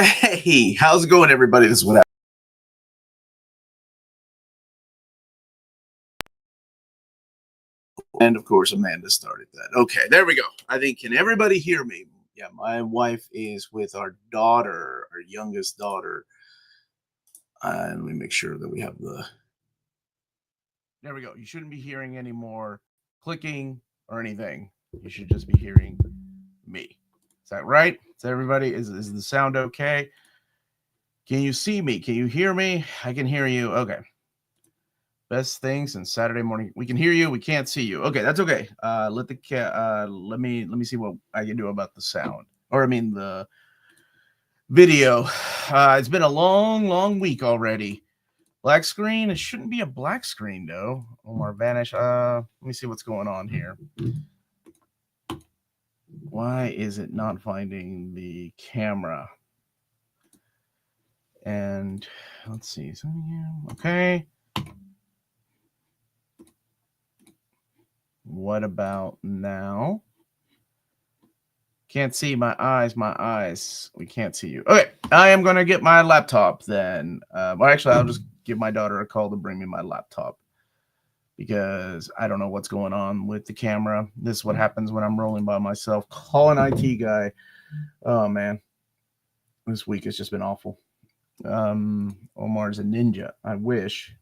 Hey, how's it going, everybody? This is what. And of course, Amanda started that. Okay, there we go. I think, can everybody hear me? Yeah, my wife is with our daughter, our youngest daughter. And let me make sure that we have the. There we go. You shouldn't be hearing any more clicking or anything. You should just be hearing me. Is that right? Is everybody? Is the sound okay? Can you see me? Can you hear me? I can hear you. Okay. Best things and Saturday morning. We can hear you. We can't see you. Okay, that's okay. Let me see what I can do about the sound, or I mean the video. It's been a long week already. Black screen. It shouldn't be a black screen though. Omar vanish. Let me see what's going on here. Why is it not finding the camera? And let's see. Okay. What about now? Can't see my eyes. We can't see you. Okay, I am going to get my laptop then. Well, actually, I'll just give my daughter a call to bring me my laptop because I don't know what's going on with the camera. This is what happens when I'm rolling by myself. Call an IT guy. Oh, man. This week has just been awful. Omar's a ninja. I wish.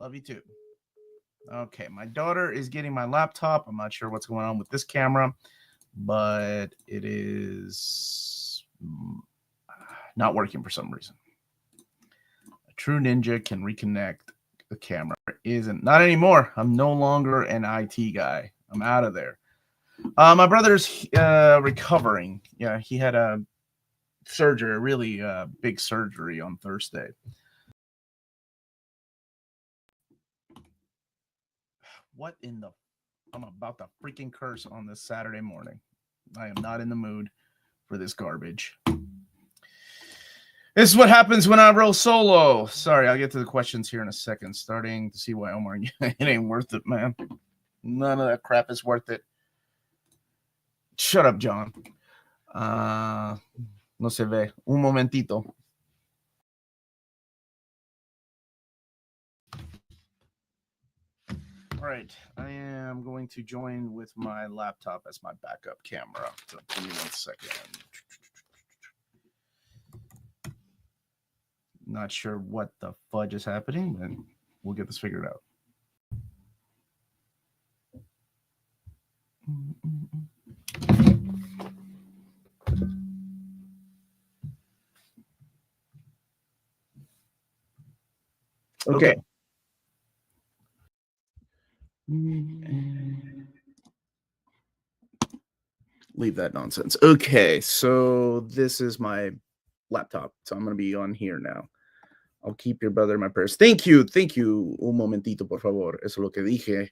Love you too. Okay, my daughter is getting my laptop. I'm not sure what's going on with this camera, but it is not working for some reason. A true ninja can reconnect the camera. Isn't not anymore. I'm no longer an IT guy. I'm out of there. My brother's recovering. Yeah, he had a surgery, a really big surgery on Thursday. What in the? I'm about to freaking curse on this Saturday morning. I am not in the mood for this garbage. This is what happens when I roll solo. Sorry, I'll get to the questions here in a second. Starting to see why Omar, it ain't worth it, man. None of that crap is worth it. Shut up, John. No se ve. Un momentito. All right, I am going to join with my laptop as my backup camera. So give me 1 second. Not sure what the fudge is happening, but we'll get this figured out. Okay. Leave that nonsense. Okay, so this is my laptop. So I'm going to be on here now. I'll keep your brother in my prayers. Thank you. Un momentito, por favor. Eso es lo que dije.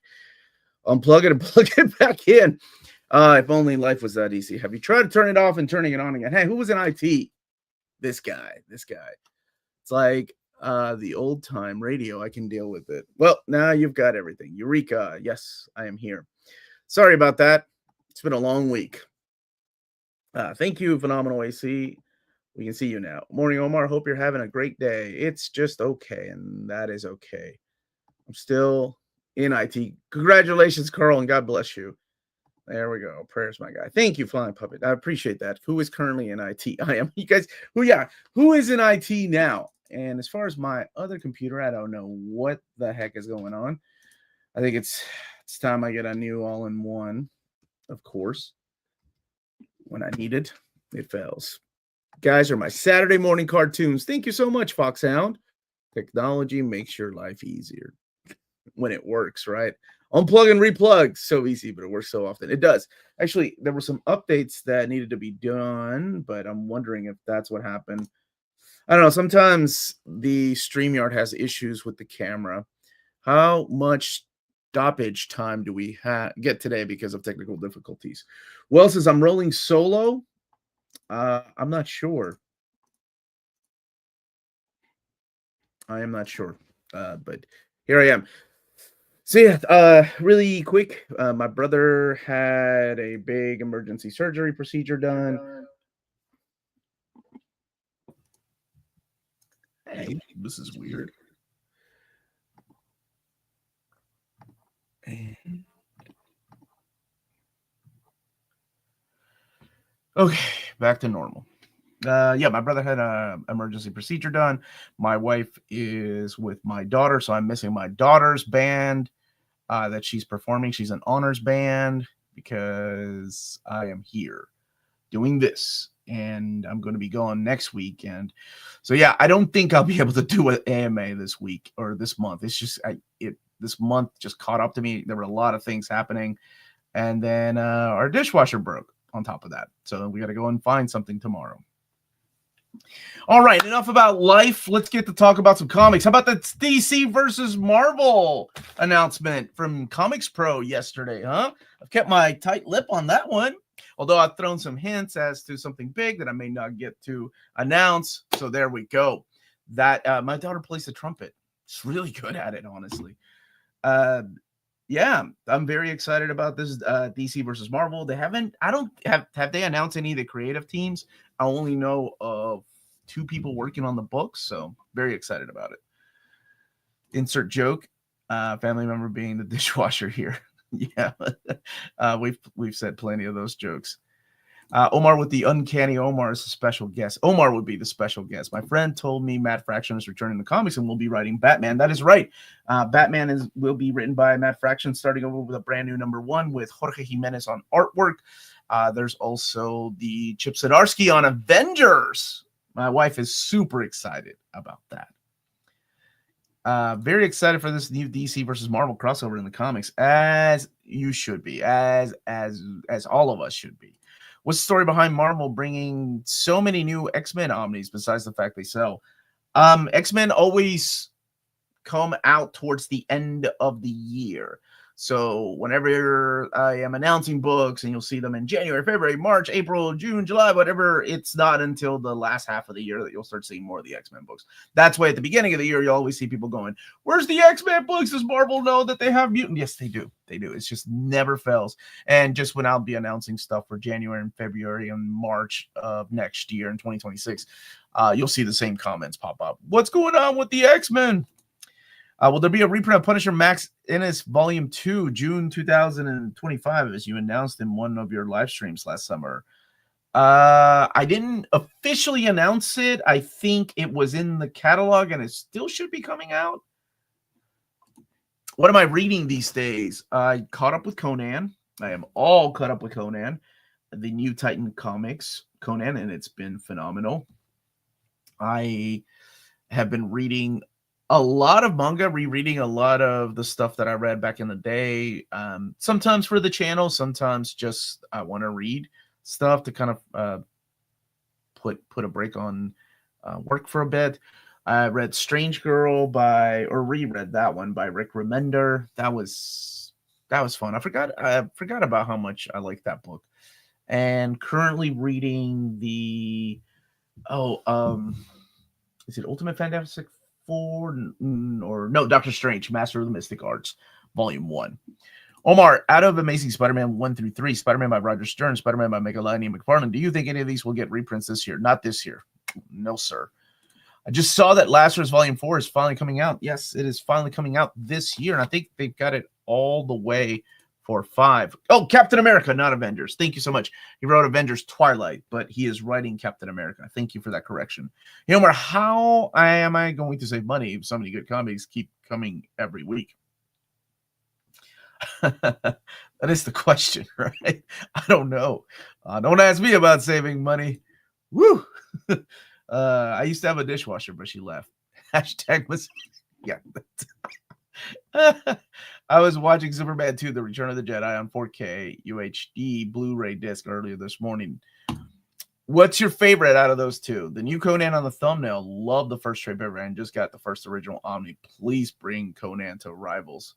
Unplug it and plug it back in. If only life was that easy. Have you tried to turn it off and turning it on again? Hey, who was in IT? This guy. It's like the old time radio. I can deal with it. Well, now you've got everything. Eureka. Yes, I am here. Sorry about that. It's been a long week. Thank you, Phenomenal AC. We can see you now. Morning, Omar. Hope you're having a great day. It's just okay, and that is okay. I'm still in IT. Congratulations, Carl, and God bless you. There we go. Prayers, my guy. Thank you, Flying Puppet. I appreciate that. Who is currently in IT? I am. You guys, who is in IT now? And as far as my other computer, I don't know what the heck is going on. I think it's time I get a new all-in-one, of course. When I need it, it fails. Guys are my Saturday morning cartoons. Thank you so much, Foxhound. Technology makes your life easier when it works, right? Unplug and replug. So easy, but it works so often. It does. Actually, there were some updates that needed to be done, but I'm wondering if that's what happened. I don't know. Sometimes the StreamYard has issues with the camera. How much stoppage time do we get today because of technical difficulties? Well, since I'm rolling solo, I'm not sure. I am not sure, but here I am. So yeah, really quick, my brother had a big emergency surgery procedure done. Hey, this is weird. Okay, back to normal. Yeah, my brother had an emergency procedure done. My wife is with my daughter, so I'm missing my daughter's band that she's performing. She's an honors band because I am here doing this, and I'm going to be going next week. And so, yeah, I don't think I'll be able to do an AMA this week or this month. It's just this month just caught up to me. There were a lot of things happening, and then our dishwasher broke on top of that. So we got to go and find something tomorrow. All right, enough about life. Let's get to talk about some comics. How about the DC versus Marvel announcement from Comics Pro yesterday, huh? I've kept my tight lip on that one, although I've thrown some hints as to something big that I may not get to announce. So there we go. That my daughter plays the trumpet. She's really good at it, honestly. Yeah, I'm very excited about this DC versus Marvel. They haven't, I don't have they announced any of the creative teams? I only know of 2 people working on the books, so very excited about it. Insert joke, family member being the dishwasher here. Yeah, we've said plenty of those jokes. Omar with the Uncanny Omar is a special guest. Omar would be the special guest. My friend told me Matt Fraction is returning to comics and will be writing Batman. That is right. Batman will be written by Matt Fraction, starting over with a brand new #1 with Jorge Jimenez on artwork. There's also the Chip Zdarsky on Avengers. My wife is super excited about that. Very excited for this new DC versus Marvel crossover in the comics, as you should be, as all of us should be. What's the story behind Marvel bringing so many new X-Men omnis besides the fact they sell? X-Men always come out towards the end of the year. So whenever I am announcing books, and you'll see them in January, February, March, April, June, July, whatever, it's not until the last half of the year that you'll start seeing more of the X-Men books. That's why at the beginning of the year, you always see people going, where's the X-Men books? Does Marvel know that they have mutant? Yes, they do. They do. It's just never fails. And just when I'll be announcing stuff for January and February and March of next year in 2026, you'll see the same comments pop up. What's going on with the X-Men? Will there be a reprint of Punisher Max Ennis Volume 2, June 2025, as you announced in one of your live streams last summer? I didn't officially announce it. I think it was in the catalog, and it still should be coming out. What am I reading these days? I caught up with Conan. I am all caught up with Conan, the New Titan comics, Conan, and it's been phenomenal. I have been reading a lot of manga, rereading a lot of the stuff that I read back in the day. Sometimes for the channel, sometimes just I want to read stuff to kind of put a break on work for a bit. I read Strange Girl reread that one by Rick Remender. That was fun. I forgot about how much I liked that book. And currently reading the is it Ultimate Fantastic 4 or no, Doctor Strange, Master of the Mystic Arts, Volume 1. Omar, out of Amazing Spider-Man 1 through 3, Spider-Man by Roger Stern, Spider-Man by Michelangelo McFarlane, do you think any of these will get reprints this year? Not this year. No, sir. I just saw that Lazarus Volume 4 is finally coming out. Yes, it is finally coming out this year, and I think they've got it all the way for 5. Oh, Captain America, not Avengers. Thank you so much. He wrote Avengers Twilight, but he is writing Captain America. Thank you for that correction. You know, how am I going to save money if so many good comics keep coming every week? That is the question, right? I don't know. Don't ask me about saving money. Woo! I used to have a dishwasher, but she left. Hashtag was, yeah. I was watching Superman 2, The Return of the Jedi on 4K UHD Blu-ray disc earlier this morning. What's your favorite out of those two? The new Conan on the thumbnail. Love the first trade paper and just got the first original Omni. Please bring Conan to Rivals.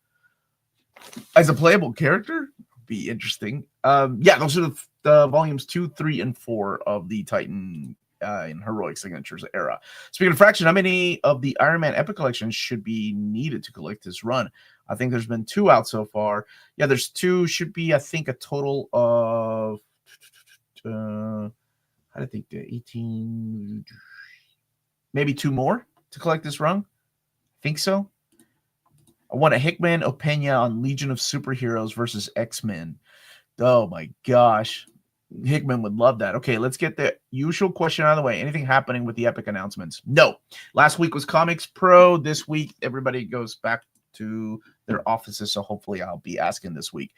As a playable character? Be interesting. Yeah, those are the volumes 2, 3, and 4 of the Titan in Heroic Signatures era. Speaking of Fraction, how many of the Iron Man Epic Collections should be needed to collect this run? I think there's been 2 out so far. Yeah, there's 2. Should be, I think, a total of I think 18, maybe 2 more to collect this run. I think so. I want a Hickman Opena on Legion of Superheroes versus X-Men. Oh my gosh. Hickman would love that. Okay, let's get the usual question out of the way. Anything happening with the Epic announcements? No. Last week was Comics Pro. This week, everybody goes back to their offices, so hopefully I'll be asking this week.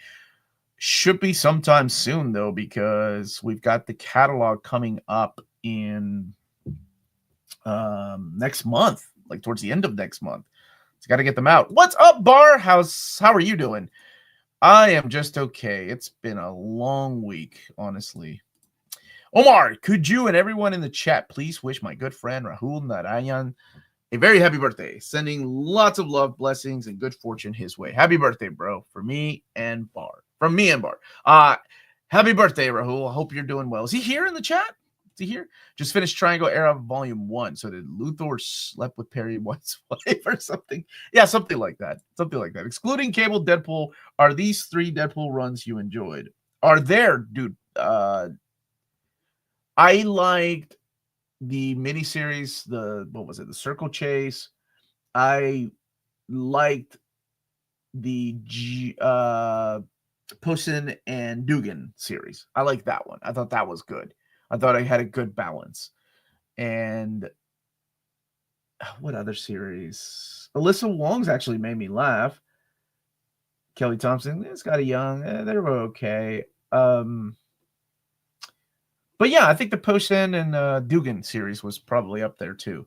Should be sometime soon, though, because we've got the catalog coming up in next month, like towards the end of next month. So got to get them out. What's up, Bar? How are you doing? I am just okay. It's been a long week, honestly. Omar, could you and everyone in the chat please wish my good friend Rahul Narayan a very happy birthday? Sending lots of love, blessings, and good fortune his way. Happy birthday, bro. From me and Bar. Happy birthday, Rahul. I hope you're doing well. Is he here in the chat? Is he here? Just finished Triangle Era Volume 1. So did Luthor slept with Perry White's wife or something? Yeah, something like that. Something like that. Excluding Cable Deadpool, are these 3 Deadpool runs you enjoyed? Are there, dude? I liked the miniseries, the Circle Chase. I liked the Pusin and Dugan series. I like that one. I thought that was good. I thought I had a good balance. And what other series? Alyssa Wong's actually made me laugh. Kelly Thompson, Scotty Young, they were okay. But yeah, I think the Pusin and Dugan series was probably up there too.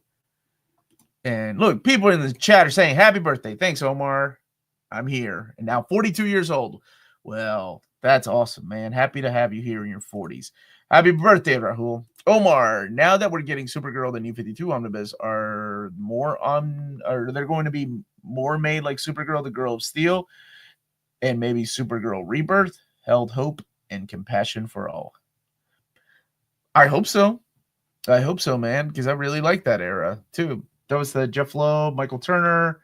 And look, people in the chat are saying, happy birthday. Thanks, Omar. I'm here. And now 42 years old. Well, that's awesome, man. Happy to have you here in your 40s. Happy birthday, Rahul. Omar, now that we're getting Supergirl, the New 52 Omnibus, are there going to be more made like Supergirl, the Girl of Steel, and maybe Supergirl Rebirth, Held Hope, and Compassion for All? I hope so. I hope so, man, because I really like that era, too. That was the Jeff Lowe, Michael Turner.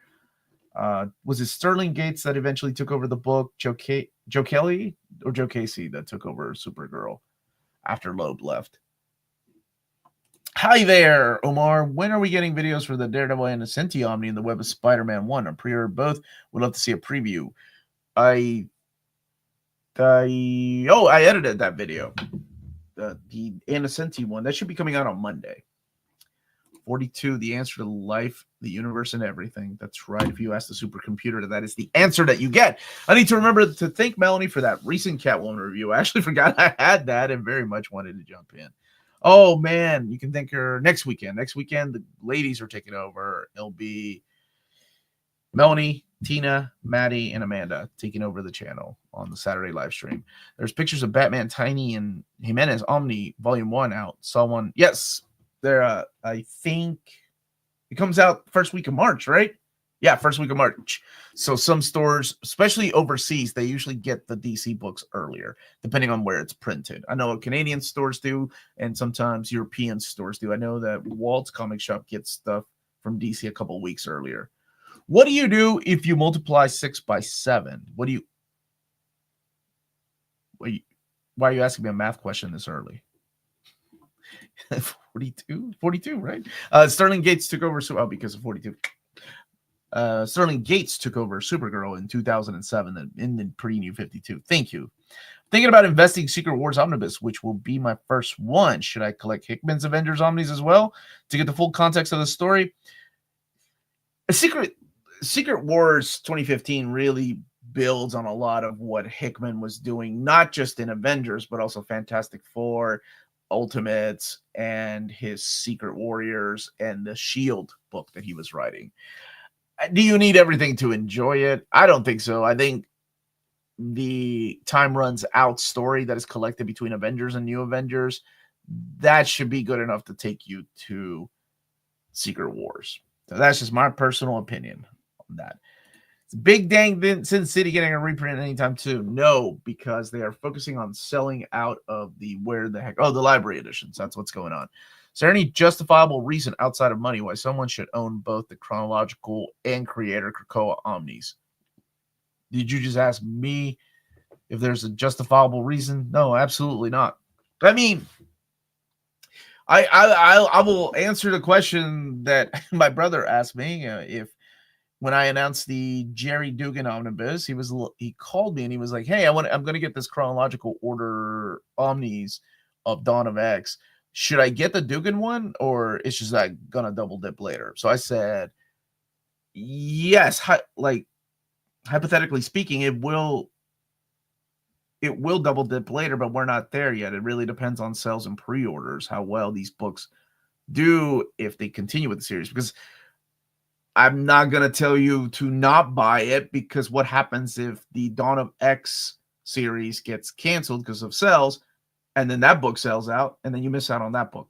Was it Sterling Gates that eventually took over the book? Joe Kelly or Joe Casey that took over Supergirl after Loeb left? Hi there, Omar. When are we getting videos for the Daredevil and the Senti Omni in the Web of Spider-Man 1? I'm pre-ordered both. Would love to see a preview. I edited that video. The Innocenti one. That should be coming out on Monday. 42, the answer to life, the universe, and everything. That's right. If you ask the supercomputer, that is the answer that you get. I need to remember to thank Melanie for that recent Catwoman review. I actually forgot I had that and very much wanted to jump in. Oh, man. You can thank her next weekend. Next weekend, the ladies are taking over. It'll be Melanie, Tina, Maddie, and Amanda taking over the channel on the Saturday live stream. There's pictures of Batman, Tiny, and Jimenez Omni Volume 1 out. Saw one. Yes. There, I think it comes out first week of March, right? Yeah, first week of March. So some stores, especially overseas, they usually get the DC books earlier, depending on where it's printed. I know Canadian stores do, and sometimes European stores do. I know that Walt's Comic Shop gets stuff from DC a couple weeks earlier. What do you do if you multiply 6 by 7? Why are you asking me a math question this early? 42, right? Sterling Gates took over because of 42. Sterling Gates took over Supergirl in 2007 in the pre-New 52. Thank you. Thinking about investing Secret Wars Omnibus, which will be my first one. Should I collect Hickman's Avengers Omnis as well to get the full context of the story? Secret Wars 2015 really builds on a lot of what Hickman was doing, not just in Avengers, but also Fantastic Four, Ultimates, and his Secret Warriors and the Shield book that he was writing. Do you need everything to enjoy it? I don't think so. I think the Time Runs Out story that is collected between Avengers and New Avengers, that should be good enough to take you to Secret Wars. So that's just my personal opinion on that. Big dang Sin City getting a reprint anytime soon? No, because they are focusing on selling out of the the library editions. That's what's going on. Is there any justifiable reason outside of money why someone should own both the chronological and creator Krakoa Omnis? Did you just ask me if there's a justifiable reason? No, absolutely not. I mean, I will answer the question that my brother asked me if when I announced the Jerry Dugan omnibus, he called me and he was like, "Hey, I'm going to get this chronological order Omnis of Dawn of X. Should I get the Dugan one, or it's just like gonna double dip later?" So I said, "Yes, like hypothetically speaking, it will double dip later, but we're not there yet. It really depends on sales and pre-orders, how well these books do if they continue with the series, because I'm not going to tell you to not buy it, because what happens if the Dawn of X series gets canceled because of sales, and then that book sells out, and then you miss out on that book."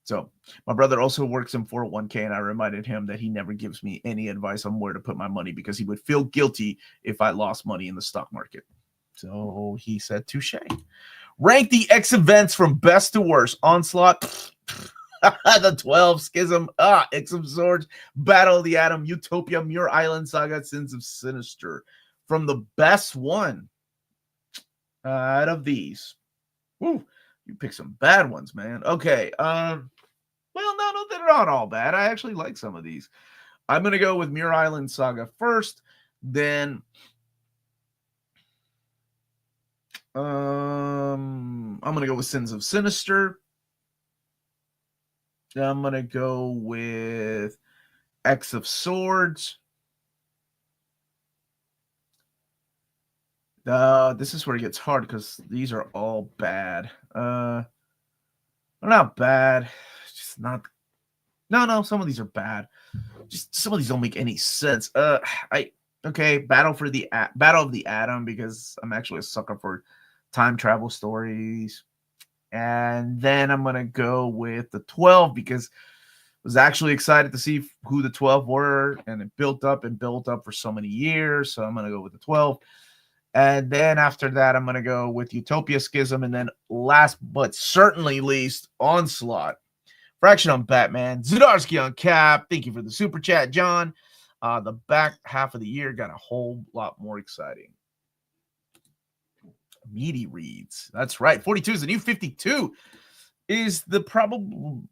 So my brother also works in 401k, and I reminded him that he never gives me any advice on where to put my money because he would feel guilty if I lost money in the stock market. So he said, touche. Rank the X events from best to worst. Onslaught, the 12, Schism, X of Swords, Battle of the Atom, Utopia, Muir Island Saga, Sins of Sinister. From the best one out of these. Woo, you picked some bad ones, man. Okay. Well, no, they're not all bad. I actually like some of these. I'm going to go with Muir Island Saga first. Then I'm going to go with Sins of Sinister. I'm going to go with X of Swords. This is where it gets hard because these are all bad. They're not bad. Just not. No, some of these are bad. Just some of these don't make any sense. Okay, Battle of the Atom, because I'm actually a sucker for time travel stories. And then I'm gonna go with the 12 because I was actually excited to see who the 12 were, and it built up for so many years. So I'm gonna go with the 12. And then after that, I'm gonna go with Utopia, Schism, and then last but certainly least, Onslaught. Fraction on Batman. Zdarsky on Cap. Thank you for the super chat, John. The back half of the year got a whole lot more exciting. Meaty reads. That's right. 42 is the new 52. Is the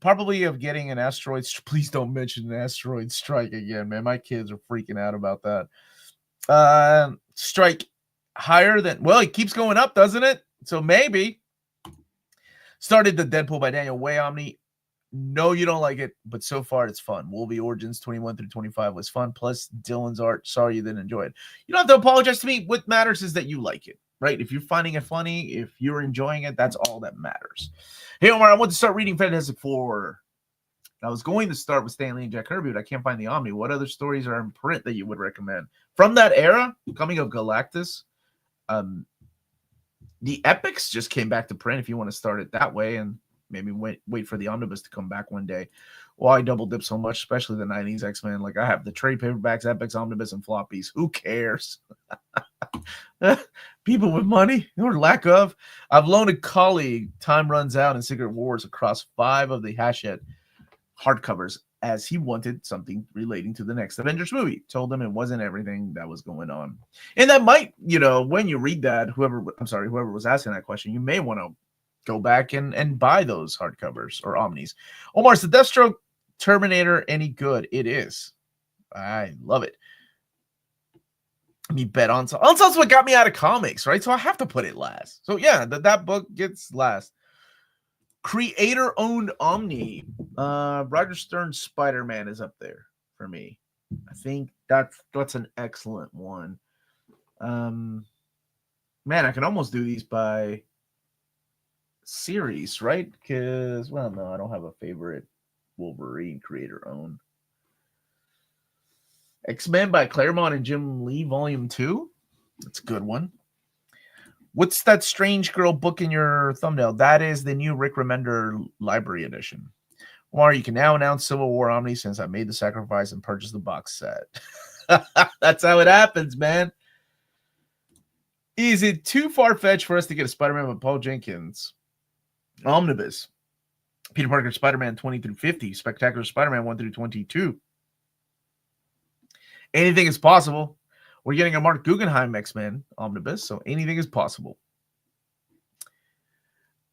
probably of getting an asteroid. Please don't mention an asteroid strike again, man. My kids are freaking out about that. Strike higher than, well, it keeps going up, doesn't it? So maybe. Started the Deadpool by Daniel Way Omni. No, you don't like it, but so far it's fun. Wolvie Origins 21 through 25 was fun. Plus Dylan's art. Sorry you didn't enjoy it. You don't have to apologize to me. What matters is that you like it, right? If you're finding it funny, if you're enjoying it, that's all that matters. Hey, Omar, I want to start reading Fantastic Four. I was going to start with Stan Lee and Jack Kirby, but I can't find the Omni. What other stories are in print that you would recommend? From that era, Coming of Galactus, the Epics just came back to print if you want to start it that way, and maybe wait for the Omnibus to come back one day. Well, I double dip so much, especially the 90s X-Men. Like, I have the trade paperbacks, Epics, Omnibus, and floppies. Who cares? People with money or lack of. I've loaned a colleague Time Runs Out and Secret Wars across 5 of the Hachette hardcovers as he wanted something relating to the next Avengers movie. Told him it wasn't everything that was going on. And that might, when you read that, whoever was asking that question, you may want to go back and buy those hardcovers or Omnis. Omar, is the Deathstroke Terminator any good? It is. I love it. I mean, bet Onslaught's what got me out of comics, right? So I have to put it last. So yeah, that book gets last. Creator-owned Omni. Roger Stern's Spider-Man is up there for me. I think that's an excellent one. Man, I can almost do these by series, right? Because, well, no, I don't have a favorite Wolverine creator-owned. X-Men by Claremont and Jim Lee, Volume 2. That's a good one. What's that Strange Girl book in your thumbnail? That is the new Rick Remender Library Edition. Or you can now announce Civil War Omni since I made the sacrifice and purchased the box set. That's how it happens, man. Is it too far-fetched for us to get a Spider-Man with Paul Jenkins Omnibus? Peter Parker Spider-Man 20 through 50, Spectacular Spider-Man 1 through 22. Anything is possible. We're getting a Mark Guggenheim X-Men omnibus, so anything is possible.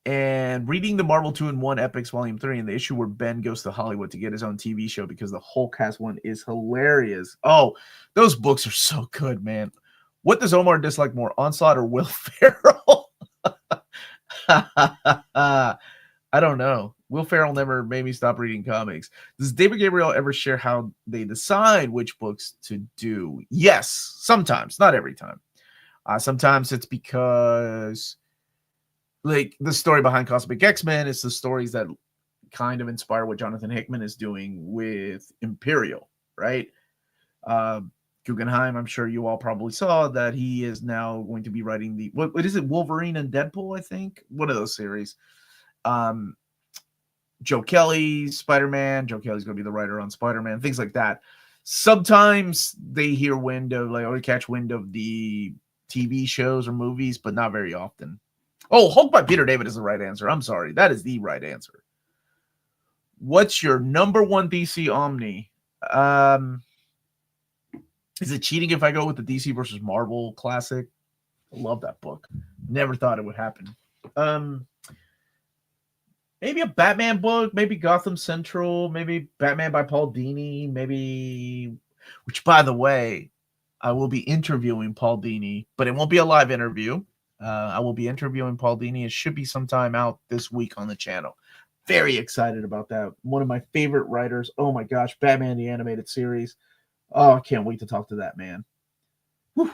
And reading the Marvel 2-in-1 Epics Volume 3 in the issue where Ben goes to Hollywood to get his own TV show because the Hulk has one is hilarious. Oh, those books are so good, man. What does Omar dislike more, Onslaught or Will Ferrell? I don't know. Will Ferrell never made me stop reading comics. Does David Gabriel ever share how they decide which books to do? Yes, sometimes, not every time. Sometimes it's because, like, the story behind Cosmic X-Men is the stories that kind of inspire what Jonathan Hickman is doing with Imperial, right? Guggenheim, I'm sure you all probably saw that he is now going to be writing the, what is it, Wolverine and Deadpool, I think? One of those series. Joe Kelly, Spider-Man. Joe Kelly's going to be the writer on Spider-Man, things like that. Sometimes they hear wind of, like, or catch wind of the TV shows or movies, but not very often. Oh, Hulk by Peter David is the right answer. I'm sorry. That is the right answer. What's your number one DC Omni? Is it cheating if I go with the DC versus Marvel classic? I love that book. Never thought it would happen. Maybe a Batman book, maybe Gotham Central, maybe Batman by Paul Dini, maybe, which, by the way, I will be interviewing Paul Dini, but it won't be a live interview. I will be interviewing Paul Dini. It should be sometime out this week on the channel. Very excited about that. One of my favorite writers. Oh my gosh, Batman the Animated Series. Oh, I can't wait to talk to that man. Whew.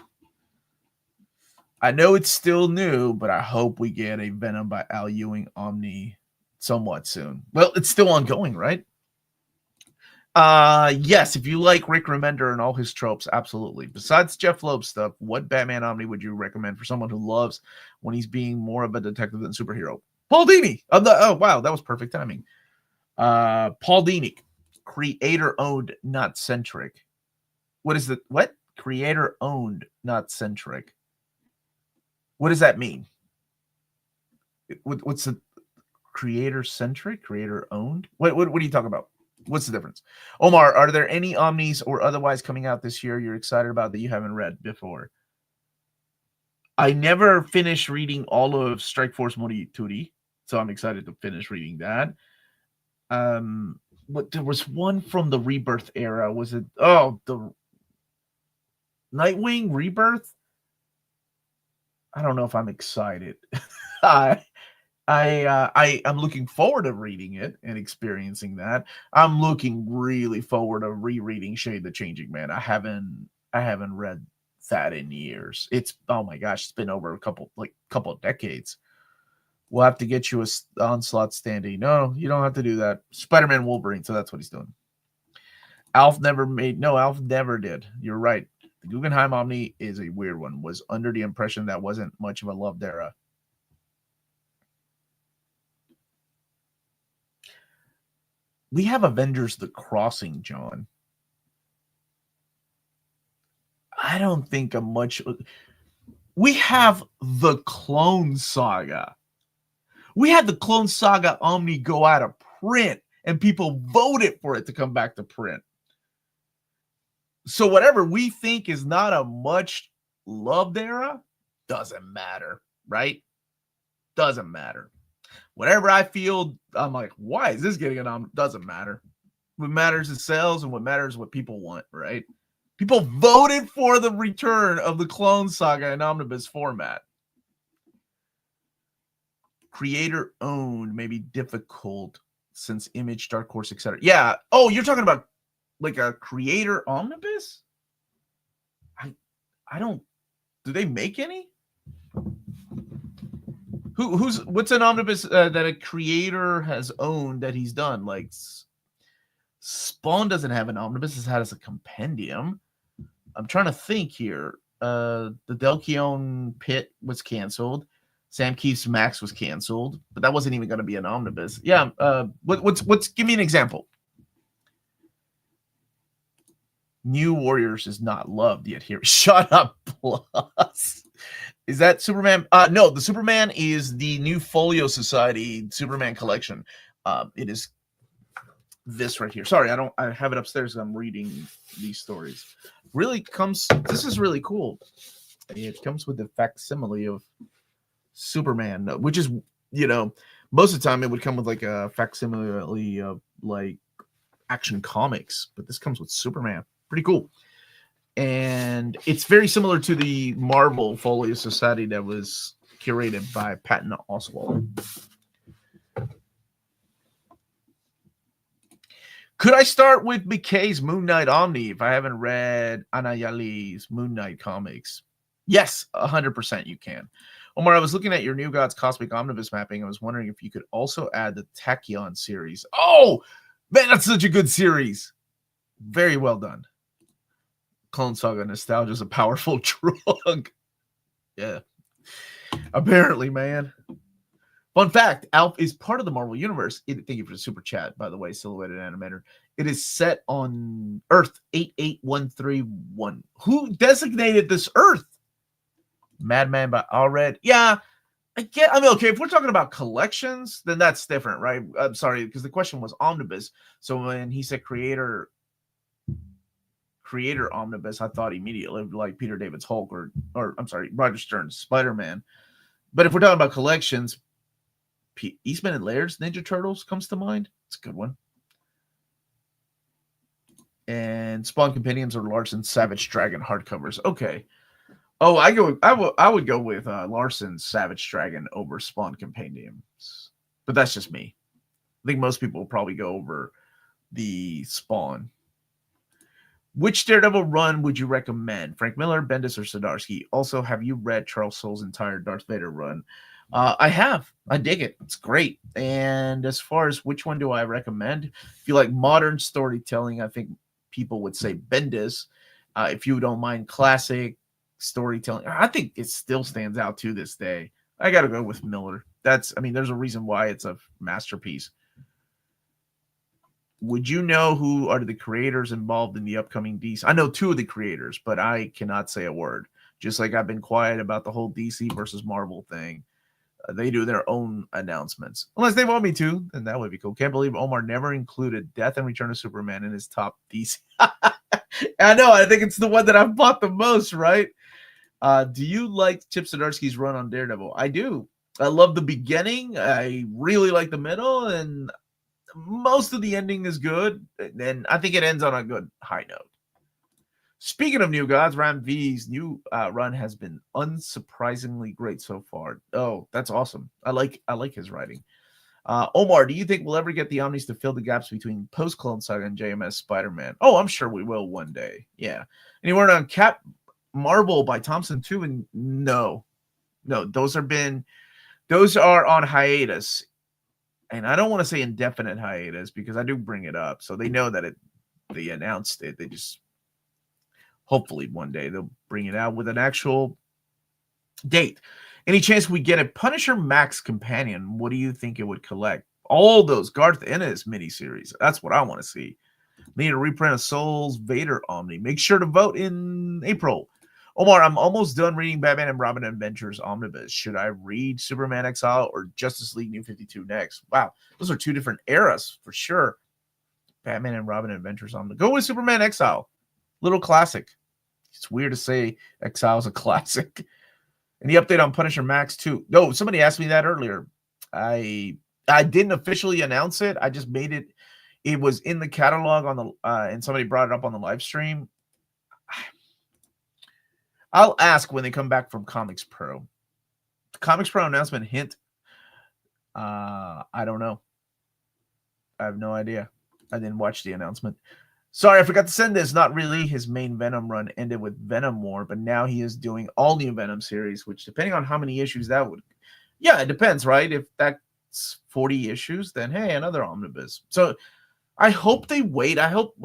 I know it's still new, but I hope we get a Venom by Al Ewing Omni somewhat soon. Well, it's still ongoing, right? Yes, if you like Rick Remender and all his tropes, absolutely. Besides Jeff Loeb stuff, what Batman Omni would you recommend for someone who loves when he's being more of a detective than superhero? Paul Dini. Oh, wow, that was perfect timing. Paul Dini, creator-owned, not centric. What is the what? Creator-owned, not centric. What does that mean? What's the creator-centric? Creator-owned? What are you talking about? What's the difference? Omar, are there any Omnis or otherwise coming out this year you're excited about that you haven't read before? I never finished reading all of Strike Force Morituri, so I'm excited to finish reading that. But there was one from the Rebirth era. Was it the Nightwing Rebirth? I don't know if I'm excited. I'm looking forward to reading it and experiencing that. I'm looking really forward to rereading Shade the Changing Man. I haven't read that in years. It's, oh my gosh, it's been over a couple of decades. We'll have to get you a Onslaught standee. No, you don't have to do that. Spider-Man Wolverine, so that's what he's doing. Alf never did. You're right. The Guggenheim Omni is a weird one. Was under the impression that wasn't much of a loved era. We have Avengers The Crossing, John. I don't think a much. We have the Clone Saga. We had the Clone Saga Omni go out of print, and people voted for it to come back to print. So whatever we think is not a much loved era, doesn't matter, right? Doesn't matter. Whatever I feel, I'm like, why is this getting an Omni? Doesn't matter. What matters is sales, and what matters is what people want, right? People voted for the return of the Clone Saga in omnibus format. Creator-owned may be difficult since Image, Dark Horse, etc. Yeah. Oh, you're talking about like a creator omnibus? I don't. Do they make any? What's an omnibus that a creator has owned that he's done? Like Spawn doesn't have an omnibus; it has a compendium. I'm trying to think here. The Delkion Pit was canceled. Sam Keefe's Max was canceled, but that wasn't even going to be an omnibus. Yeah. What's? Give me an example. New Warriors is not loved yet here. Shut up, Plus. Is that Superman? No, the Superman is the new Folio Society Superman collection. It is this right here. Sorry, I have it upstairs. I'm reading these stories. This is really cool. It comes with the facsimile of Superman, which is, most of the time it would come with like a facsimile of like Action Comics, but this comes with Superman. Pretty cool. And it's very similar to the Marvel Folio Society that was curated by Patton Oswalt. Could I start with McKay's Moon Knight Omni if I haven't read Anayali's Moon Knight comics? Yes, 100% you can. Omar, I was looking at your New Gods Cosmic Omnibus mapping. I was wondering if you could also add the Tachyon series. Oh, man, that's such a good series. Very well done. Clone Saga nostalgia is a powerful drug. Yeah. Apparently, man. Fun fact, Alf is part of the Marvel Universe. Thank you for the super chat, by the way, Silhouetted Animator. It is set on Earth 88131. Who designated this Earth? Madman by Allred. Yeah, okay, if we're talking about collections, then that's different, right? I'm sorry, because the question was Omnibus. So when he said creator Omnibus, I thought immediately like Peter David's Hulk or I'm sorry, Roger Stern's Spider-Man. But if we're talking about collections, Eastman and Laird's Ninja Turtles comes to mind. It's a good one. And Spawn Compendiums or Larson's Savage Dragon hardcovers. Okay. Oh, I would go with Larson's Savage Dragon over Spawn Compendiums. But that's just me. I think most people will probably go over the Spawn. Which Daredevil run would you recommend? Frank Miller, Bendis, or Zdarsky? Also, have you read Charles Soule's entire Darth Vader run? I have. I dig it. It's great. And as far as which one do I recommend? If you like modern storytelling, I think people would say Bendis. If you don't mind classic storytelling, I think it still stands out to this day. I got to go with Miller. There's a reason why it's a masterpiece. Would you know who are the creators involved in the upcoming DC? I know two of the creators, but I cannot say a word. Just like I've been quiet about the whole DC versus Marvel thing. They do their own announcements. Unless they want me to, then that would be cool. Can't believe Omar never included Death and Return of Superman in his top DC. I know. I think it's the one that I've bought the most, right? Do you like Chip Zdarsky's run on Daredevil? I do. I love the beginning. I really like the middle, and most of the ending is good. And I think it ends on a good high note. Speaking of New Gods, Ram V's new run has been unsurprisingly great so far. Oh, that's awesome. I like his writing. Omar, do you think we'll ever get the Omnis to fill the gaps between post-Clone Saga and JMS Spider-Man? Oh, I'm sure we will one day. Yeah. Any word on Cap Marvel by Thompson too? And no, those are on hiatus. And I don't want to say indefinite hiatus because I do bring it up. So they know that they announced it. They just hopefully one day they'll bring it out with an actual date. Any chance we get a Punisher Max companion? What do you think it would collect? All those Garth Ennis miniseries. That's what I want to see. Need a reprint of Soul's Vader Omni. Make sure to vote in April. Omar, I'm almost done reading Batman and Robin Adventures Omnibus. Should I read Superman Exile or Justice League New 52 next? Wow, those are two different eras for sure. Batman and Robin Adventures Omnibus. Go with Superman Exile. Little classic. It's weird to say Exile is a classic. Any update on Punisher Max 2? No, somebody asked me that earlier. I didn't officially announce it. I just made it. It was in the catalog on the and somebody brought it up on the live stream. I'll ask when they come back from Comics Pro. Comics Pro announcement hint. I don't know. I have no idea. I didn't watch the announcement. Sorry, I forgot to send this. Not really. His main Venom run ended with Venom War, but now he is doing all new Venom series, which depending on how many issues that would. Yeah, it depends, right? If that's 40 issues, then hey, another omnibus. So I hope they wait. I hope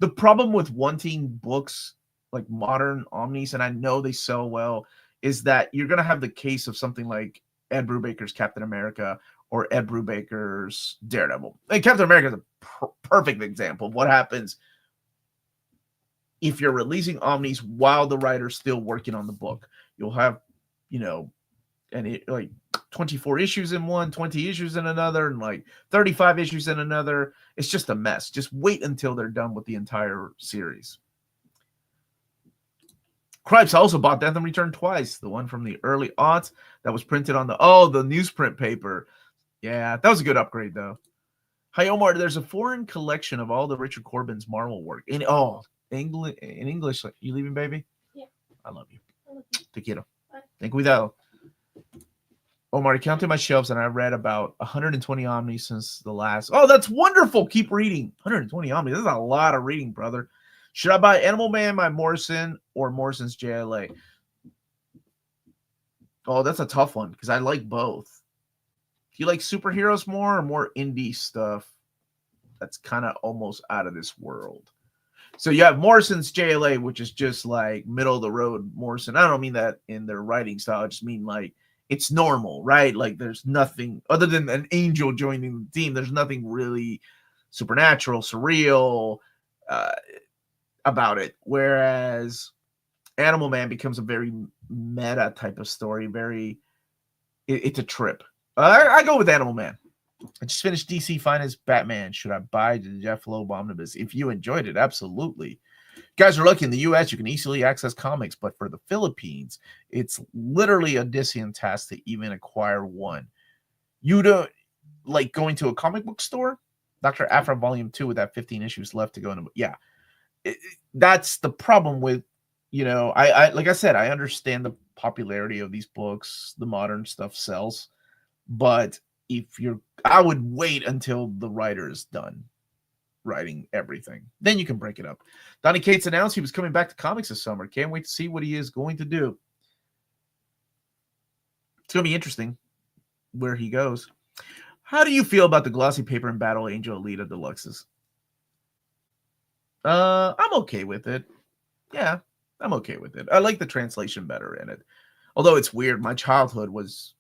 the problem with wanting books like modern omnis, and I know they sell well, is that you're going to have the case of something like Ed Brubaker's Captain America or Ed Brubaker's Daredevil. And Captain America is a perfect example of what happens if you're releasing omnis while the writer's still working on the book. You'll have, and it like 24 issues in one, 20 issues in another, and like 35 issues in another. It's just a mess. Just wait until they're done with the entire series. Cripes also bought Death and Return twice. The one from the early aughts that was printed on the newsprint paper. Yeah, that was a good upgrade though. Hi Omar, there's a foreign collection of all the Richard Corbin's Marvel work. In English, you leaving, baby? Yeah. I love you. I love you. Te quiero. Ten cuidado. Omar, I counted my shelves and I read about 120 Omni since the last. Oh, that's wonderful. Keep reading. 120 Omni. This is a lot of reading, brother. Should I buy Animal Man by Morrison or Morrison's JLA? Oh, that's a tough one because I like both. Do you like superheroes more or more indie stuff that's kind of almost out of this world? So you have Morrison's JLA, which is just like middle of the road Morrison. I don't mean that in their writing style. I just mean like it's normal, right? Like there's nothing other than an angel joining the team. There's nothing really supernatural, surreal about it. Whereas Animal Man becomes a very meta type of story. It's a trip. I go with Animal Man. I just finished DC Finest Batman. Should I buy the Jeff Loeb Omnibus? If you enjoyed it, absolutely. You guys are lucky in the US, you can easily access comics, but for the Philippines, it's literally a Odyssean task to even acquire one. You don't like going to a comic book store? Dr. Aphra Volume 2 with that 15 issues left to go into. Yeah. That's the problem with, I like I said, I understand the popularity of these books. The modern stuff sells. But I would wait until the writer is done writing everything. Then you can break it up. Donny Cates announced he was coming back to comics this summer. Can't wait to see what he is going to do. It's going to be interesting where he goes. How do you feel about the glossy paper and Battle Angel Alita Deluxes? I'm okay with it. Yeah, I'm okay with it. I like the translation better in it. Although it's weird. My childhood was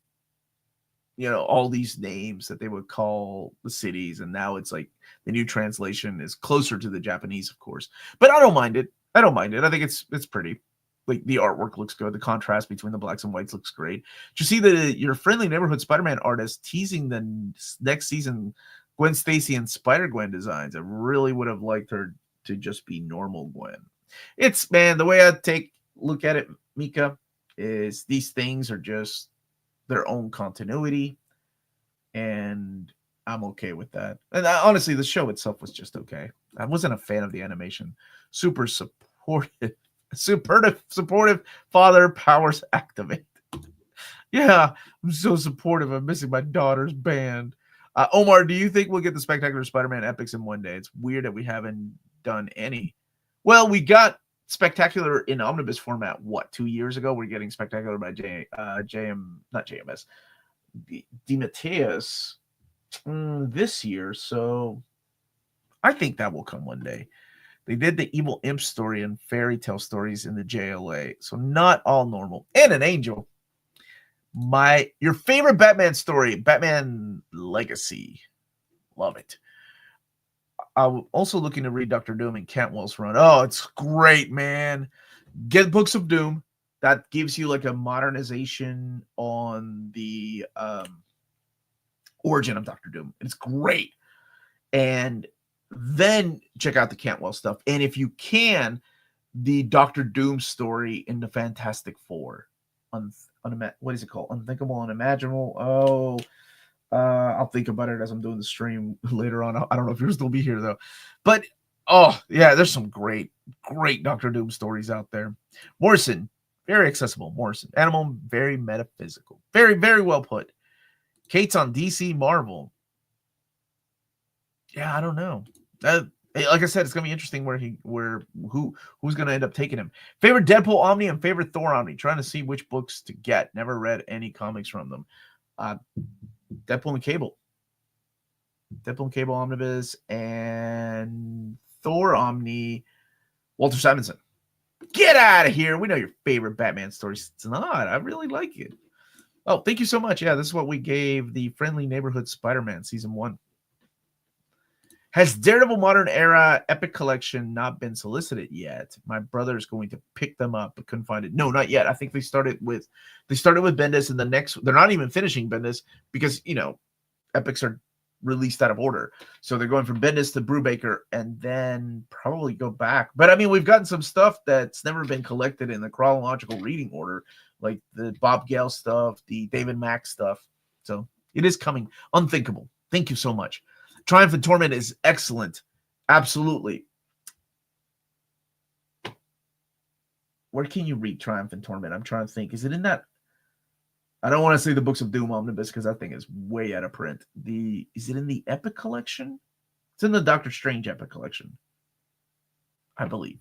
all these names that they would call the cities, and now it's like the new translation is closer to the Japanese, of course. But I don't mind it. I think it's pretty. Like the artwork looks good. The contrast between the blacks and whites looks great. Did you see your friendly neighborhood Spider-Man artist teasing the next season Gwen Stacy and Spider-Gwen designs? I really would have liked her to just be normal Gwen. The way I look at it, Mika, is these things are just their own continuity, and I'm okay with that. And honestly, the show itself was just okay. I wasn't a fan of the animation. Super supportive father powers activate. Yeah, I'm so supportive. I'm missing my daughter's band. Omar, do you think we'll get the Spectacular Spider-Man epics in one day? It's weird that we haven't done any. Well, we got Spectacular in omnibus format 2 years ago. We're getting Spectacular by DeMatteis this year, so I think that will come one day. They did the Evil Imp story and fairy tale stories in the JLA, so not all normal. And an angel. Your favorite Batman story, Batman Legacy. Love it. I'm also looking to read Dr. Doom and Cantwell's run. Oh, it's great, man. Get Books of Doom. That gives you like a modernization on the origin of Dr. Doom. It's great. And then check out the Cantwell stuff. And if you can, the Dr. Doom story in the Fantastic Four. What is it called? Unthinkable, Unimaginable. I'll think about it as I'm doing the stream later on. I don't know if you'll still be here though, but there's some great Dr. Doom stories out there. Morrison, very accessible. Morrison, Animal, very metaphysical, very, very well put. Kate's on DC Marvel. Yeah, I don't know. Like I said, it's gonna be interesting who's gonna end up taking him. Favorite Deadpool Omni and favorite Thor Omni. Trying to see which books to get. Never read any comics from them. Deadpool and Cable Omnibus, and Thor Omni, Walter Simonson. Get out of here. We know your favorite Batman story. It's not. I really like it. Oh, thank you so much. Yeah, this is what we gave the Friendly Neighborhood Spider-Man Season 1. Has Daredevil Modern Era Epic Collection not been solicited yet? My brother's going to pick them up, but couldn't find it. No, not yet. I think they started with Bendis, and the next they're not even finishing Bendis because Epics are released out of order. So they're going from Bendis to Brubaker and then probably go back. But I mean, we've gotten some stuff that's never been collected in the chronological reading order, like the Bob Gale stuff, the David Mack stuff. So it is coming. Unthinkable. Thank you so much. Triumph and Torment is excellent. Absolutely. Where can you read Triumph and Torment? I'm trying to think. Is it in that? I don't want to say the Books of Doom Omnibus because that thing is way out of print. Is it in the Epic Collection? It's in the Doctor Strange Epic Collection, I believe.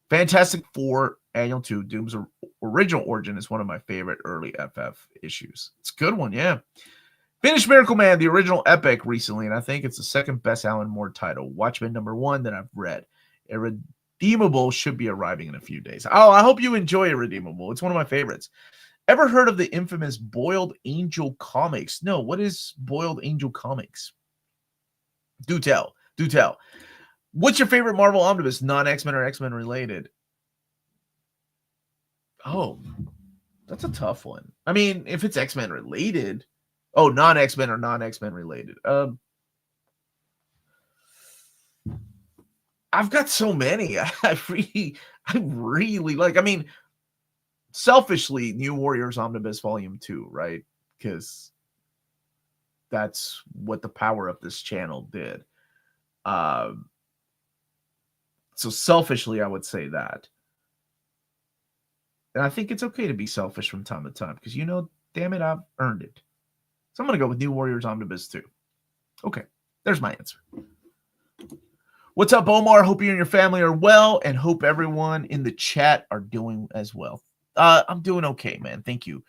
Fantastic Four Annual 2, Doom's Original Origin is one of my favorite early FF issues. It's a good one, yeah. Finished Miracle Man, the original epic recently, and I think it's the second best Alan Moore title. Watchmen #1 that I've read. Irredeemable should be arriving in a few days. Oh, I hope you enjoy Irredeemable. It's one of my favorites. Ever heard of the infamous Boiled Angel comics? No, what is Boiled Angel comics? Do tell. Do tell. What's your favorite Marvel omnibus, non-X-Men or X-Men related? Oh, that's a tough one. I mean, if it's X-Men related... Oh, non-X-Men or non-X-Men related. I've got so many. I really like. I mean, selfishly, New Warriors Omnibus Volume 2, right? Because that's what the power of this channel did. So selfishly, I would say that. And I think it's okay to be selfish from time to time because damn it, I've earned it. So I'm going to go with New Warriors Omnibus 2. Okay, there's my answer. What's up, Omar? Hope you and your family are well, and hope everyone in the chat are doing as well. I'm doing okay, man. Thank you.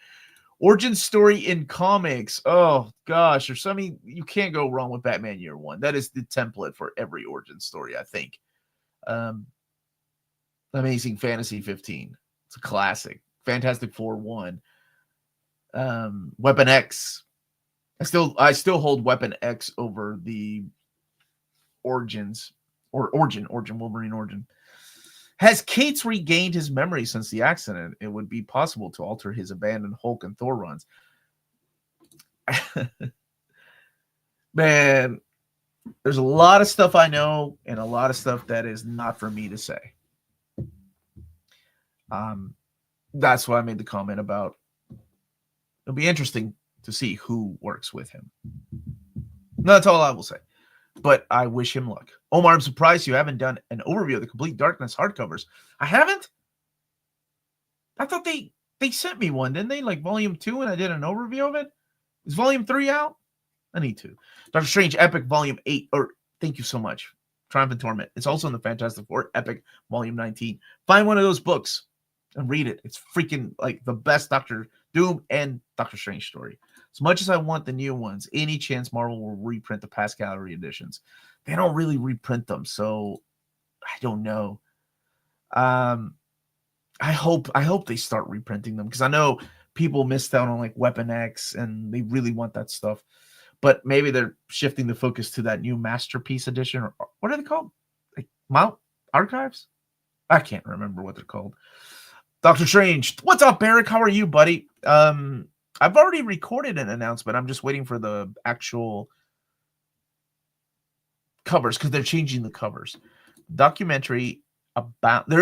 Origin story in comics. Oh, gosh. There's something you can't go wrong with Batman Year One. That is the template for every origin story, I think. Amazing Fantasy 15. It's a classic. Fantastic Four 1. Weapon X. I still hold Weapon X over the Origins or Origin Wolverine Origin. Has Cates regained his memory since the accident? It would be possible to alter his abandoned Hulk and Thor runs. Man, there's a lot of stuff I know and a lot of stuff that is not for me to say. That's why I made the comment about it'll be interesting to see who works with him. That's all I will say. But I wish him luck. Omar, I'm surprised you haven't done an overview of the Complete Darkness hardcovers. I haven't? I thought they sent me one, didn't they? Like Volume 2, and I did an overview of it? Is Volume 3 out? I need to. Doctor Strange Epic Volume 8. Thank you so much. Triumph and Torment. It's also in the Fantastic Four Epic Volume 19. Find one of those books and read it. It's freaking like the best Doctor Doom and Doctor Strange story. As much as I want the new ones, any chance Marvel will reprint the past gallery editions. They don't really reprint them, so I don't know. I hope they start reprinting them because I know people missed out on like Weapon X and they really want that stuff. But maybe they're shifting the focus to that new Masterpiece edition, or what are they called? Like Mount Archives? I can't remember what they're called. Doctor Strange. What's up, Barrick? How are you, buddy? I've already recorded an announcement. I'm just waiting for the actual covers because they're changing the covers. There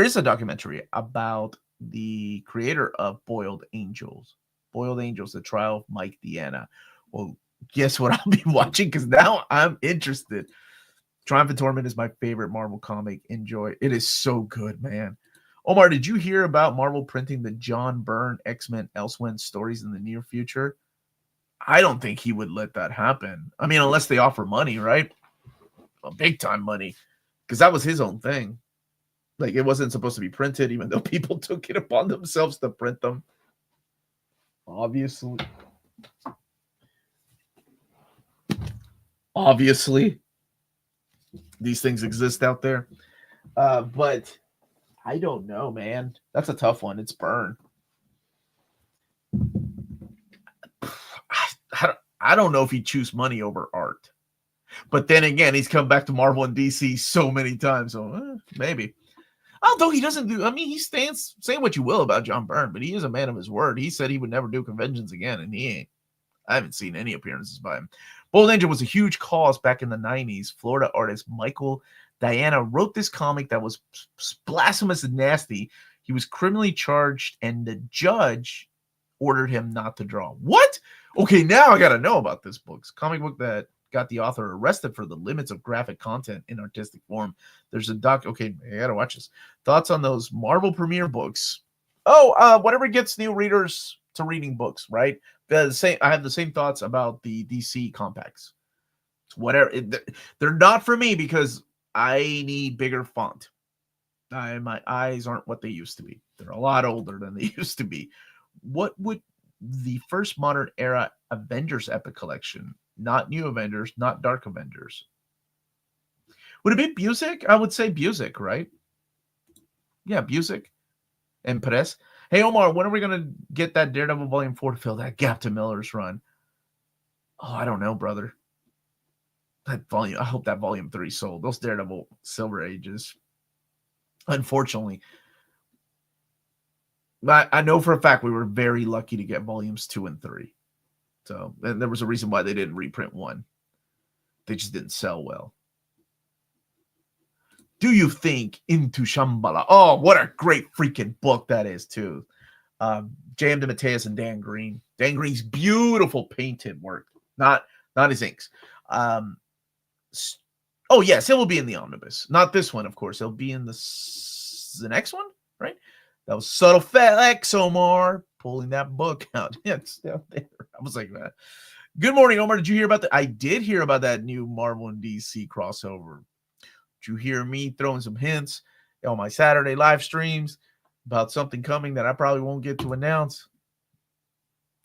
is a documentary about the creator of Boiled Angels. Boiled Angels, the trial of Mike Deanna. Well, guess what I'll be watching because now I'm interested. Triumph and Torment is my favorite Marvel comic. Enjoy. It is so good, man. Omar, did you hear about Marvel printing the John Byrne X-Men Elsewind stories in the near future? I don't think he would let that happen. I mean, unless they offer money, right? Well, big time money. Because that was his own thing. Like, it wasn't supposed to be printed, even though people took it upon themselves to print them. Obviously, these things exist out there. But I don't know, man. That's a tough one. It's Byrne. I don't know if he'd choose money over art. But then again, he's come back to Marvel and DC so many times, so maybe. Although he doesn't do, I mean, he stands, say what you will about John Byrne, but he is a man of his word. He said he would never do conventions again, and he ain't. I haven't seen any appearances by him. Bold Angel was a huge cause back in the 90s. Florida artist Michael Diana wrote this comic that was blasphemous and nasty. He was criminally charged, and the judge ordered him not to draw. What? Okay, now I got to know about this book. It's a comic book that got the author arrested for the limits of graphic content in artistic form. There's a doc. Okay, I got to watch this. Thoughts on those Marvel premiere books? Oh, whatever gets new readers to reading books, right? I have the same thoughts about the DC compacts. It's whatever. They're not for me because I need bigger font. My eyes aren't what they used to be. They're a lot older than they used to be. What would the first modern era Avengers epic collection, not New Avengers, not Dark Avengers? Would it be Busiek? I would say Busiek, right? Yeah, Busiek and Perez. Hey, Omar, when are we going to get that Daredevil Volume 4 to fill that gap to Miller's run? Oh, I don't know, brother. That volume, I hope that Volume 3 sold. Those Daredevil Silver Ages. Unfortunately. I know for a fact we were very lucky to get Volumes 2 and 3. So, and there was a reason why they didn't reprint 1. They just didn't sell well. Do you think Into Shambhala? Oh, what a great freaking book that is, too. J.M. DeMatteis and Dan Green. Dan Green's beautiful painted work. Not his inks. Oh, yes, it will be in the omnibus. Not this one, of course. It'll be in the next one, right? That was subtle flex, Omar. Pulling that book out. Yeah, it's down there. I was like, good morning, Omar. Did you hear about that? I did hear about that new Marvel and DC crossover. You hear me throwing some hints on my Saturday live streams about something coming that I probably won't get to announce.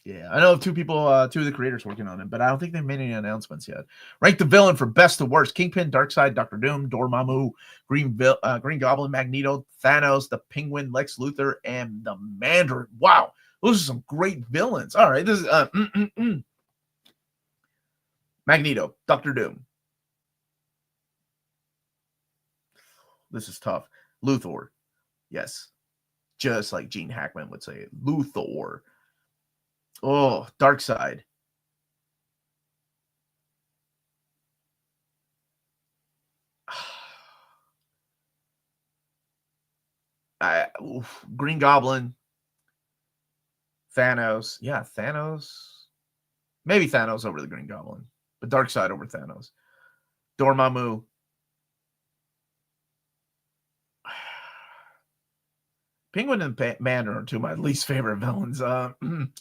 Yeah, I know of two of the creators working on it, but I don't think they've made any announcements yet. Rank the villain for best to worst: Kingpin, Darkseid, Doctor Doom, Dormammu, Green Goblin, Magneto, Thanos, the Penguin, Lex Luthor, and the Mandarin. Wow, those are some great villains. All right, this is Magneto, Doctor Doom. This is tough. Luthor. Yes. Just like Gene Hackman would say it. Luthor. Oh, Darkseid. Green Goblin. Thanos. Yeah, Thanos. Maybe Thanos over the Green Goblin. But Darkseid over Thanos. Dormammu. Penguin and Mandarin are two of my least favorite villains. So I'm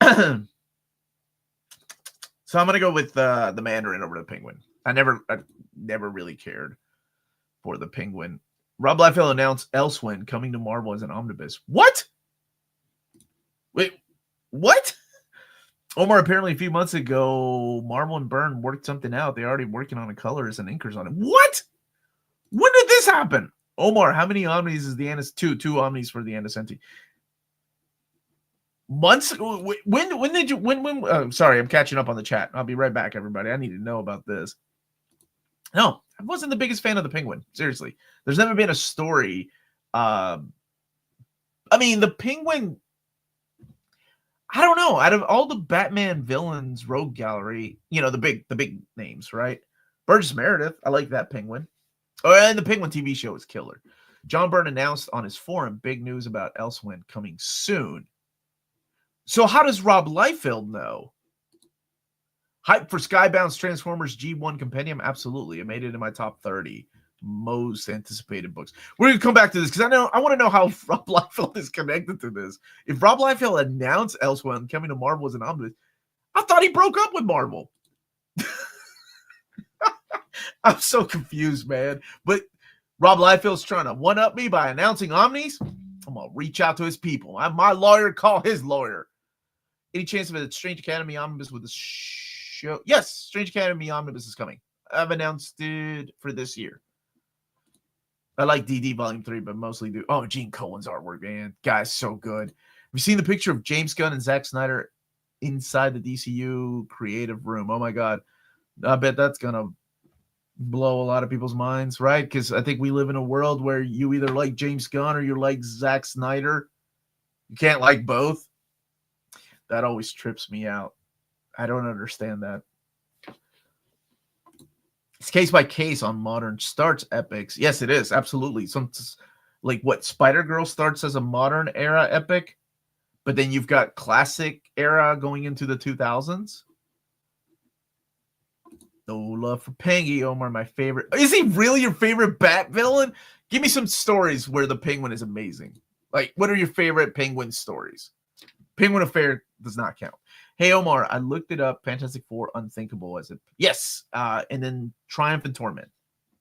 going to go with the Mandarin over the Penguin. I never really cared for the Penguin. Rob Liefeld announced Elsewind coming to Marvel as an omnibus. What? Wait, what? Omar, apparently a few months ago, Marvel and Byrne worked something out. They're already working on the colors and inkers on it. What? When did this happen? Omar, how many omnis is the Annis? Two omnis for the Annisenti. Months? When did you? Sorry, I'm catching up on the chat. I'll be right back, everybody. I need to know about this. No, I wasn't the biggest fan of the Penguin. Seriously, there's never been a story. I mean, the Penguin. I don't know. Out of all the Batman villains, Rogue Gallery, the big names, right? Burgess Meredith, I like that Penguin. Oh, and the Penguin TV show is killer. John Byrne announced on his forum big news about Elsewind coming soon. So how does Rob Liefeld know? Hype for Skybound's Transformers G1 Compendium? Absolutely. It made it in my top 30 most anticipated books. We're going to come back to this because I want to know how Rob Liefeld is connected to this. If Rob Liefeld announced Elsewind coming to Marvel as an omnibus, I thought he broke up with Marvel. I'm so confused, man. But Rob Liefeld's trying to one-up me by announcing omnis. I'm going to reach out to his people. I have my lawyer call his lawyer. Any chance of a Strange Academy omnibus with a show? Yes, Strange Academy omnibus is coming. I've announced it for this year. I like DD Volume 3, but mostly do. Oh, Gene Colan's artwork, man. Guy's so good. Have you seen the picture of James Gunn and Zack Snyder inside the DCU creative room? Oh, my God. I bet that's going to blow a lot of people's minds, right? Because I think we live in a world where you either like James Gunn or you like Zack Snyder. You can't like both. That always trips me out. I don't understand that. It's case by case on modern starts epics. Yes, it is. Absolutely. Some like what Spider-Girl starts as a modern era epic, but then you've got classic era going into the 2000s. No love for Penguin, Omar, my favorite. Is he really your favorite Bat villain? Give me some stories where the Penguin is amazing. Like, what are your favorite Penguin stories? Penguin Affair does not count. Hey, Omar, I looked it up. Fantastic Four Unthinkable as it. Yes. And then Triumph and Torment,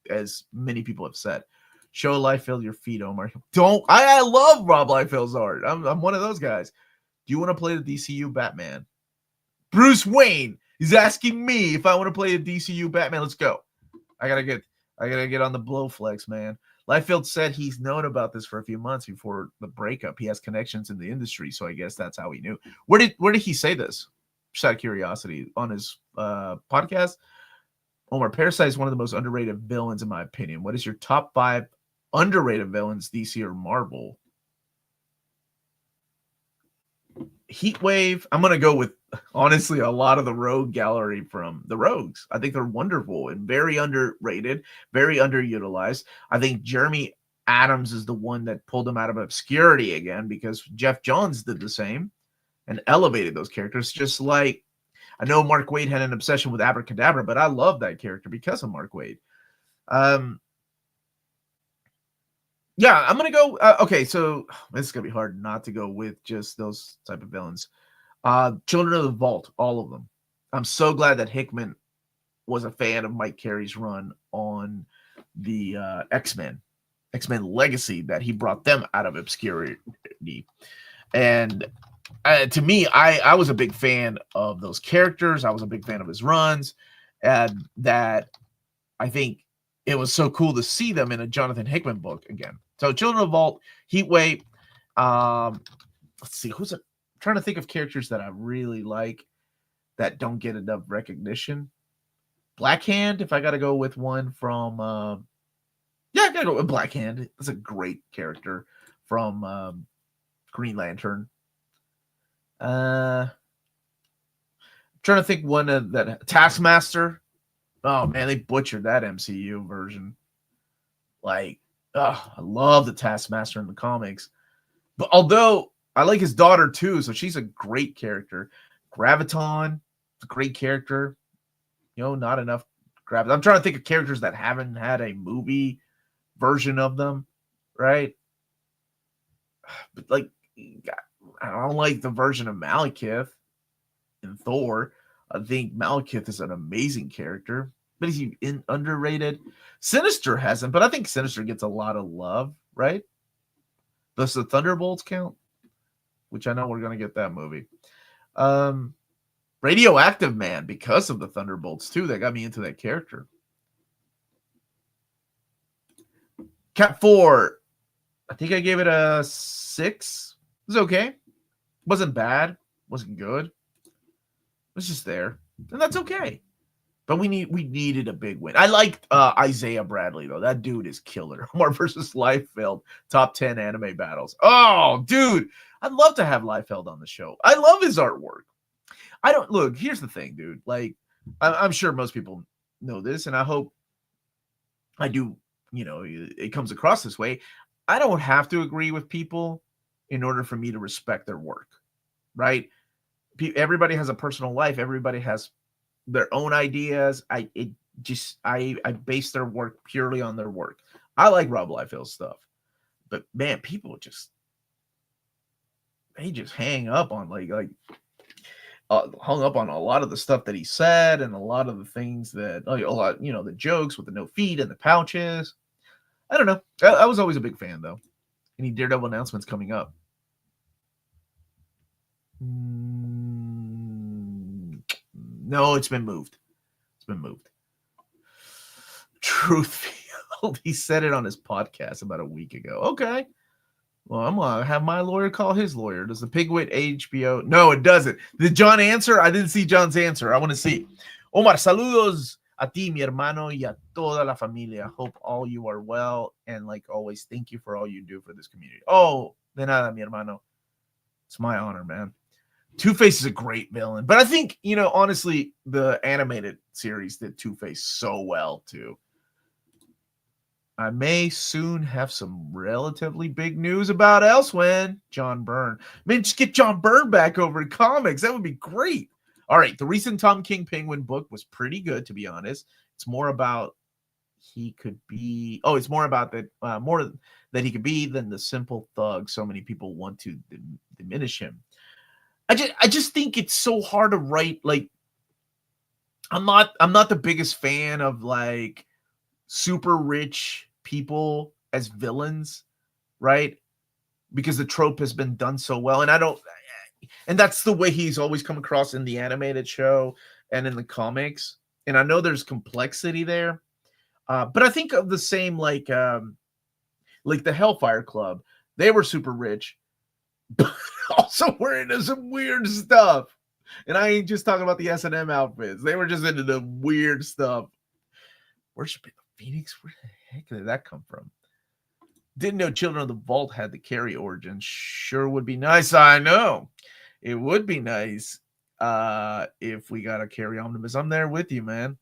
as many people have said. Show Liefeld your feet, Omar. Don't. I love Rob Liefeld's art. I'm one of those guys. Do you want to play the DCU Batman? Bruce Wayne is asking me if I want to play a DCU Batman. Let's go. I gotta get on the Blowflex, man. Liefeld said he's known about this for a few months before the breakup. He has connections in the industry, so I guess that's how he knew. Where did he say this? Just out of curiosity, on his podcast. Omar, Parasite is one of the most underrated villains in my opinion. What is your top 5 underrated villains, DC or Marvel? Heatwave. I'm gonna go with honestly a lot of the Rogue gallery from the Rogues. I think they're wonderful and very underrated, very underutilized. I think Jeremy Adams is the one that pulled them out of obscurity again, because Jeff Johns did the same and elevated those characters. Just like I know Mark Waid had an obsession with Abracadabra, but I love that character because of Mark Waid. Yeah, I'm gonna go. Okay, so this is gonna be hard not to go with just those type of villains. Children of the Vault, all of them. I'm so glad that Hickman was a fan of Mike Carey's run on the X-Men Legacy, that he brought them out of obscurity. And to me, I was a big fan of those characters. I was a big fan of his runs, and that I think it was so cool to see them in a Jonathan Hickman book again. So Children of the Vault, Heatwave. Let's see, I'm trying to think of characters that I really like that don't get enough recognition. Black Hand, if I got to go with one from, I got to go with Black Hand. It's a great character from Green Lantern. Trying to think one of that Taskmaster. Oh man, they butchered that MCU version. Like, I love the Taskmaster in the comics. But although I like his daughter too, so she's a great character. Graviton, a great character. You know, not enough Graviton. I'm trying to think of characters that haven't had a movie version of them, right? But like, I don't like the version of Malekith in Thor. I think Malekith is an amazing character, but is he underrated? Sinister hasn't, but I think Sinister gets a lot of love, right? Does the Thunderbolts count? Which I know we're going to get that movie. Radioactive Man, because of the Thunderbolts too, that got me into that character. Cat 4, I think I gave it a 6. It was okay. Wasn't bad. Wasn't good. It was just there, and that's okay. But we needed a big win. I liked Isaiah Bradley though. That dude is killer. Omar versus Liefeld, top 10 anime battles. Oh, dude, I'd love to have Liefeld on the show. I love his artwork. I don't look. Here's the thing, dude. Like, I'm sure most people know this, and I hope I do. You know, it comes across this way. I don't have to agree with people in order for me to respect their work, right? Everybody has a personal life. Everybody has their own ideas. I base their work purely on their work. I like Rob Liefeld's stuff, but man, people they just hang up on hung up on a lot of the stuff that he said, and a lot of the things that the jokes with the no feet and the pouches. I don't know. I was always a big fan though. Any Daredevil announcements coming up? No, it's been moved. Truthfield, he said it on his podcast about a week ago. Okay. Well, I'm going to have my lawyer call his lawyer. Does the Pigwit HBO? No, it doesn't. Did John answer? I didn't see John's answer. I want to see. Omar, saludos A ti, mi hermano, y a toda la familia. Hope all you are well. And like always, thank you for all you do for this community. Oh, de nada, mi hermano. It's my honor, man. Two-Face is a great villain. But I think, honestly, the animated series did Two-Face so well, too. I may soon have some relatively big news about Elsewhere. John Byrne. Man, just get John Byrne back over in comics. That would be great. All right, the recent Tom King Penguin book was pretty good, to be honest. It's more about it's more about that more that he could be than the simple thug so many people want to diminish him. I just think it's so hard to write. Like, I'm not the biggest fan of like super rich people as villains, right? Because the trope has been done so well, and that's the way he's always come across in the animated show and in the comics. And I know there's complexity there, but I think of the same like the Hellfire Club. They were super rich, but also were into some weird stuff. And I ain't just talking about the S&M outfits. They were just into the weird stuff. Worshiping the Phoenix? Where the heck did that come from? Didn't know Children of the Vault had the Carrie origin. Sure would be nice. I know. It would be nice if we got a Carrie Omnibus. I'm there with you, man.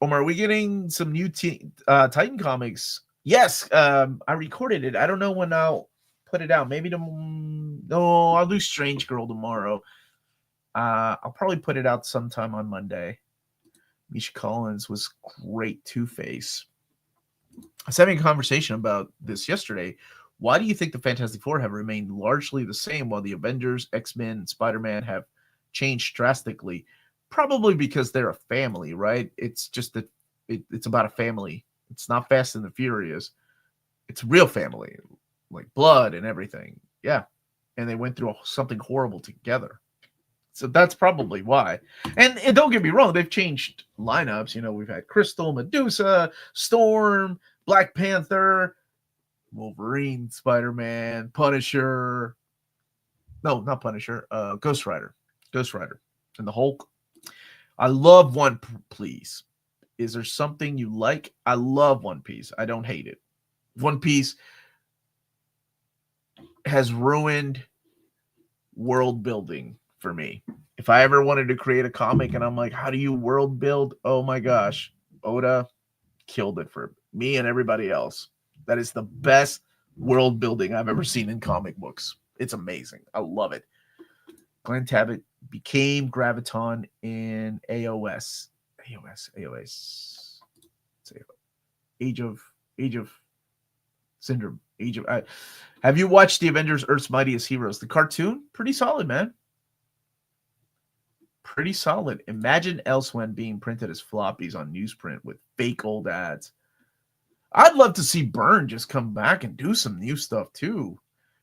Omar, are we getting some new Titan comics? Yes. I recorded it. I don't know when I'll put it out. Maybe I'll do Strange Girl tomorrow. I'll probably put it out sometime on Monday. Misha Collins was great. Two-Face. I was having a conversation about this yesterday. Why do you think the Fantastic Four have remained largely the same while the Avengers, X-Men, and Spider-Man have changed drastically? Probably because they're a family, right? It's just that it's about a family. It's not Fast and the Furious. It's a real family, like blood and everything. Yeah. And they went through something horrible together. So that's probably why. And don't get me wrong, they've changed lineups. We've had Crystal, Medusa, Storm, Black Panther, Wolverine, Spider-Man, Punisher. No, not Punisher. Ghost Rider, and the Hulk. I love One Piece. Is there something you like? I love One Piece. I don't hate it. One Piece has ruined world building for me. If I ever wanted to create a comic and I'm like, how do you world build? Oh my gosh. Oda killed it for me and everybody else. That is the best world building I've ever seen in comic books. It's amazing. I love it. Glenn Tabbitt became Graviton in AOS. Age of Syndrome. Have you watched the Avengers Earth's Mightiest Heroes? The cartoon? Pretty solid, man. Pretty solid. Imagine Elsewhere being printed as floppies on newsprint with fake old ads. I'd love to see Byrne just come back and do some new stuff too.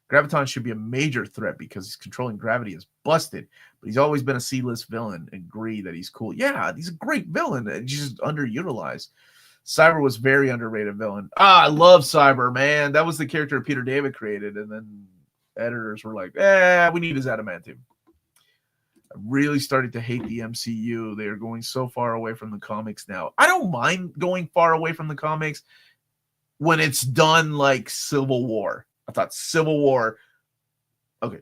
Graviton should be a major threat because his controlling gravity is busted, but he's always been a C-list villain. Agree that he's cool. Yeah, he's a great villain. He's just underutilized. Cyber was very underrated villain. I love Cyber, man. That was the character Peter David created, and then editors were like, we need his adamantium. I'm really starting to hate the MCU. They are going so far away from the comics now. I don't mind going far away from the comics when it's done like Civil War. I thought Civil War. Okay.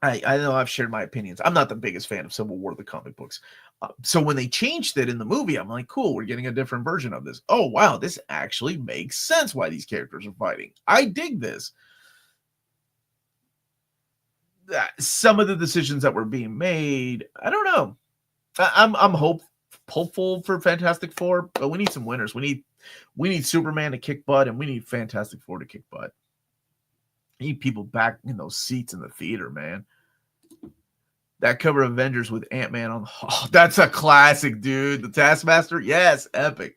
I know I've shared my opinions. I'm not the biggest fan of Civil War, the comic books. So when they changed it in the movie, I'm like, cool, we're getting a different version of this. Oh, wow, this actually makes sense why these characters are fighting. I dig this. Some of the decisions that were being made, I don't know. I'm hopeful for Fantastic Four, but we need some winners. We need Superman to kick butt, and we need Fantastic Four to kick butt. We need people back in those seats in the theater, man. That cover of Avengers with Ant-Man on. Oh, that's a classic, dude. The Taskmaster, yes, epic.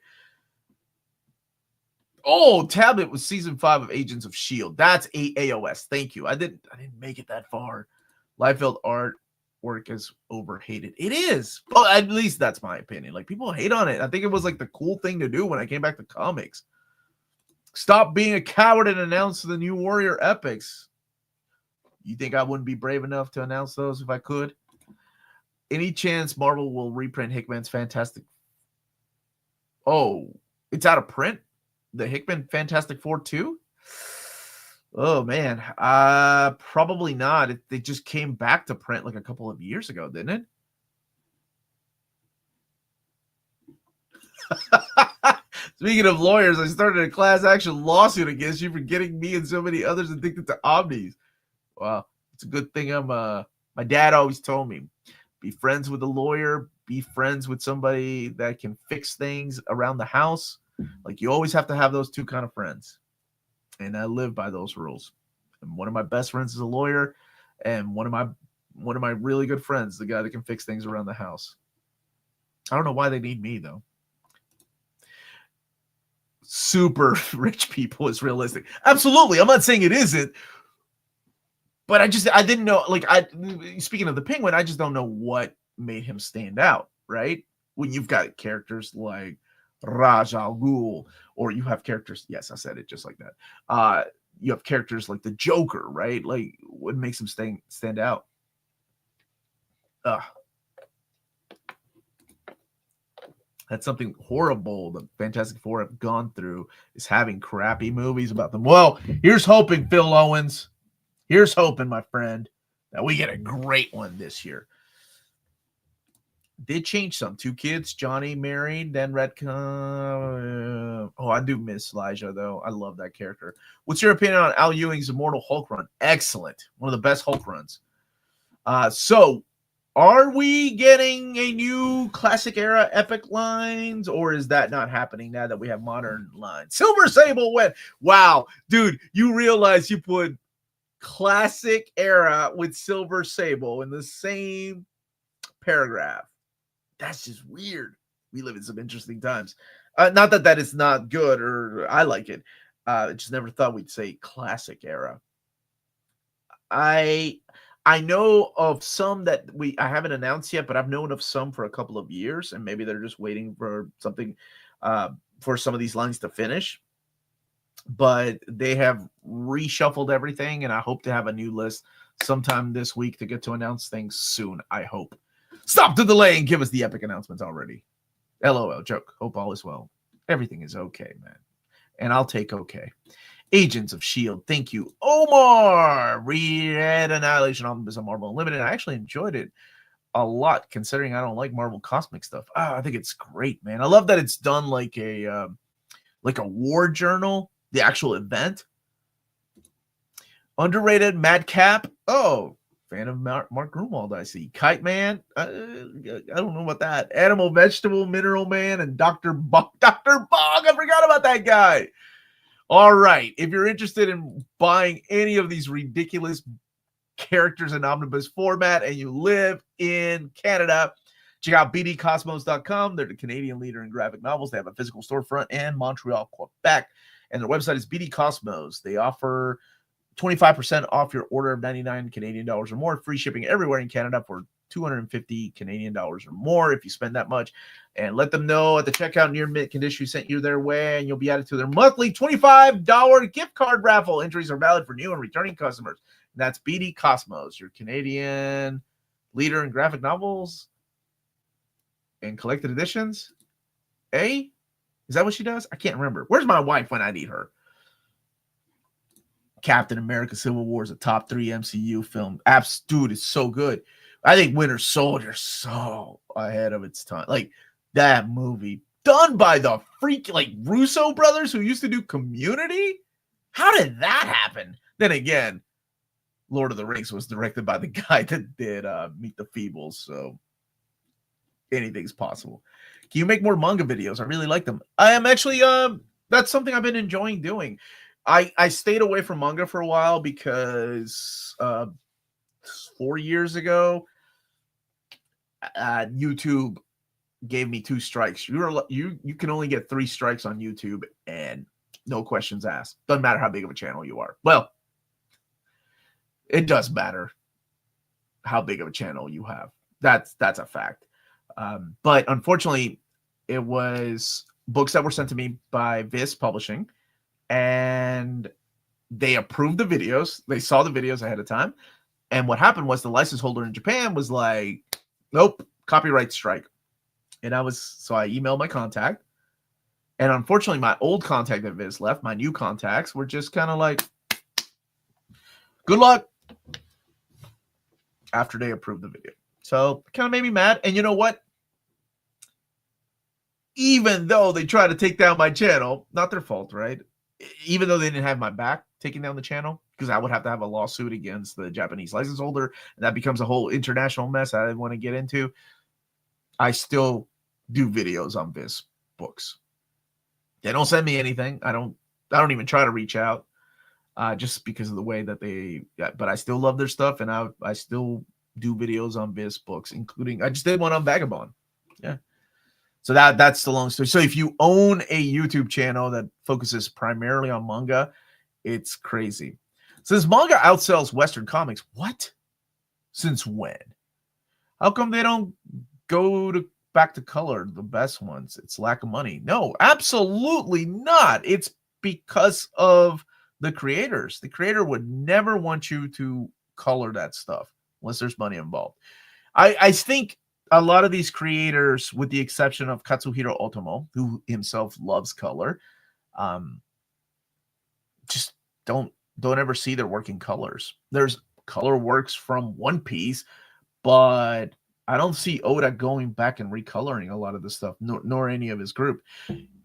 Oh, Tablet was season 5 of Agents of S.H.I.E.L.D. That's AOS. Thank you. I didn't make it that far. Liefeld artwork is overhated. It is. Well, at least that's my opinion. Like, people hate on it. I think it was like the cool thing to do when I came back to comics. Stop being a coward and announce the new Warrior Epics. You think I wouldn't be brave enough to announce those if I could? Any chance Marvel will reprint Hickman's Fantastic? Oh, it's out of print. The Hickman Fantastic Four 2? Oh man, probably not. They just came back to print like a couple of years ago, didn't it? Speaking of lawyers, I started a class action lawsuit against you for getting me and so many others addicted to Omnis. Wow, it's a good thing I'm my dad always told me, be friends with a lawyer, be friends with somebody that can fix things around the house. Like, you always have to have those two kind of friends. And I live by those rules. And one of my best friends is a lawyer, and one of my really good friends, the guy that can fix things around the house. I don't know why they need me though. Super rich people is realistic. Absolutely. I'm not saying it isn't. But I didn't know, like, speaking of the Penguin, I just don't know what made him stand out, right? When you've got characters like Raj Al Ghul, or you have characters, yes, I said it just like that. You have characters like the Joker, right? Like, what makes him stand out? That's something horrible the Fantastic Four have gone through, is having crappy movies about them. Well, here's hoping, Phil Owens. Here's hoping, my friend, that we get a great one this year. Did change some. 2 kids, Johnny married, then Redcon. Oh, I do miss Elijah, though. I love that character. What's your opinion on Al Ewing's Immortal Hulk run? Excellent. One of the best Hulk runs. So, are we getting a new classic era epic lines, or is that not happening now that we have modern lines? Silver Sable went. Wow, dude, you realize you put classic era with Silver Sable in the same paragraph. That's just weird. We live in some interesting times. Not that is not good, or I like it. I just never thought we'd say classic era. I know of some that I haven't announced yet, but I've known of some for a couple of years, and maybe they're just waiting for something for some of these lines to finish. But they have reshuffled everything, and I hope to have a new list sometime this week to get to announce things soon, I hope. Stop the delay and give us the epic announcements already. LOL, joke. Hope all is well. Everything is okay, man. And I'll take okay. Agents of S.H.I.E.L.D., thank you. Omar! Read Annihilation Omnibus on Marvel Unlimited. I actually enjoyed it a lot, considering I don't like Marvel Cosmic stuff. I think it's great, man. I love that it's done like a war journal, the actual event. Underrated Madcap. Oh, fan of Mark Grunwald, I see. Kite Man. I don't know about that. Animal, Vegetable, Mineral Man, and Dr. Bog. Dr. Bog. I forgot about that guy. All right. If you're interested in buying any of these ridiculous characters in omnibus format and you live in Canada, check out bdcosmos.com. They're the Canadian leader in graphic novels. They have a physical storefront in Montreal, Quebec, and their website is BD Cosmos. They offer 25% off your order of 99 Canadian dollars or more, free shipping everywhere in Canada for 250 Canadian dollars or more if you spend that much. And let them know at the checkout near mint condition sent you their way, and you'll be added to their monthly $25 gift card raffle. Entries are valid for new and returning customers. And that's BD Cosmos, your Canadian leader in graphic novels and collected editions. Is that what she does? I can't remember. Where's my wife when I need her? Captain America Civil War is a top 3 MCU film. Dude, it's so good. I think Winter Soldier's so ahead of its time. Like, that movie done by the Russo brothers who used to do Community. How did that happen? Then again, Lord of the Rings was directed by the guy that did Meet the Feebles, so anything's possible. Can you make more manga videos? I really like them. I am actually that's something I've been enjoying doing. I stayed away from manga for a while because 4 years ago, YouTube gave me 2 strikes. You can only get 3 strikes on YouTube and no questions asked. Doesn't matter how big of a channel you are. Well, it does matter how big of a channel you have. That's a fact. But unfortunately, it was books that were sent to me by Viz Publishing, and they approved the videos. They saw the videos ahead of time. And what happened was the license holder in Japan was like, Nope, copyright strike. And I emailed my contact. And unfortunately, my old contact at Viz left. My new contacts were just kind of like, good luck, after they approved the video. So kind of made me mad. And you know what? Even though they tried to take down my channel, not their fault, right? Even though they didn't have my back taking down the channel, because I would have to have a lawsuit against the Japanese license holder, and that becomes a whole international mess I didn't want to get into. I still do videos on Viz books. They don't send me anything. I don't even try to reach out, just because of the way that but I still love their stuff, and I still do videos on Viz books, including, I just did one on Vagabond. Yeah. So that's the long story. So if you own a YouTube channel that focuses primarily on manga, it's crazy. Says manga outsells Western comics. What? Since when? How come they don't go back to color, the best ones? It's lack of money. No, absolutely not. It's because of the creators. The creator would never want you to color that stuff unless there's money involved. I think a lot of these creators, with the exception of Katsuhiro Otomo, who himself loves color, just don't ever see their work in colors. There's color works from One Piece, but I don't see Oda going back and recoloring a lot of the stuff, nor any of his group.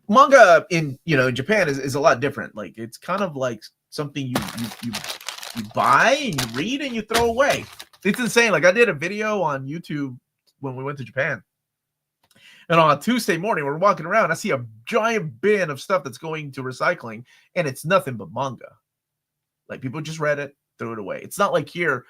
Manga in Japan is a lot different. Like, it's kind of like something you buy and you read and you throw away. It's insane. Like, I did a video on YouTube when we went to Japan, and on a Tuesday morning we're walking around, I see a giant bin of stuff that's going to recycling, and it's nothing but manga. Like, people just read it, threw it away. It's not like here,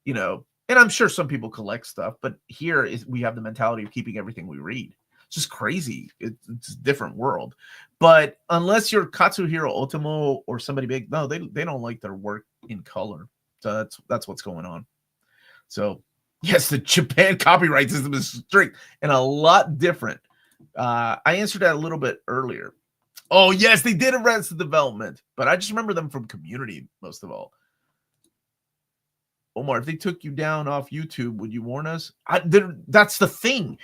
and I'm sure some people collect stuff, but here we have the mentality of keeping everything we read. It's just crazy. It's a different world. But unless you're Katsuhiro Otomo or somebody big, no, they don't like their work in color. So that's what's going on. So yes, the Japan copyright system is strict and a lot different. I answered that a little bit earlier. Oh, yes, they did Arrested Development, but I just remember them from Community most of all. Omar, if they took you down off YouTube, would you warn us? That's the thing.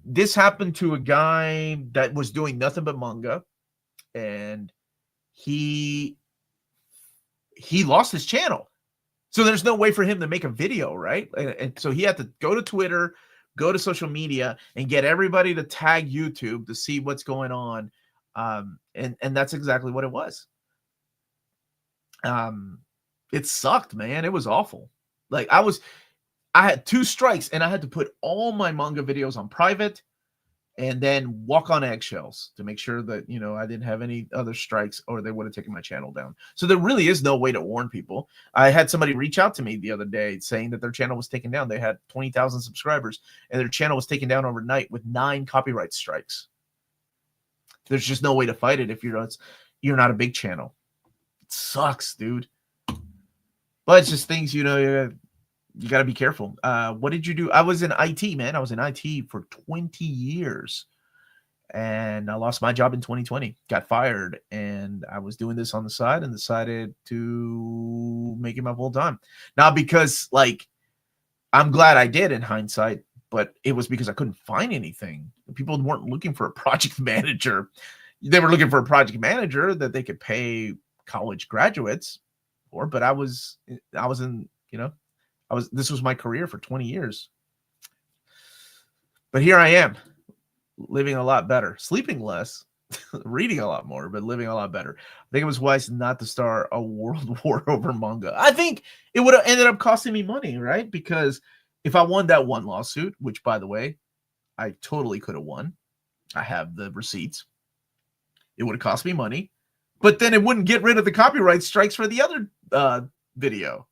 This happened to a guy that was doing nothing but manga, and he lost his channel. So there's no way for him to make a video, right? And so he had to go to Twitter, go to social media, and get everybody to tag YouTube to see what's going on. And that's exactly what it was. It sucked, man. It was awful. Like, I had 2 strikes, and I had to put all my manga videos on private and then walk on eggshells to make sure that, I didn't have any other strikes, or they would have taken my channel down. So there really is no way to warn people. I had somebody reach out to me the other day saying that their channel was taken down. They had 20,000 subscribers, and their channel was taken down overnight with 9 copyright strikes. There's just no way to fight it if you're not a big channel. It sucks, dude. But it's just things, you got to be careful. What did you do? I was in IT, man. I was in IT for 20 years. And I lost my job in 2020. Got fired. And I was doing this on the side and decided to make it my full time. Not because, I'm glad I did in hindsight, but it was because I couldn't find anything. People weren't looking for a project manager. They were looking for a project manager that they could pay college graduates for. But this was my career for 20 years. But here I am, living a lot better, sleeping less, reading a lot more, but living a lot better. I think it was wise not to start a world war over manga. I think it would have ended up costing me money, right? Because if I won that one lawsuit, which, by the way, I totally could have won, I have the receipts, it would have cost me money, but then it wouldn't get rid of the copyright strikes for the other video.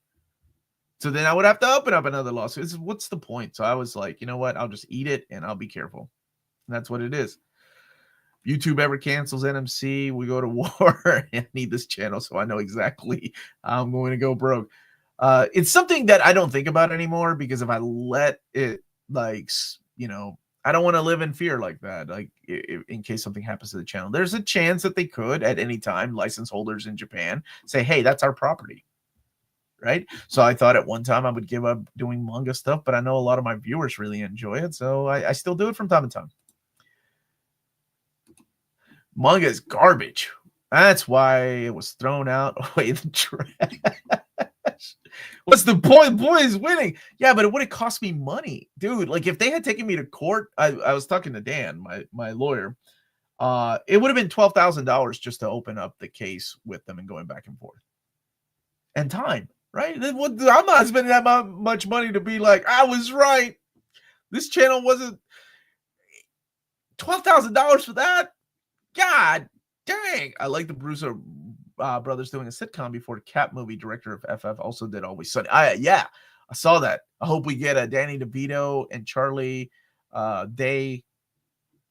So then I would have to open up another lawsuit. What's the point? So I was like, you know what? I'll just eat it and I'll be careful. And that's what it is. If YouTube ever cancels NMC, we go to war. I need this channel so I know exactly how I'm going to go broke. It's something that I don't think about anymore, because if I let it, I don't want to live in fear like that. Like, in case something happens to the channel, there's a chance that they could at any time, license holders in Japan, say, hey, that's our property. right? So I thought at one time I would give up doing manga stuff, but I know a lot of my viewers really enjoy it, so I still do it from time to time. Manga is garbage. That's why it was thrown out away in the trash. What's the point? Boy is winning. Yeah, but it would have cost me money, dude. Like if they had taken me to court, I was talking to Dan, my lawyer. It would have been $12,000 just to open up the case with them and going back and forth. And time, right? I'm not spending that much money to be like, I was right. This channel wasn't $12,000 for that. God dang. I like the Brusso brothers doing a sitcom before the Cat movie. Director of FF also did Always Sunny. Yeah, I saw that. I hope we get a Danny DeVito and Charlie Day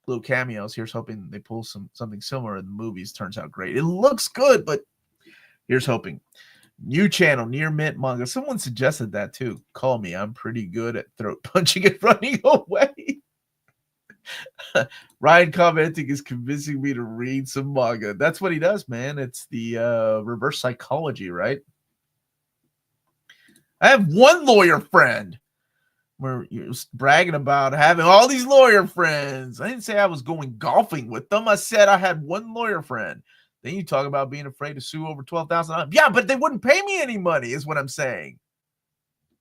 little cameos. Here's hoping they pull something similar in the movies. Turns out great. It looks good, but here's hoping. New channel, Near Mint Manga. Someone suggested that too. Call me. I'm pretty good at throat punching and running away. Ryan commenting is convincing me to read some manga. That's what he does, man. It's the reverse psychology, right? I have one lawyer friend. Where you're bragging about having all these lawyer friends. I didn't say I was going golfing with them. I said I had one lawyer friend. Then you talk about being afraid to sue over $12,000. Yeah, but they wouldn't pay me any money, is what I'm saying.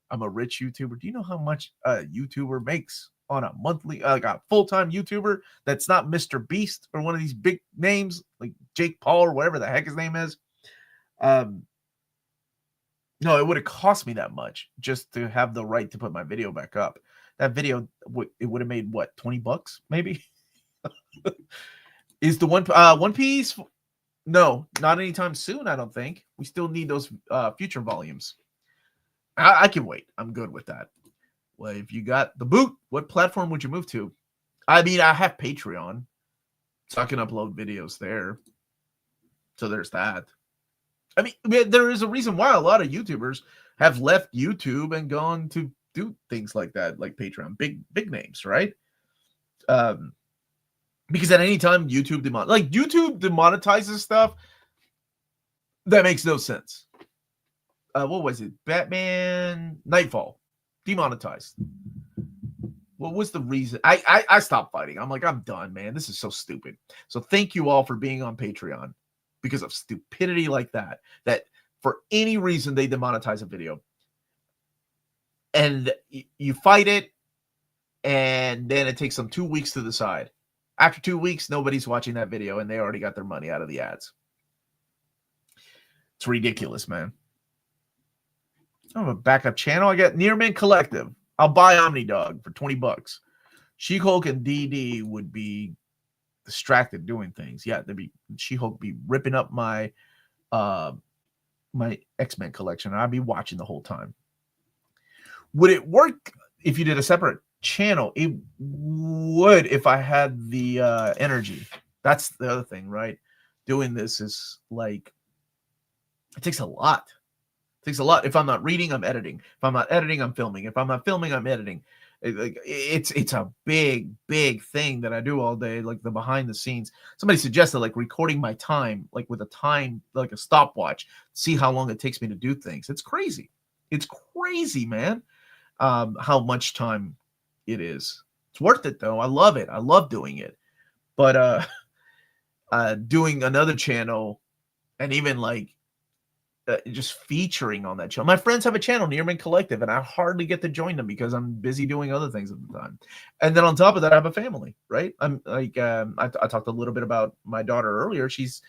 I'm a rich YouTuber. Do you know how much a YouTuber makes on a monthly, like a full-time YouTuber that's not Mr. Beast or one of these big names like Jake Paul or whatever the heck his name is? No, it would have cost me that much just to have the right to put my video back up. That video, it would have made what, $20 maybe? Is the One Piece? No, not anytime soon. I don't think. We still need those future volumes. I can wait. I'm good with that. Well, if you got the boot, what platform would you move to? I mean, I have Patreon, so I can upload videos there. So there's that. I mean, there is a reason why a lot of YouTubers have left YouTube and gone to do things like that, like Patreon, big names, right? Because at any time YouTube demonetizes stuff that makes no sense. What was it? Batman Nightfall demonetized. What was the reason? I stopped fighting. I'm like, I'm done, man. This is so stupid. So thank you all for being on Patreon. Because of stupidity like that for any reason they demonetize a video. And you fight it, and then it takes them 2 weeks to decide. After 2 weeks, nobody's watching that video, and they already got their money out of the ads. It's ridiculous, man. I have a backup channel. I got Near Mint Collective. I'll buy Omnidog for $20. She-Hulk and DD would be distracted doing things. Yeah, She-Hulk be ripping up my my X-Men collection. I'd be watching the whole time. Would it work if you did a separate channel? It would if I had the energy. That's the other thing, right? Doing this is like, it takes a lot. It takes a lot. If I'm not reading, I'm editing. If I'm not editing, I'm filming. If I'm not filming, I'm editing. It's a big thing that I do all day, like the behind the scenes. Somebody suggested like recording my time, like with a time, like a stopwatch, see how long it takes me to do things. It's crazy. It's crazy, man. How much time it is. It's worth it though. I love it. I love doing it. But doing another channel and even like just featuring on that channel. My friends have a channel, Near Mint Collective, and I hardly get to join them because I'm busy doing other things at the time. And then on top of that, I have a family, right? I'm like, I talked a little bit about my daughter earlier. She's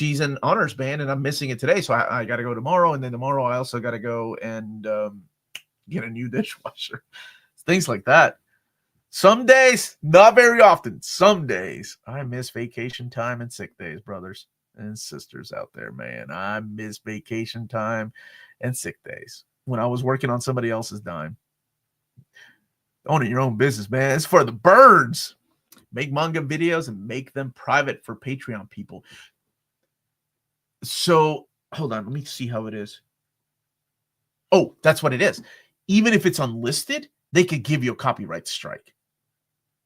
in honors band, and I'm missing it today, so I got to go tomorrow. And then tomorrow, I also got to go and get a new dishwasher, things like that. Some days, not very often. Some days, I miss vacation time and sick days, brothers and sisters out there, man. I miss vacation time and sick days when I was working on somebody else's dime. Owning your own business, man. It's for the birds. Make manga videos and make them private for Patreon people. So, hold on. Let me see how it is. Oh, that's what it is. Even if it's unlisted, they could give you a copyright strike.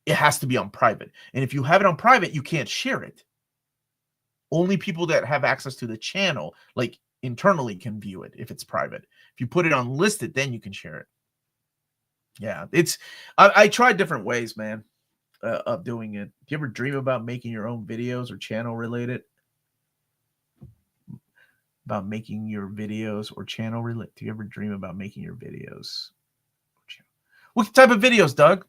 It has to be on private. And if you have it on private, you can't share it. Only people that have access to the channel, like internally can view it if it's private. If you put it on listed, then you can share it. Yeah, I tried different ways, man, of doing it. Do you ever dream about making your own videos or channel related? About making your videos or channel related? Do you ever dream about making your videos? What type of videos, Doug?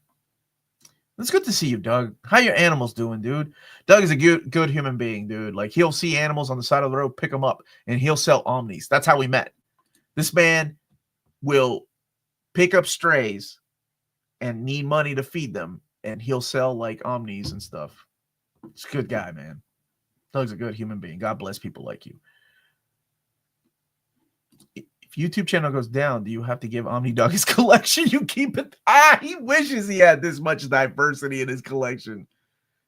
It's good to see you, Doug. How your animals doing, dude? Doug is a good human being, dude. Like, he'll see animals on the side of the road, pick them up, and he'll sell omnis. That's how we met. This man will pick up strays and need money to feed them, and he'll sell like omnis and stuff. He's a good guy, man. Doug's a good human being. God bless people like you. If YouTube channel goes down, do you have to give Omni Dog his collection? You keep it. He wishes he had this much diversity in his collection.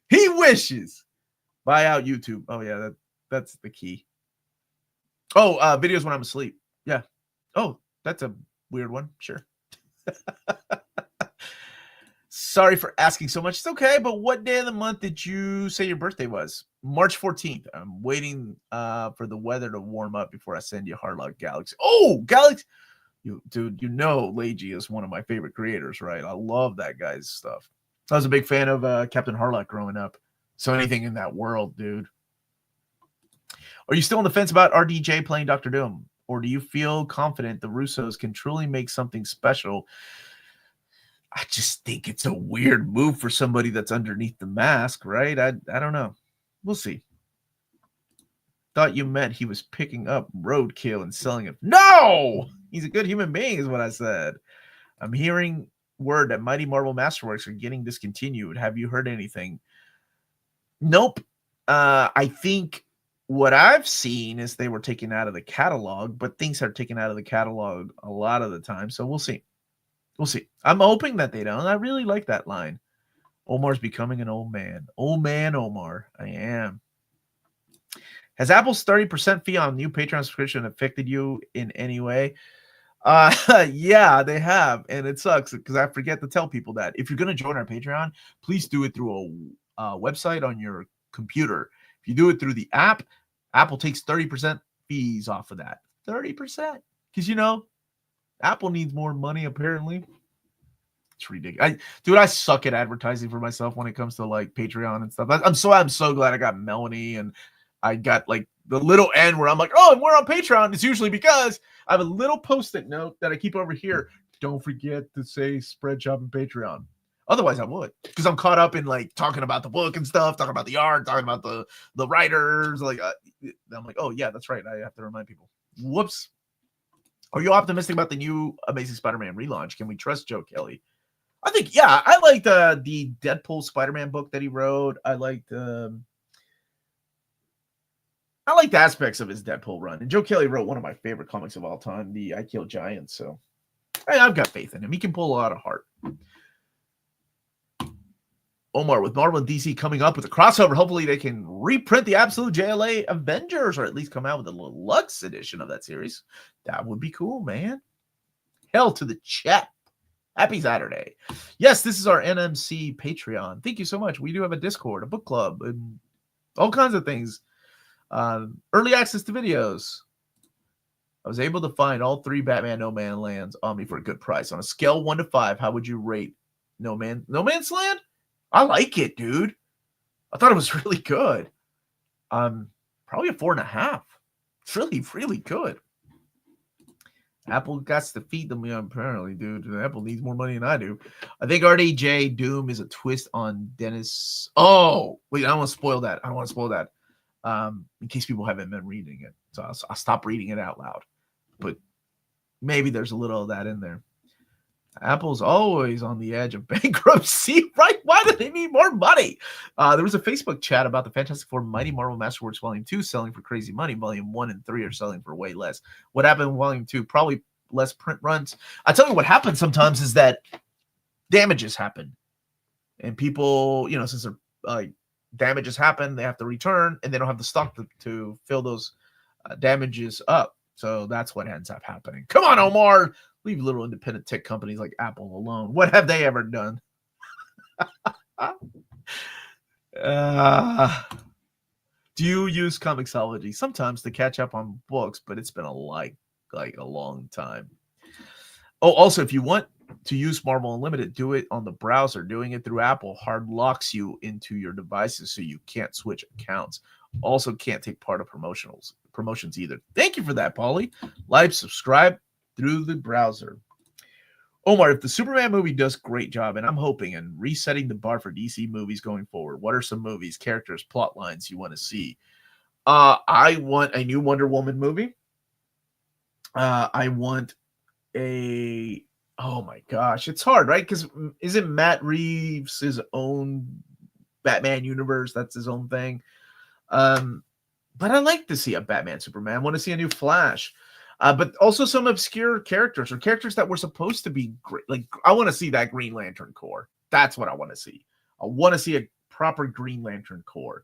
He wishes. Buy out YouTube. Oh yeah, that's the key. Oh, videos when I'm asleep. Yeah. Oh, that's a weird one. Sure. Sorry for asking so much. It's okay, but what day of the month did you say your birthday was? March 14th. I'm waiting for the weather to warm up before I send you Hardlock Galaxy. Oh, Galaxy. Dude, you know Leiji is one of my favorite creators, right? I love that guy's stuff. I was a big fan of Captain Harlock growing up. So anything in that world, dude. Are you still on the fence about RDJ playing Dr. Doom? Or do you feel confident the Russos can truly make something special? I just think it's a weird move for somebody that's underneath the mask, right? I don't know. We'll see. Thought you meant he was picking up roadkill and selling it. No! He's a good human being is what I said. I'm hearing word that Mighty Marvel Masterworks are getting discontinued. Have you heard anything? Nope. I think what I've seen is they were taken out of the catalog, but things are taken out of the catalog a lot of the time. So we'll see. We'll see. I'm hoping that they don't. I really like that line. Omar's becoming an old man. Old man Omar. I am. Has Apple's 30% fee on new Patreon subscription affected you in any way? Yeah, they have. And it sucks because I forget to tell people that. If you're going to join our Patreon, please do it through a website on your computer. If you do it through the app, Apple takes 30% fees off of that. 30%. Because, you know, Apple needs more money, apparently. It's ridiculous. I suck at advertising for myself when it comes to like Patreon and stuff. I'm so glad I got Melanie and I got like the little N where I'm like, oh, and we're on Patreon. It's usually because I have a little post-it note that I keep over here. Don't forget to say spread shop and Patreon. Otherwise, I would, because I'm caught up in like talking about the book and stuff, talking about the art, talking about the writers. Like, I'm like, oh yeah, that's right. I have to remind people. Whoops. Are you optimistic about the new Amazing Spider-Man relaunch? Can we trust Joe Kelly? I think, yeah. I liked the Deadpool Spider-Man book that he wrote. I liked aspects of his Deadpool run. And Joe Kelly wrote one of my favorite comics of all time, the I Kill Giants. So I've got faith in him. He can pull a lot of heart. Omar, with Marvel and DC coming up with a crossover, hopefully they can reprint the Absolute JLA Avengers, or at least come out with a Lux edition of that series. That would be cool, man. Hell to the chat. Happy Saturday. Yes, this is our NMC Patreon. Thank you so much. We do have a Discord, a book club, and all kinds of things. Early access to videos. I was able to find all 3 Batman No Man Lands on me for a good price. On a scale 1 to 5, how would you rate No Man's Land? I like it, dude. I thought it was really good. Probably a 4.5. It's really, really good. Apple got to feed them, apparently, dude. Apple needs more money than I do. I think RDJ Doom is a twist on Dennis. Oh, wait, I don't want to spoil that. In case people haven't been reading it. So I'll stop reading it out loud. But maybe there's a little of that in there. Apple's always on the edge of bankruptcy, right? Why do they need more money? There was a Facebook chat about the Fantastic Four Mighty Marvel Masterworks Volume 2 selling for crazy money. Volume 1 and 3 are selling for way less. What happened in Volume 2? Probably less print runs. I tell you what happens sometimes is that damages happen. And people, since they're damages happen, they have to return, and they don't have the stock to fill those damages up. So that's what ends up happening. Come on, Omar. Leave little independent tech companies like Apple alone. What have they ever done? Do Do you use Comixology? Sometimes to catch up on books, but it's been a long time. Oh, also, if you want to use Marvel Unlimited, do it on the browser. Doing it through Apple hard locks you into your devices, so you can't switch accounts. Also, can't take part of promotions either. Thank you for that, Paulie. Like, subscribe through the browser. Omar, if the Superman movie does great job, and I'm hoping, and resetting the bar for DC movies going forward, what are some movies, characters, plot lines you want to see? I want a new Wonder Woman movie. I want oh my gosh, it's hard, right? Because isn't Matt Reeves his own Batman universe? That's his own thing. But I like to see a Batman Superman. I want to see a new Flash. But also some obscure characters or characters that were supposed to be great. Like, I want to see that Green Lantern Corps. That's what I want to see. I want to see a proper Green Lantern Corps.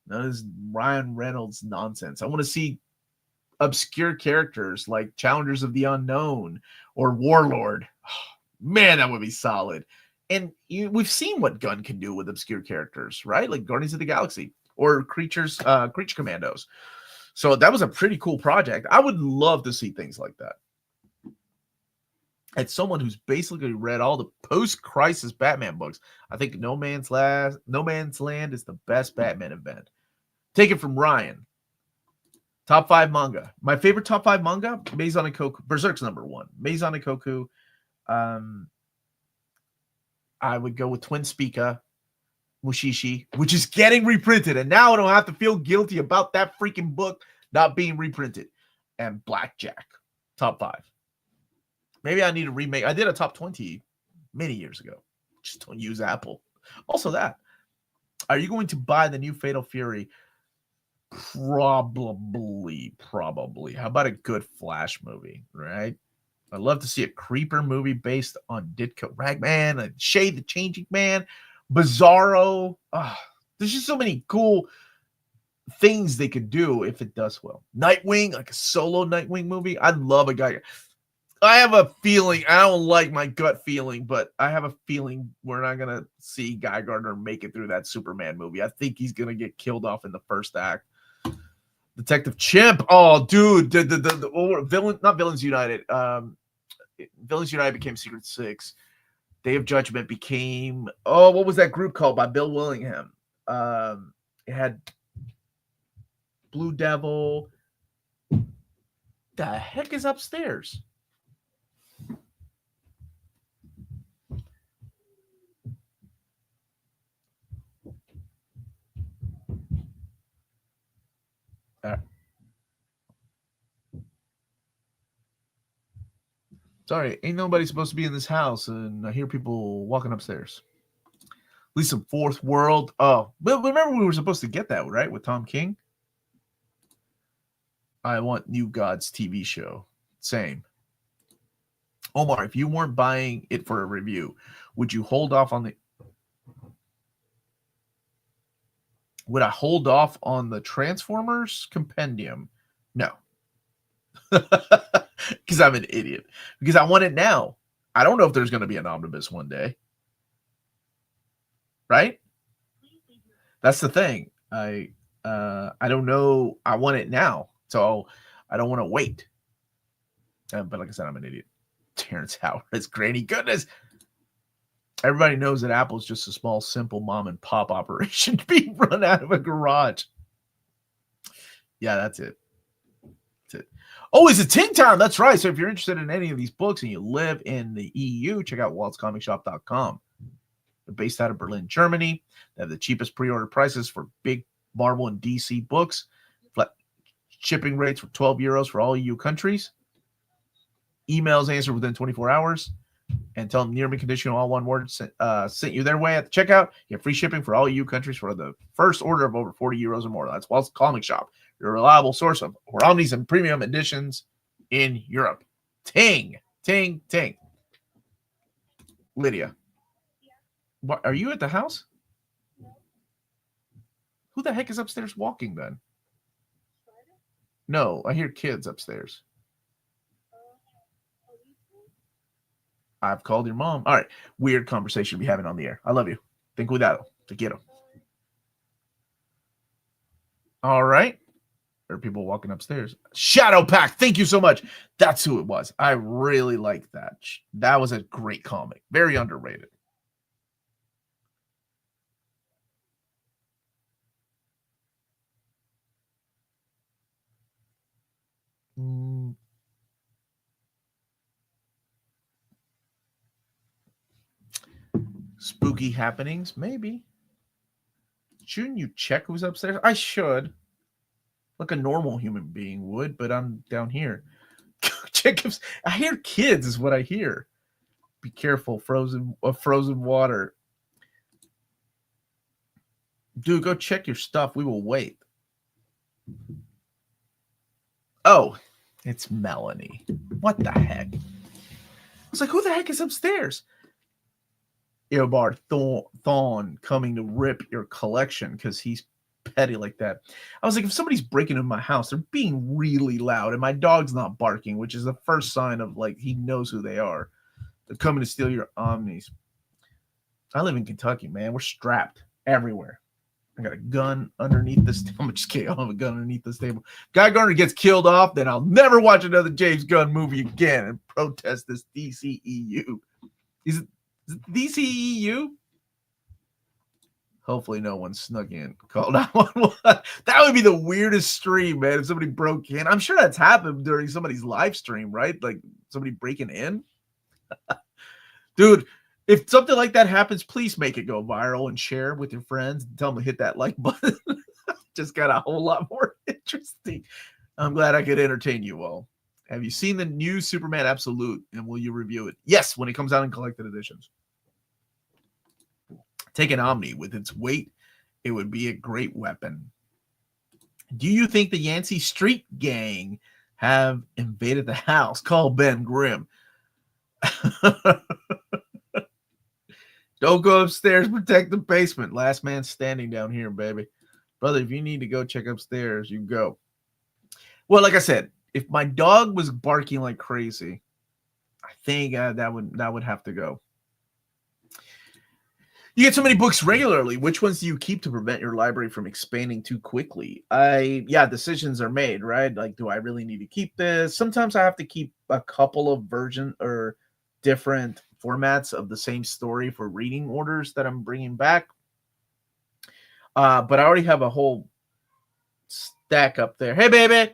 None of this Ryan Reynolds nonsense. I want to see obscure characters like Challengers of the Unknown or Warlord. Oh, man, that would be solid. And we've seen what Gunn can do with obscure characters, right? Like Guardians of the Galaxy or Creature Commandos. So that was a pretty cool project. I would love to see things like that. As someone who's basically read all the post-crisis Batman books, I think No Man's Land is the best Batman event. Take it from Ryan. Top 5 manga. My favorite top 5 manga, Maison Ikkoku. Berserk's number 1. Maison Ikkoku. I would go with Twin Spica. Mushishi, which is getting reprinted, and now I don't have to feel guilty about that freaking book not being reprinted. And Blackjack, top 5. Maybe I need to remake. I did a top 20 many years ago. Just don't use Apple. Also, that. Are you going to buy the new Fatal Fury? Probably. How about a good Flash movie, right? I'd love to see a creeper movie based on Ditko Ragman, a Shade the Changing Man, Bizarro. There's just so many cool things they could do if it does well. Nightwing, like a solo Nightwing movie. I'd love a guy. I have a feeling, I don't like my gut feeling, but I have a feeling we're not going to see Guy Gardner make it through that Superman movie. I think he's going to get killed off in the first act. Detective Chimp. Oh, dude. The villain, not Villains United. Villains United became Secret Six. Day of Judgment became, what was that group called by Bill Willingham? It had Blue Devil. The heck is upstairs? Sorry, ain't nobody supposed to be in this house, and I hear people walking upstairs. At least some Fourth World. Oh, but remember we were supposed to get that, right, with Tom King? I want New Gods TV show. Same. Omar, if you weren't buying it for a review, would you hold off on the... Would I hold off on the Transformers compendium? No. Because I'm an idiot. Because I want it now. I don't know if there's going to be an omnibus one day. Right? That's the thing. I don't know. I want it now. So I don't want to wait. But like I said, I'm an idiot. Terrence Howard is Granny Goodness. Everybody knows that Apple's just a small, simple mom and pop operation being run out of a garage. Yeah, that's it. Oh, it's a Ting Time. That's right. So if you're interested in any of these books and you live in the EU, check out waltzcomicshop.com. They're based out of Berlin, Germany. They have the cheapest pre-order prices for big Marvel and DC books. Flat shipping rates for 12 euros for all EU countries. Emails answered within 24 hours. And tell them near me conditional, all one word, sent you their way at the checkout. You have free shipping for all EU countries for the first order of over 40 euros or more. That's Walt's Comic Shop, your reliable source of Omnis and premium editions in Europe. Ting. Lydia. Yeah. What, are you at the house? No. Who the heck is upstairs walking then? No, I hear kids upstairs. I've called your mom. All right. Weird conversation to be having on the air. I love you. Ten cuidado. Te quiero. All right. There are people walking upstairs. Shadow Pack. Thank you so much. That's who it was. I really liked that. That was a great comic. Very underrated. Spooky happenings, maybe. Shouldn't you check who's upstairs? I should. Like a normal human being would, but I'm down here. Check if I hear kids is what I hear. Be careful, frozen water. Dude, go check your stuff. We will wait. Oh, it's Melanie. What the heck? I was like, who the heck is upstairs? Eobard Thorn coming to rip your collection because he's petty like that. I was like, if somebody's breaking into my house, they're being really loud and my dog's not barking, which is the first sign of like he knows who they are. They're coming to steal your Omnis. I live in Kentucky, man. We're strapped everywhere. I got a gun underneath this. I'm just kidding. I don't have a gun underneath this table. Guy Gardner gets killed off, then I'll never watch another James Gunn movie again and protest this DCEU. Is it DCEU? Hopefully no one snuck in. Called 911. That would be the weirdest stream, man, if somebody broke in. I'm sure that's happened during somebody's live stream, right? Like somebody breaking in. Dude, if something like that happens, please make it go viral and share with your friends. Tell them to hit that like button. Just got a whole lot more interesting. I'm glad I could entertain you all. Have you seen the new Superman Absolute, and will you review it? Yes, when it comes out in collected editions. Take an Omni. With its weight, it would be a great weapon. Do you think the Yancey Street Gang have invaded the house? Call Ben Grimm. Don't go upstairs. Protect the basement. Last man standing down here, baby. Brother, if you need to go check upstairs, you go. Well, like I said, if my dog was barking like crazy, I think that would have to go. You get so many books regularly. Which ones do you keep to prevent your library from expanding too quickly? Decisions are made, right? Like, do I really need to keep this? Sometimes I have to keep a couple of versions or different formats of the same story for reading orders that I'm bringing back. But I already have a whole stack up there. Hey, baby!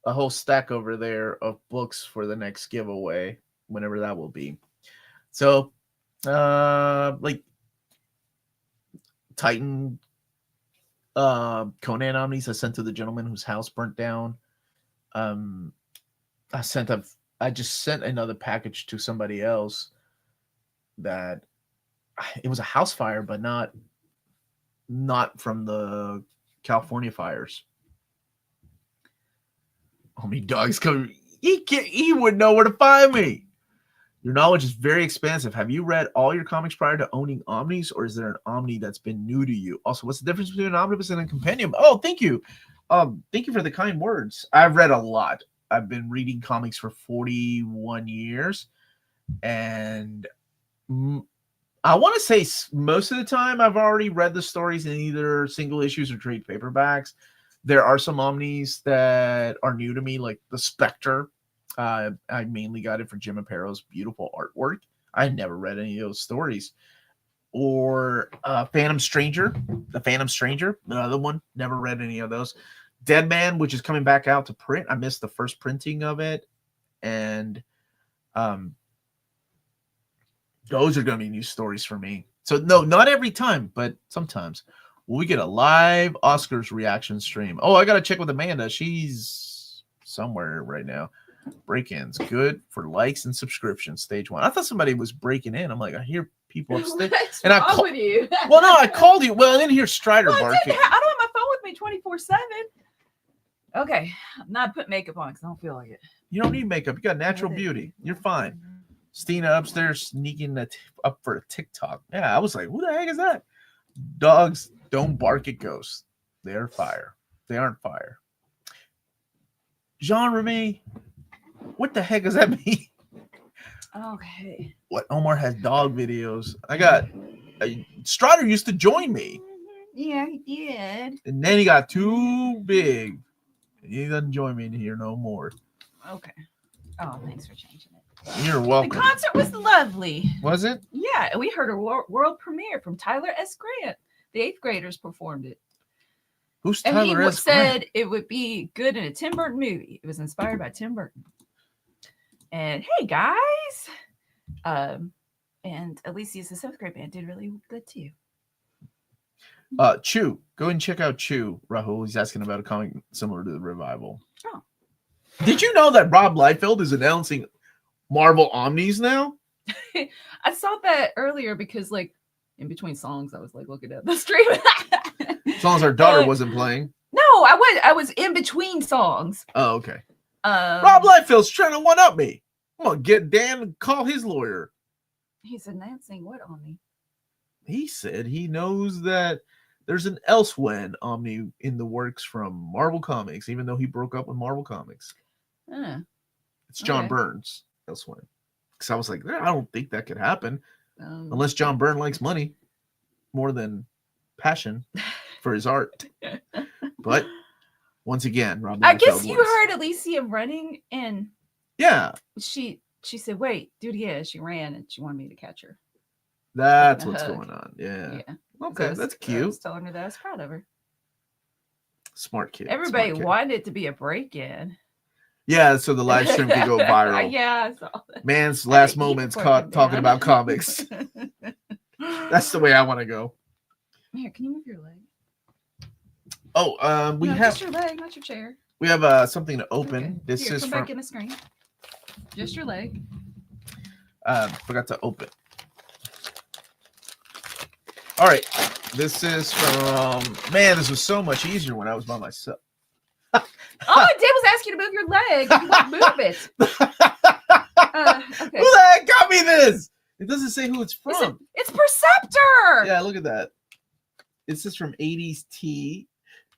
A whole stack over there of books for the next giveaway, whenever that will be. So, like Titan, Conan Omnis I sent to the gentleman whose house burnt down. I just sent another package to somebody else that it was a house fire, but not from the California fires. How many dogs come? He would know where to find me. Your knowledge is very expansive. Have you read all your comics prior to owning Omnis, or is there an Omni that's been new to you? Also, what's the difference between an Omnibus and a compendium? Oh, thank you. Thank you for the kind words. I've read a lot. I've been reading comics for 41 years, and I want to say most of the time I've already read the stories in either single issues or trade paperbacks. There are some Omnis that are new to me, like the Spectre. I mainly got it for Jim Apparo's beautiful artwork. I had never read any of those stories. Or Phantom Stranger, another one. Never read any of those. Dead Man, which is coming back out to print. I missed the first printing of it. And those are going to be new stories for me. So, no, not every time, but sometimes. Will we get a live Oscars reaction stream? Oh, I got to check with Amanda. She's somewhere right now. Break-ins, good for likes and subscriptions. Stage 1. I thought somebody was breaking in. I'm like, I hear people upstairs. What's and wrong with you? Well, no, I called you. Well, I didn't hear Strider barking. I don't have my phone with me 24/7. Okay, I'm not putting makeup on because I don't feel like it. You don't need makeup. You got natural beauty. You're fine. Stina upstairs sneaking up for a TikTok. Yeah, I was like, who the heck is that? Dogs don't bark at ghosts. They're fire. They aren't fire. Jean Remy, what the heck does that mean? Okay. What? Omar has dog videos. I got Strider used to join me. Yeah, he did. And then he got too big. He doesn't join me in here no more. Okay. Oh, thanks for changing it. You're The welcome. concert was lovely. Was it? Yeah, we heard a world premiere from Tyler S. Grant. The 8th graders performed it. Who's And Tyler he S. said Grant? it would be good in a Tim Burton movie. It was inspired by Tim Burton. And hey, guys. And Alicia's the 7th grade band did really good too. Chew. Go and check out Chew. Rahul, he's asking about a comic similar to the Revival. Oh. Did you know that Rob Liefeld is announcing Marvel Omnis now? I saw that earlier because, like, in between songs, I was like looking at the stream. As long as our daughter wasn't playing. No, I was in between songs. Oh, okay. Rob Liefeld's trying to one up me. I'm gonna get Dan and call his lawyer. He's announcing what on me? He said he knows that there's an Elsewhere Omni in the works from Marvel Comics, even though he broke up with Marvel Comics. It's John Okay. Burns Elsewhere. Because I was like, I don't think that could happen unless John Byrne likes money more than passion for his art. But once again, Rob I Liefeld guess you wins. heard Alicia running, and Yeah, she said, "Wait, dude, yeah." She ran, and she wanted me to catch her. that's Like a what's hug. going on. Yeah. Yeah. Okay, So that's I cute. was telling her that I was proud of her. Smart kid. Everybody smart kid. wanted it to be a break-in. Yeah, so the live stream could go viral. Yeah, I saw that. Man's I last think you moments broke caught it talking down. about comics. That's the way I want to go. Here, can you move your leg? Oh, we No, have just your leg, not your chair. something to open. Okay. This Here, is come from back in the screen. Just your leg. forgot to open. All right, this is from this was so much easier when I was by myself. All I did was ask you to move your leg. You won't move it. Okay. Who the heck got me this? It doesn't say who it's from. It's Perceptor. Yeah, look at that. This is from 80s T.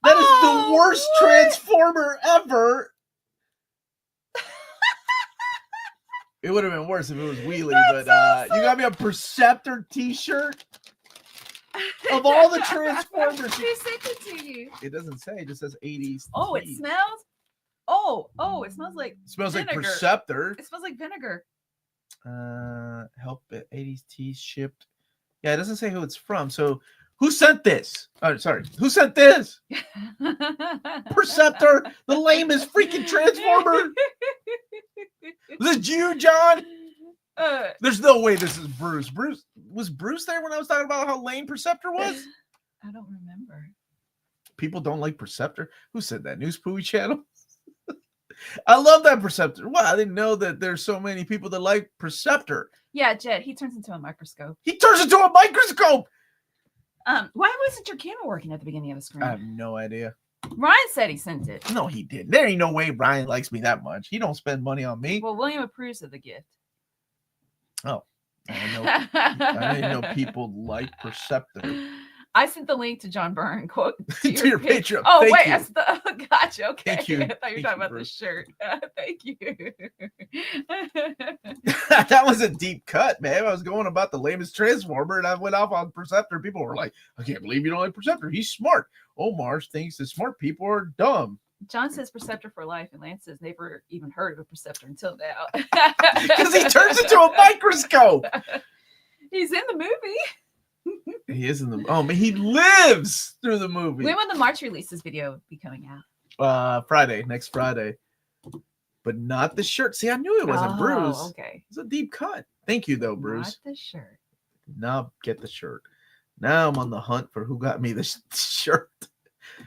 That is Oh, the worst what? Transformer ever. It would have been worse if it was Wheelie, That's but awesome. you got me a Perceptor t-shirt of all the Transformers. Who sent it to you? It doesn't say, it just says 80s Oh, it T. smells. Oh, it smells like It smells like vinegar. Perceptor. It smells like vinegar. Help it. 80s T shipped. Yeah, it doesn't say who it's from. So who sent this? Oh, sorry. Who sent this? Perceptor, the lamest freaking Transformer. Was it you, John? There's no way this is Bruce. Was Bruce there when I was talking about how lame Perceptor was? I don't remember. People don't like Perceptor. Who said that? News Pooey channel? I love that Perceptor. Wow, I didn't know that there's so many people that like Perceptor. Yeah, Jet, he turns into a microscope. He turns into a microscope. Why wasn't your camera working at the beginning of the screen? I have no idea. Ryan said he sent it. No, he didn't. There ain't no way Ryan likes me that much. He don't spend money on me. Well, William approves of the gift. Oh, I didn't know people like Perceptor. I sent the link to John Byrne quote To your Patreon. Oh, Thank wait, you. that's the gotcha. Okay, Thank you. I thought you Thank were talking you, about Bruce. the shirt. Thank you. That was a deep cut, man. I was going about the lamest Transformer, and I went off on Perceptor. People were like, "I can't believe you don't like Perceptor. He's smart." Omar thinks that smart people are dumb John says Perceptor for life, and Lance says never even heard of a Perceptor until now. because he turns into a microscope. He's in the movie. He is in the. Oh man, he lives through the movie. When the March releases video will be coming out? Next Friday, but not the shirt. See, I knew it wasn't Bruce. Okay. It's a deep cut. Thank you, though, Bruce. Not the shirt. Now get the shirt. Now I'm on the hunt for who got me the shirt.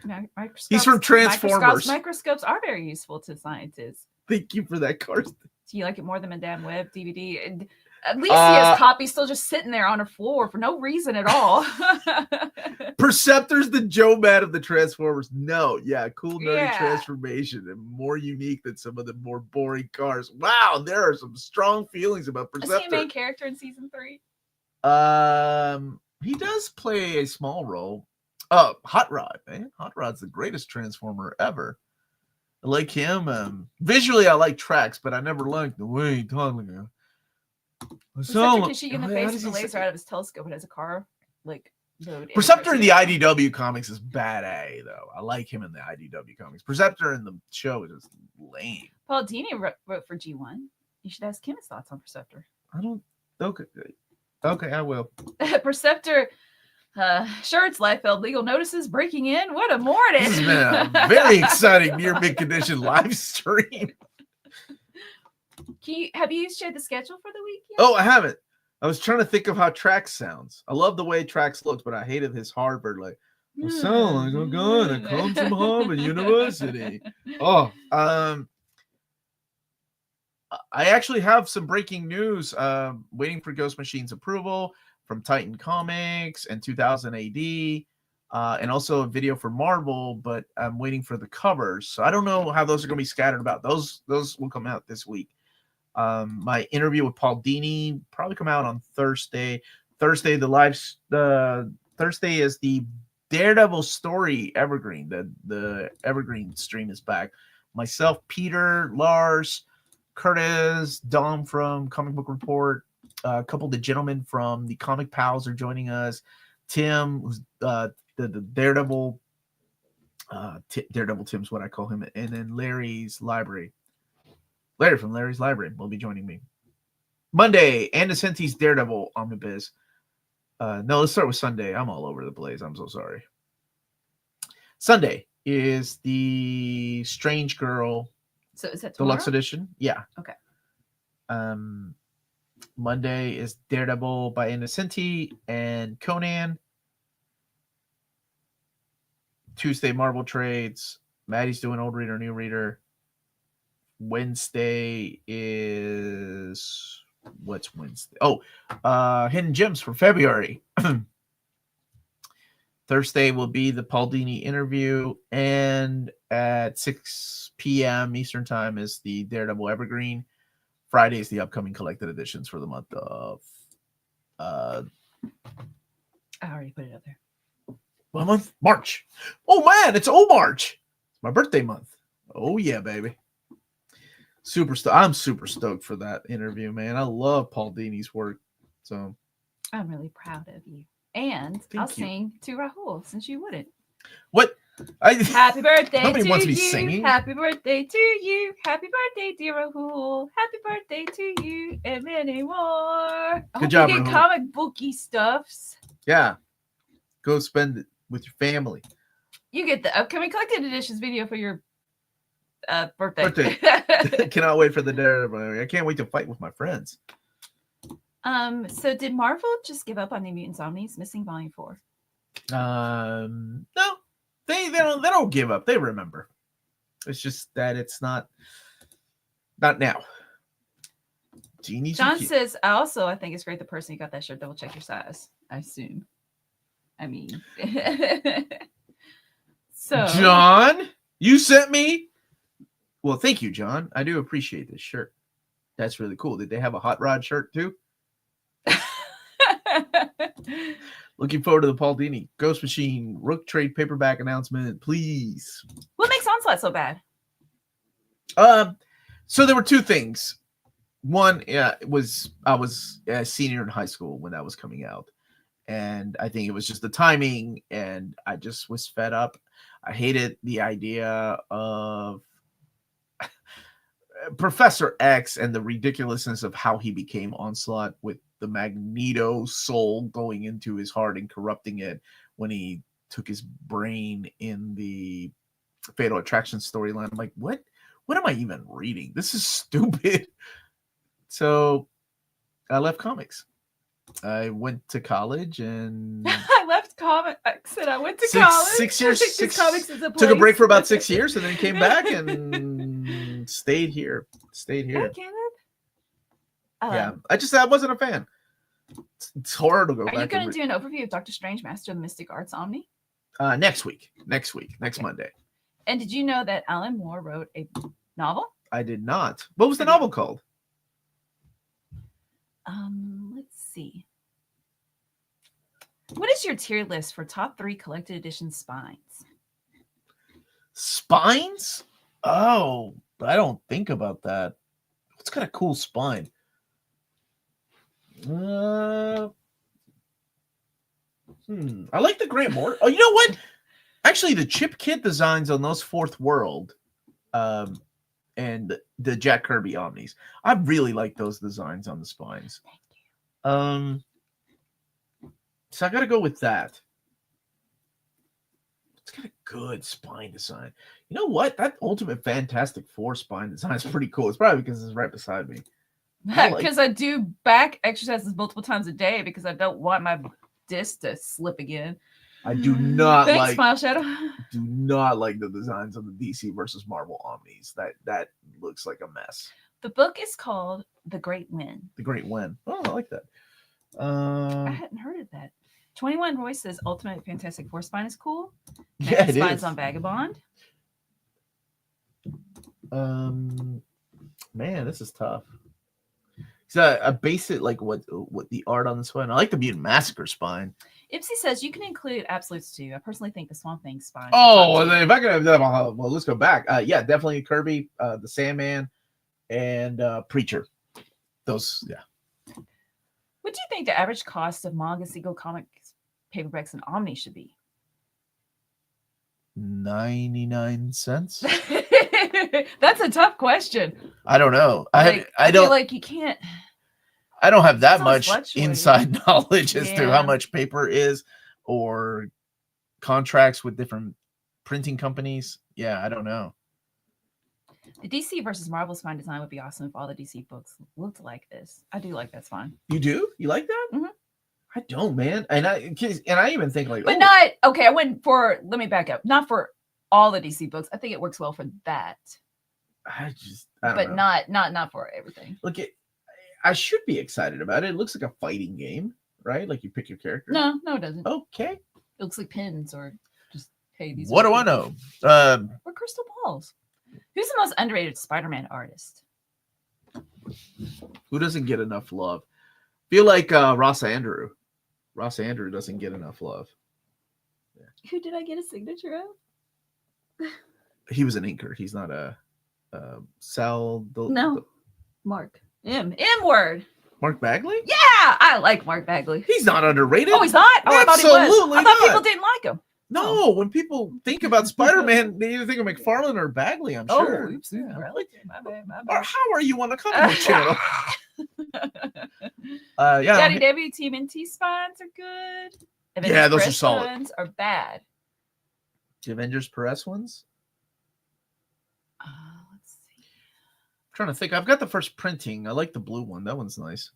Microscopes, He's from Transformers. Microscopes are very useful to scientists. Thank you for that, Karsten. Do you like it more than Madame Web DVD? And Alicia's copy's still just sitting there on her floor for no reason at all. Perceptor's the Joe Mad of the Transformers. No, yeah, cool nerdy Yeah. transformation and more unique than some of the more boring cars. Wow, there are some strong feelings about Is he a main Perceptor. character in season 3? He does play a small role. Hot Rod, man. Hot Rod's the greatest Transformer ever. I like him. Visually, I like Trax, but I never liked the way he talked like Perceptor can shoot you in the face with a laser out of his telescope and has a car like load. Perceptor in the cartoon. IDW comics is bad A though. I like him in the IDW comics. Perceptor in the show is just lame. Paul Dini wrote for G1. You should ask him his thoughts on Perceptor. I don't. Okay, I will. Perceptor. Shirts, Liefeld, legal notices, breaking in. What a morning! This has been a very exciting near mid condition live stream. Have you shared the schedule for the week yet? Oh, I haven't. I was trying to think of how Trax sounds. I love the way Trax looks, but I hated his Harvard. Like, I sound like I'm going to come from Harvard University. Oh, I actually have some breaking news. Waiting for Ghost Machine's approval from Titan Comics and 2000 AD, and also a video for Marvel, but I'm waiting for the covers. So I don't know how those are going to be scattered about. Those will come out this week. My interview with Paul Dini probably come out on Thursday. Thursday is the Daredevil story Evergreen. The Evergreen stream is back. Myself, Peter, Lars, Curtis, Dom from Comic Book Report, a couple of the gentlemen from the Comic Pals are joining us. Tim, who's the Daredevil. Daredevil Tim's what I call him, and then Larry's Library. Larry from Larry's Library will be joining me. Monday, Andesenti's Daredevil Omnibus. No, let's start with Sunday. I'm all over the place. I'm so sorry. Sunday is the Strange Girl. So is that tomorrow? Deluxe edition? Yeah. Okay. Monday is Daredevil by Innocenti and Conan. Tuesday, Marvel Trades. Maddie's doing Old Reader, New Reader. Wednesday is... What's Wednesday? Oh, Hidden Gems for February. Thursday will be the Paul Dini interview. And at 6 p.m. Eastern Time is the Daredevil Evergreen. Friday is the upcoming collected editions for the month of... I already put it up there. What month? March. Oh, man, it's March. It's my birthday month. Oh, yeah, baby. I'm super stoked for that interview, man. I love Paul Dini's work. So I'm really proud of you. And I'll sing to Rahul since you wouldn't. What? Happy birthday Nobody to wants me you. singing. Happy birthday to you. Happy birthday, dear Rahul. Happy birthday to you and many more. I hope job, you get Rahul. comic booky stuffs. Yeah. Go spend it with your family. You get the upcoming collected editions video for your birthday. Cannot wait for the Daredevil. I can't wait to fight with my friends. So did Marvel just give up on New Mutants Omnis missing volume 4? No. They don't give up. They remember. It's just that it's not now. John says, I think it's great the person who got that shirt double check your size. I assume. I mean, so John, you sent me. Well, thank you, John. I do appreciate this shirt. That's really cool. Did they have a Hot Rod shirt too? Looking forward to the Paul Dini Ghost Machine Rook Trade paperback announcement, please. What makes Onslaught so bad? So there were two things. One, I was a senior in high school when that was coming out, and I think it was just the timing, and I just was fed up. I hated the idea of Professor X and the ridiculousness of how he became Onslaught with the Magneto soul going into his heart and corrupting it when he took his brain in the Fatal Attraction storyline. I'm like, what am I even reading? This is stupid. So I left comics. I went to college and I left comics and I went to college. 6 years. Comics is a took a break place. for about 6 years and then came back and stayed here. Hey, Kenneth. Yeah, I wasn't a fan. It's hard to go back. Are you going to do an overview of Doctor Strange, Master of the Mystic Arts Omni? Next Monday. And did you know that Alan Moore wrote a novel? I did not. What was the novel called? Let's see. What is your tier list for top 3 collected edition spines? Spines? Oh, I don't think about that. What's got a cool spine? I like the Grant Morrison. Oh, you know what? Actually, the Chip Kid designs on those Fourth World, and the Jack Kirby Omnis, I really like those designs on the spines. So I got to go with that. It's got a good spine design. You know what? That Ultimate Fantastic Four spine design is pretty cool. It's probably because it's right beside me. Because I do back exercises multiple times a day because I don't want my disc to slip again. I do not Thanks, like. Smile Shadow. Do not like the designs of the DC versus Marvel Omnis. That looks like a mess. The book is called The Great Win. The Great Win. Oh, I like that. I hadn't heard of that. 21 Roy says Ultimate Fantastic Four spine is cool. Yeah, it Spine's is. on Vagabond. Man, this is tough. So I base it like what the art on the spine. I like the Mutant Massacre spine. Ipsy says you can include absolutes too. I personally think the Swamp Thing spine. Oh, well, then if I could have that, well, let's go back. Yeah, definitely Kirby, the Sandman, and Preacher. Those, yeah. What do you think the average cost of Manga, Seagull Comics, paperbacks, and Omni should be? 99 cents. That's a tough question. I don't know. I don't feel like you can't. I don't have that It's always much fluctuating. inside knowledge as to Yeah. how much paper is or contracts with different printing companies. Yeah, I don't know. The DC versus Marvel spine design would be awesome if all the DC books looked like this. I do like that spine, You do? You like that? Mhm. I don't, man. And I even think like, but oh, not okay. I went for. Let me back up. Not for all the DC books. I think it works well for that, I don't but know. not for everything. Look, I should be excited about it. It looks like a fighting game, right? Like you pick your character. No, it doesn't. Okay. It looks like pins or just hey these. What are do I cool. know? Or crystal balls. Who's the most underrated Spider-Man artist? Who doesn't get enough love? Feel like Ross Andrew. Ross Andrew doesn't get enough love. Who did I get a signature of? He was an inker. He's not a Sal. No. Mark. M word. Mark Bagley? Yeah, I like Mark Bagley. He's not underrated. Oh, he's not? Oh, I thought he was. Absolutely I thought not. people didn't like him. No, when people think about Spider-Man, they either think of McFarlane or Bagley, I'm sure. Oops, Yeah. really? My bad, my Or bad. how are you on the comment channel? Yeah. Daddy Debbie TMNT spines are good. Yeah, those are Press solid. ones are bad. The Avengers Press ones? Let's see. I'm trying to think. I've got the first printing. I like the blue one. That one's nice.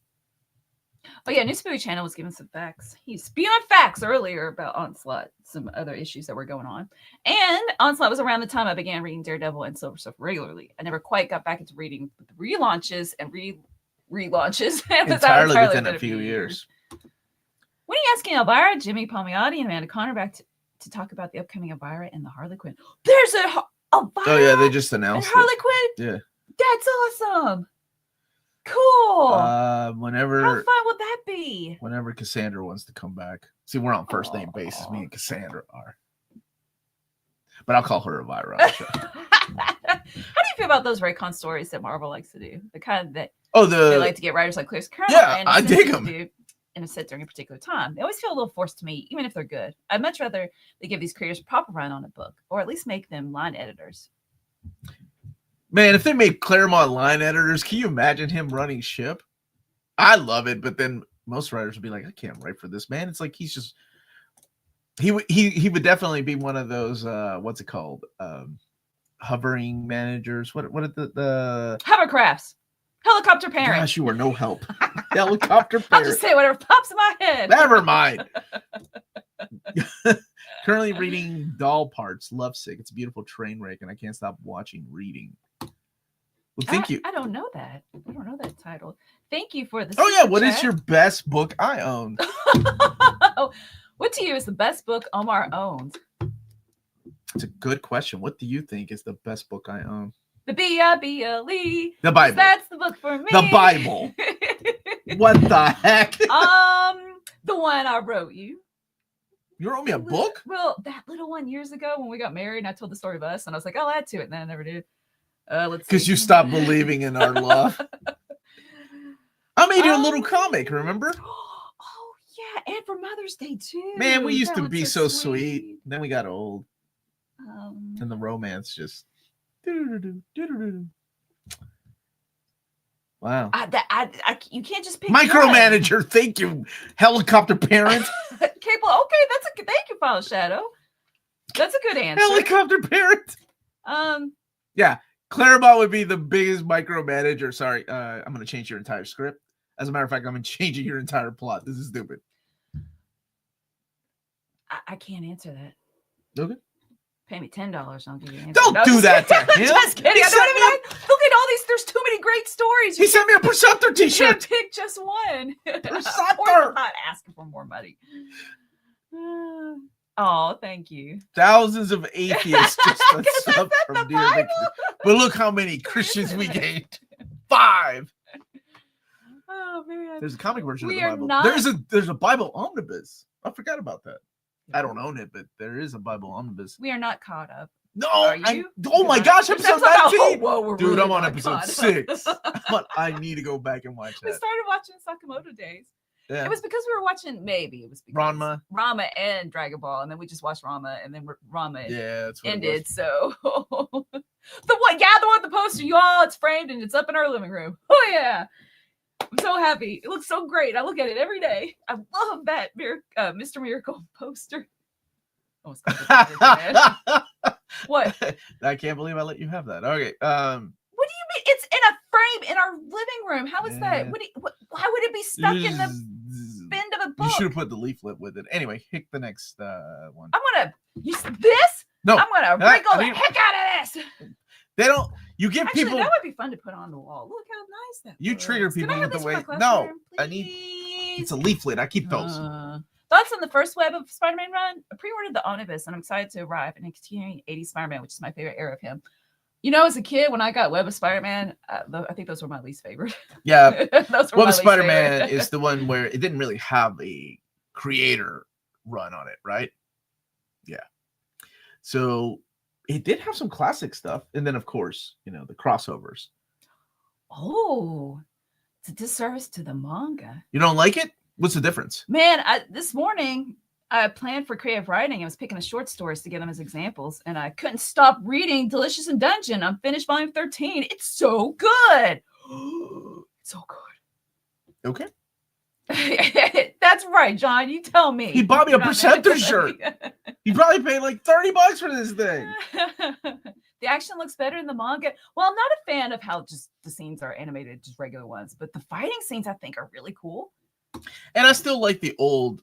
Oh yeah, News Movie Channel was giving some facts. He's spewing facts earlier about Onslaught, some other issues that were going on. And Onslaught was around the time I began reading Daredevil and Silver Surfer regularly. I never quite got back into reading the relaunches and relaunches. It was Entirely entirely within been a few years. When are you asking Elvira, Jimmy Palmiotti, and Amanda Connor back to talk about the upcoming Elvira and the Harley Quinn? There's a Elvira Oh, yeah, they just and announced Harley it. Quinn? Yeah. That's awesome. Cool. How Whenever fun would that be? whenever Cassandra wants to come back. See, we're on first name basis. Me and Cassandra are. But I'll call her Elvira. How do you feel about those Raycon stories that Marvel likes to do? The kind that Oh, they like to get writers like Chris Colonel yeah, and I dig to 'em. do in a set during a particular time. They always feel a little forced to me, even if they're good. I'd much rather they give these creators a proper run on a book, or at least make them line editors. Man, if they made Claremont line editors, can you imagine him running ship? I love it, but then most writers would be like, I can't write for this man. It's like he's just he would definitely be one of those what's it called? Hovering managers. What the Hovercrafts, helicopter parent. gosh, you are no help. Helicopter I'll parent. just say whatever pops in my head. Never mind. Currently reading Doll Parts, Lovesick. It's a beautiful train wreck, and I can't stop watching reading. Well, thank you. I don't know that. I don't know that title. Thank you for the. Oh yeah, super what is chat. your best book I own? What to you is the best book Omar owns? It's a good question. What do you think is the best book I own? The Bible. The Bible. That's the book for me. The Bible. What the heck? The one I wrote you. You wrote me a book? Well, that little one years ago when we got married, and I told the story of us, and I was like, I'll add to it, and then I never did. Let's see. Because you stopped believing in our love. I made you a little comic, remember? Oh yeah, and for Mother's Day too. Man, we used That to one's be so sweet. Then we got old, and the romance just. Wow. You can't just pick Micromanager. Thank you, helicopter parent. Cable. Okay, that's a thank you, Final Shadow. That's a good answer. Helicopter parent. Yeah, Claremont would be the biggest micromanager. Sorry, I'm going to change your entire script. As a matter of fact, I'm changing your entire plot. This is stupid. I can't answer that. Okay. Pay me $10. I'll give you an answer. Don't do that to him. Just kidding. I don't even look at all these. There's too many great stories. He sent me a Preceptor You t-shirt. can't pick just one. Preceptor. I'm not asking for more money. Oh, thank you. Thousands of atheists just sub the from Dear Bible. Victor. But look how many Christians we gained. 5. Oh man. There's a comic version We of are the Bible. not- There's a Bible omnibus. I forgot about that. I don't own it, but there is a Bible omnibus. We are not caught up. No, Are you? oh my gosh, episode 19. Whoa, we're Dude, really I'm on not episode caught up. 6. I need to go back and watch We that. started watching Sakamoto Days. Yeah. It was because we were watching. Maybe it was because Ranma. and Dragon Ball, and then we just watched Ranma, and then Ranma Yeah, that's what ended. So the one with the poster, y'all, it's framed and it's up in our living room. Oh yeah, I'm so happy. It looks so great. I look at it every day. I love that Mr. Miracle poster. Almost got it, man. What? I can't believe I let you have that. Okay. What do you mean? It's in a frame in our living room. How is that? Why would it be stuck in the bend of a book? You should have put the leaflet with it. Anyway, pick the next one. I'm gonna use this. No, I'm gonna wrinkle the heck out of this. They don't. You give Actually, people. that would be fun to put on the wall. Look how nice that. You trigger looks. people Can I with have the this way. for my No, classroom, I need. please? It's a leaflet. I keep those. Thoughts on the first web of Spider-Man run? I pre-ordered the Omnibus, and I'm excited to arrive in a continuing 80s Spider-Man, which is my favorite era of him. You know, as a kid, when I got Web of Spider-Man, I think those were my least favorite. Yeah, those were Web my of Spider-Man least favorite. is the one where it didn't really have a creator run on it, right? Yeah. So it did have some classic stuff, and then of course, the crossovers. Oh, it's a disservice to the manga. You don't like it? What's the difference? Man, this morning I planned for creative writing. I was picking the short stories to give them as examples, and I couldn't stop reading Delicious in Dungeon. I'm finished volume 13. It's so good. It's so good. Okay. That's right, John. You tell me. He bought me a You're not Preceptor mad. shirt. He probably paid like $30 for this thing. The action looks better in the manga. Well, I'm not a fan of how just the scenes are animated, just regular ones, but the fighting scenes I think are really cool. And I still like the old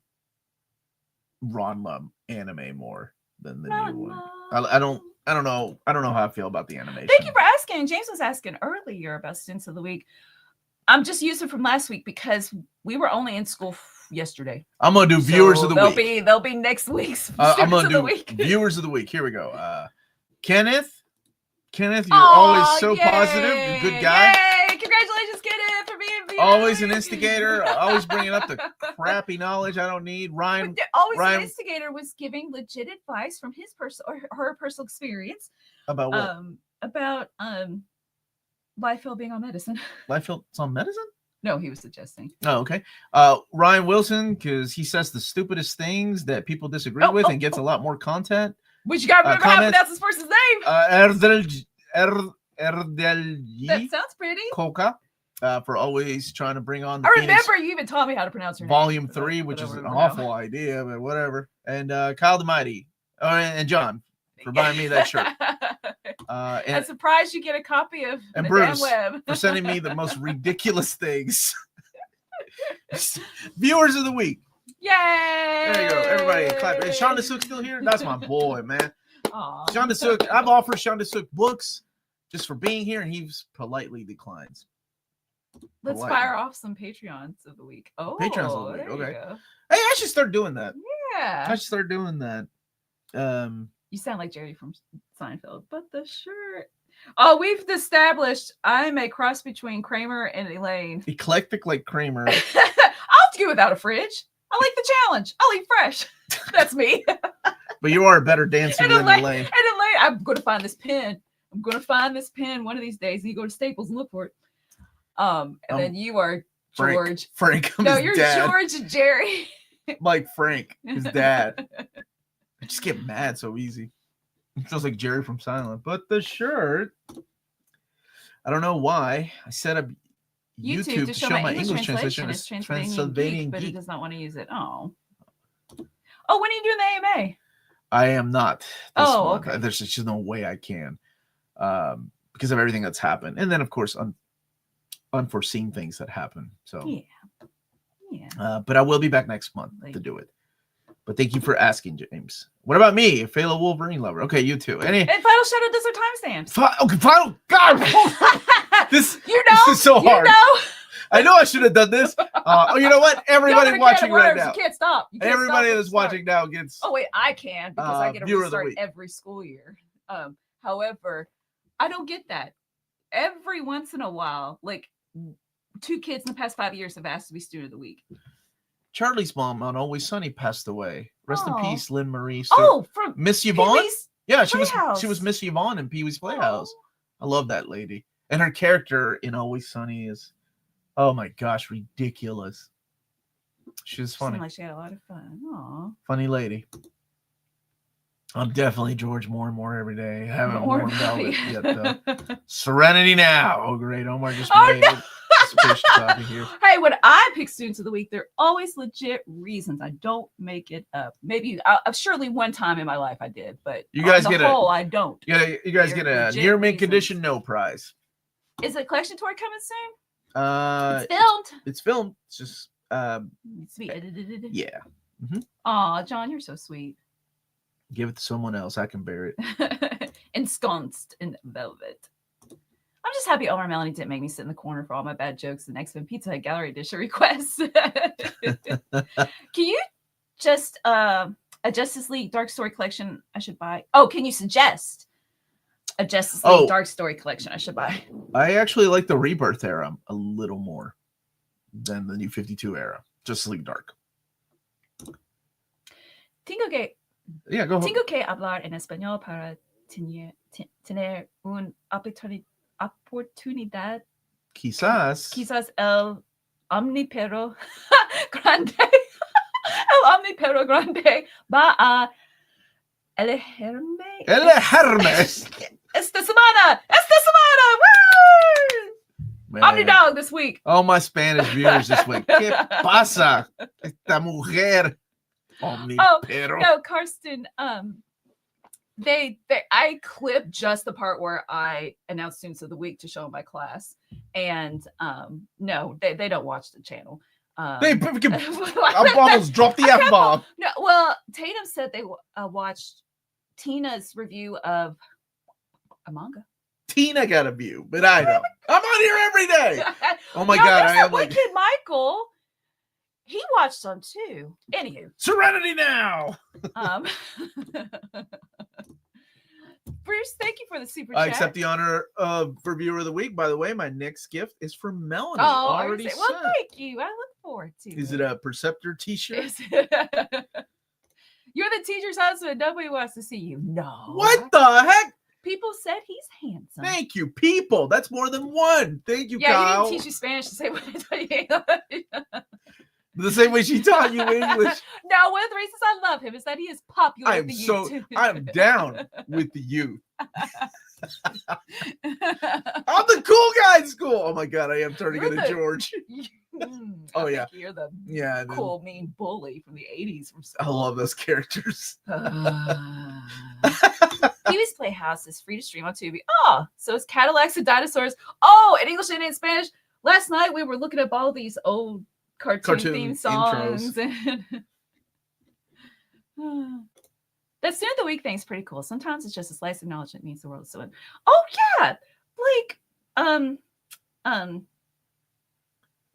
Ranma anime more than the new one. I don't know how I feel about the animation. Thank you for asking. James was asking earlier about Students of the Week. I'm just using from last week because we were only in school yesterday. I'm gonna do viewers of the week. They'll be next week's I'm gonna do viewers of the week. Here we go. Kenneth, you're always so positive. You're a good guy. Yay! Congratulations, Kenneth, for being Always an instigator. Always bringing up the crappy knowledge I don't need. Ryan, an instigator was giving legit advice from his personal or her personal experience about what? About Liefeld being on medicine. Liefeld's on medicine? No, he was suggesting. Oh, okay. Ryan Wilson, because he says the stupidest things that people disagree with and gets a lot more content. But you gotta remember how to pronounce this person's name. Erdelji. That sounds pretty. Coca. For always trying to bring on the I remember you even taught me how to pronounce her name. Volume 3, which is an awful idea, but whatever. And Kyle the Mighty. And John for buying me that shirt. I'm surprised you get a copy of and the Bruce damn web. for sending me the most ridiculous things. Viewers of the week. Yay! There you go. Everybody clap. Is Sean DeSook still here? That's my boy, man. Aww. Sean DeSook. I've offered Sean DeSook books just for being here, and he politely declines. Let's fire off some Patreons of the week. Oh, Patreons of the week. there Okay. you go. Hey, I should start doing that. Yeah. I should start doing that. You sound like Jerry from Seinfeld, but the shirt. Oh, we've established I'm a cross between Kramer and Elaine. Eclectic like Kramer. I'll do without a fridge. I like the challenge. I'll eat fresh. That's me. But you are a better dancer than Elaine. And Elaine, I'm going to find this pen. I'm going to find this pen one of these days. And you go to Staples and look for it. And then you are George. Frank. No, you're dad. George and Jerry. like Frank, his dad. I just get mad so easy. It feels like Jerry from Silent. But the shirt, I don't know why. I set up YouTube to show my English translation. It's Transylvanian Transylvanian Geek. Geek, but it does not want to use it. Oh, when are you doing the AMA? I am not. This month. Okay. There's just no way I can, because of everything that's happened, and then of course unforeseen things that happen. So yeah. But I will be back next month to do it. But thank you for asking, James. What about me, a fellow Wolverine lover? Okay, you too. And Final Shadow does our timestamps. Okay, Final. God, this is so hard. I know I should have done this. Oh, you know what? Everybody watching right now. You can't stop. Everybody that's watching now gets. Oh wait, I can because I get a restart every school year. However, I don't get that. Every once in a while, like 2 kids in the past 5 years have asked to be student of the week. Charlie's mom on Always Sunny passed away. Rest in peace, Lynn Marie. From Miss Yvonne. Yeah, she was Miss Yvonne in Pee-wee's Playhouse. I love that lady. And her character in Always Sunny is, oh my gosh, ridiculous. She was funny. Seemed like she had a lot of fun. Aww. Funny lady. I'm definitely George more and more every day. I haven't warmed velvet yet, though. Serenity Now. Oh, great. Omar just made it. Here. Hey, when I pick students of the week, they're always legit reasons. I don't make it up. Maybe surely one time in my life I did, but you guys get I don't. You guys get a near mint condition no prize. Is the collection tour coming soon? It's filmed. It's just needs to be edited. Yeah. Aw, John, you're so sweet. Give it to someone else. I can bear it. Ensconced in velvet. I'm just happy Omar Melanie didn't make me sit in the corner for all my bad jokes and X-Men Pizza Hut Gallery Edition requests. Can you just a Justice League Dark Story collection I should buy? Oh, can you suggest a Justice League Dark Story collection I should buy? I actually like the Rebirth era a little more than the New 52 era. Justice League Dark. Tengo que hablar en español para tener un oportunidad. Quizás el omnipero grande. El omnipero grande va a elegirme. Esta semana. Woo! Omnidog this week. Oh, my Spanish viewers this week. ¿Qué pasa? Esta mujer. Omnipero. No, Karsten. I clipped just the part where I announced students of the week to show my class, and no, they don't watch the channel. I almost dropped the F-bomb. No, well, Tatum said they watched Tina's review of a manga. Tina got a view, but I don't. I'm on here every day. Oh my God, I am like kid Michael. He watched some too. Anywho, Serenity Now. Bruce, thank you for the super chat. I accept the honor of Viewer of the Week. By the way, my next gift is from Melanie. Well, thank you. I look forward to it. Is it a Perceptor t-shirt? You're the teacher's husband. Nobody wants to see you. No. What the heck? People said he's handsome. Thank you, people. That's more than one. Thank you, Kyle. Yeah, he didn't teach you Spanish the same way I taught you. The same way she taught you English. Now, one of the reasons I love him is that he is popular with the youth. I'm down with the youth. I'm the cool guy in school. Oh my God, I am turning into George. Oh yeah, you're the cool, mean bully from the 80s. I love those characters. Pee-wee's Playhouse is free to stream on Tubi. Oh, so it's Cadillacs and Dinosaurs. Oh, in English and in Spanish. Last night we were looking up all these old cartoon theme songs. That Student of the Week thing is pretty cool. Sometimes it's just a slice of knowledge that means the world. So, oh yeah, like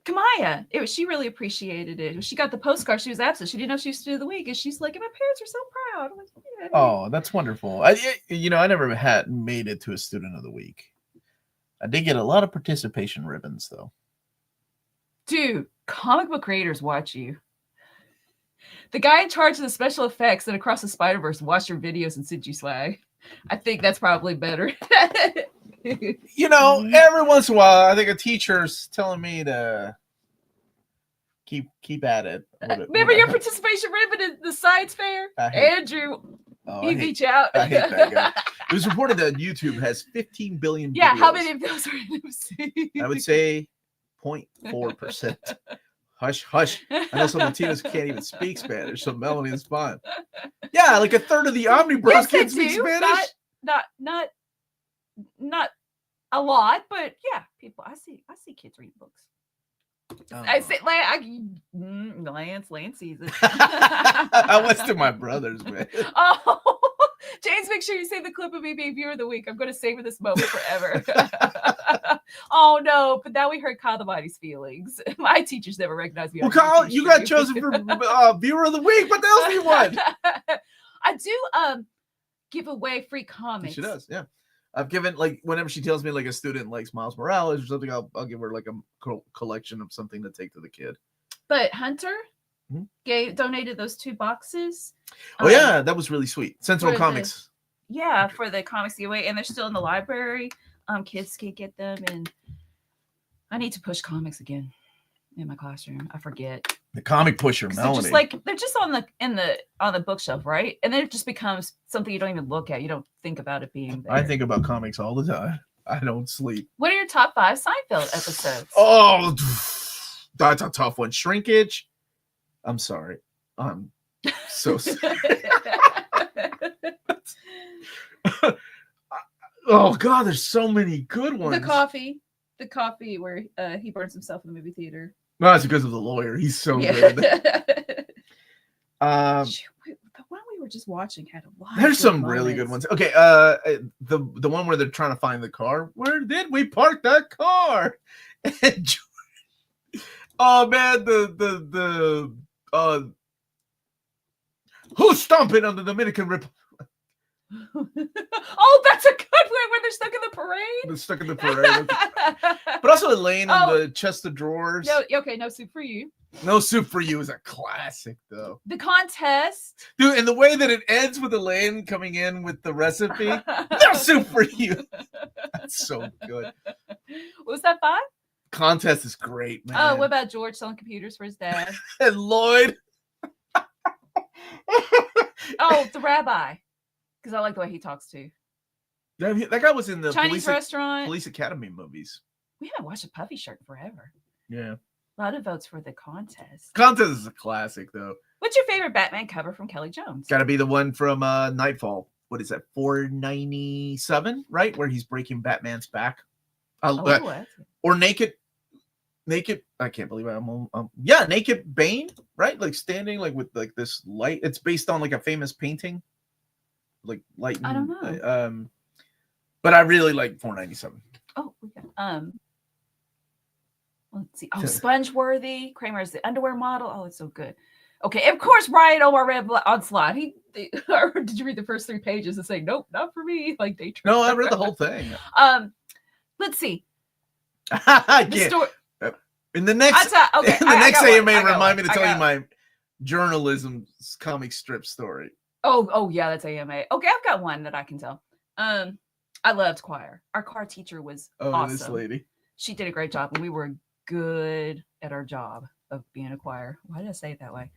Kamaya, she really appreciated it. She got the postcard. She was absent. She didn't know she was Student of the Week, and she's like, "My parents are so proud." I'm like, yeah. Oh, that's wonderful. I never had made it to a Student of the Week. I did get a lot of participation ribbons, though. Dude, comic book creators watch you. The guy in charge of the special effects and Across the Spider-Verse watched your videos and sent you swag. I think that's probably better. Every once in a while, I think a teacher's telling me to Keep at it. Remember your participation ribbon at the science fair? Andrew, he beat you out. I hate that guy. It was reported that YouTube has 15 billion Yeah, videos. how many of those are NFC? I would say 0.4%. Hush, hush. I know some Latinos can't even speak Spanish, so Melanie is fine. Yeah, like a third of the Omnibus Yes, kids they speak do. Spanish. Not a lot, but yeah, people. I see kids reading books. Oh. I say, Lance sees it. I was to my brothers, man. Oh, James, make sure you save the clip of me being viewer of the week. I'm going to savor this moment forever. Oh no! But now we hurt Kyle the Mighty's feelings. My teachers never recognized me. Well, Kyle, you got chosen for viewer of the week. What the else do you want? I do give away free comics. She does, yeah. I've given, like, whenever she tells me like a student likes Miles Morales or something, I'll give her like a collection of something to take to the kid. But Hunter donated those 2 boxes. Oh yeah, that was really sweet. Central Comics. For the comics giveaway, and they're still in the library. Kids can get them, and I need to push comics again in my classroom. I forget. The comic pusher, Melanie. They're just on the bookshelf, right? And then it just becomes something you don't even look at. You don't think about it being there. I think about comics all the time. I don't sleep. What are your top 5 Seinfeld episodes? Oh, that's a tough one. Shrinkage. I'm sorry. I'm so sorry. Oh God, there's so many good ones. The coffee where he burns himself in the movie theater. No, it's because of the lawyer. He's so good. The one we were just watching had a lot. There's some really good ones. Okay, the one where they're trying to find the car. Where did we park that car? And oh man, the who's stomping on the Dominican Republic? Oh, that's a good one where they're stuck in the parade. They're stuck in the parade. But also Elaine in the chest of drawers. No, okay, No Soup for You. No Soup for You is a classic, though. The contest. Dude, and the way that it ends with Elaine coming in with the recipe. No Soup for You. That's so good. What was that 5? Contest is great, man. Oh, what about George selling computers for his dad? And Lloyd. Oh, the rabbi. Because I like the way he talks too. That guy was in the Chinese restaurant. Police Academy movies. We haven't watched a Puffy Shirt forever. Yeah. A lot of votes for the contest. Contest is a classic, though. What's your favorite Batman cover from Kelly Jones? Got to be the one from Nightfall. What is that? 497, right? Where he's breaking Batman's back. Or Naked. I can't believe it. Naked Bane, right? Like standing like with like this light. It's based on like a famous painting. Like light. I don't know. But I really like 497. Oh, we got let's see. Oh, Spongeworthy. Kramer's the underwear model. Oh, it's so good. Okay, of course, Ryan Omar read Onslaught. Or did you read the first 3 pages and say, nope, not for me? Like day trip. No, I read the whole thing. Let's see. I can't. In the next AMA, remind me to tell you my journalism comic strip story. Oh yeah, that's AMA. Okay, I've got one that I can tell. I loved choir. Our choir teacher was awesome. This lady. She did a great job, and we were good at our job of being a choir. Why did I say it that way?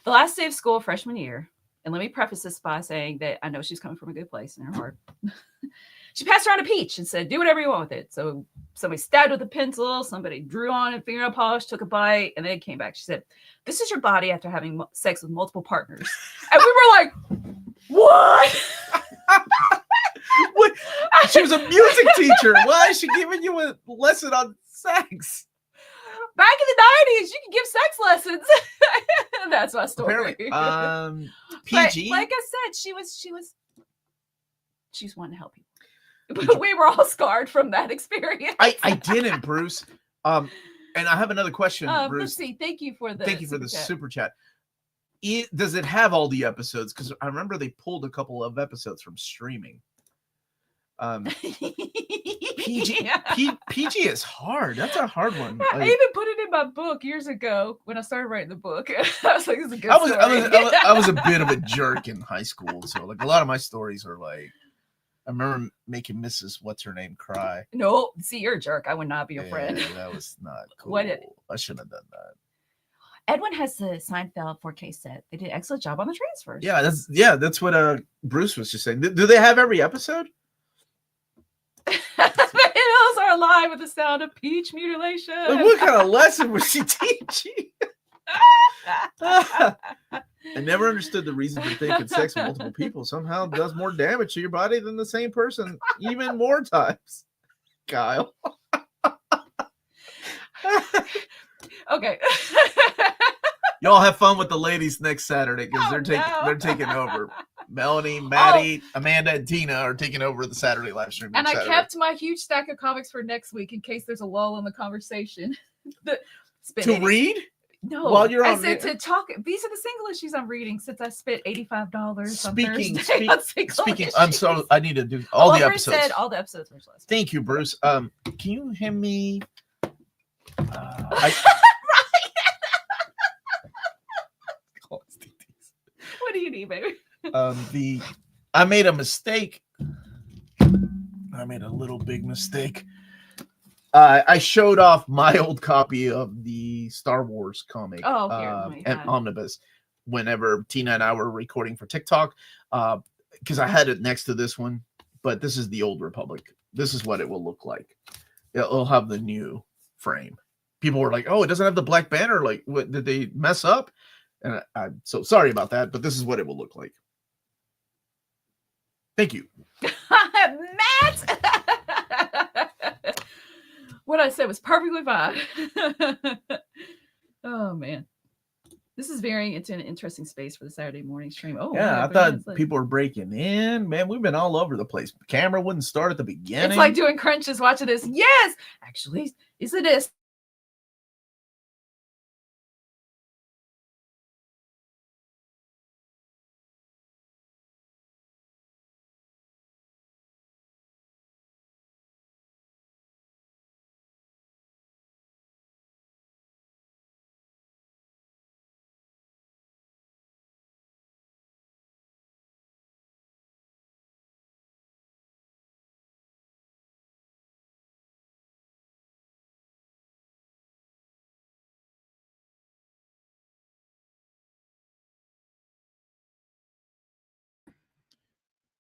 The last day of school, freshman year, and let me preface this by saying that I know she's coming from a good place in her heart. She passed around a peach and said, do whatever you want with it. So somebody stabbed with a pencil, somebody drew on it, fingernail polish, took a bite, and then it came back. She said, this is your body after having sex with multiple partners. And we were like, what? What? She was a music teacher. Why is she giving you a lesson on sex? Back in the 90s, you could give sex lessons. That's my story. Apparently. But PG. like I said, she was wanting to help people. But we were all scarred from that experience. I didn't, Bruce. And I have another question, Bruce. Let's see. Thank you for the super chat. Does it have all the episodes? Because I remember they pulled a couple of episodes from streaming. PG is hard. That's a hard one. I even put it in my book years ago when I started writing the book. I was like, "This is a good story." I was a bit of a jerk in high school, so like a lot of my stories are like I remember making Mrs. What's her name cry. No, see, you're a jerk. I would not be your friend. That was not cool. What I shouldn't have done that. Edwin has the Seinfeld 4K set. They did an excellent job on the transfers. That's what Bruce was just saying. Do they have every episode? The hills are alive with the sound of peach mutilation. Like, what kind of lesson was she teaching? I never understood the reason for thinking sex with multiple people somehow does more damage to your body than the same person, even more times. Kyle. Okay. Y'all have fun with the ladies next Saturday because they're taking over. Melanie, Maddie, Amanda, and Tina are taking over the Saturday live stream. And I kept my huge stack of comics for next week in case there's a lull in the conversation. Read? No, while you're I on said to talk. These are the single issues I'm reading since I spent $85 on Thursday on single speaking. issues. I'm sorry. I need to do all the Bruce episodes. said all the episodes were last. Thank you, Bruce. Can you hand me? What do you need, baby? I made a mistake. I made a little big mistake. I showed off my old copy of the Star Wars comic at Omnibus whenever Tina and I were recording for TikTok, because I had it next to this one, but this is the Old Republic. This is what it will look like. It'll have the new frame. People were like, "Oh, it doesn't have the black banner. Like, what did they mess up?" And I'm so sorry about that, but this is what it will look like. Thank you, Matt. What I said was perfectly fine. Oh man, this is veering into an interesting space for the Saturday morning stream. Oh yeah, I thought people were breaking in. Man, we've been all over the place. The camera wouldn't start at the beginning. It's like doing crunches watching this. Yes, actually, is it this?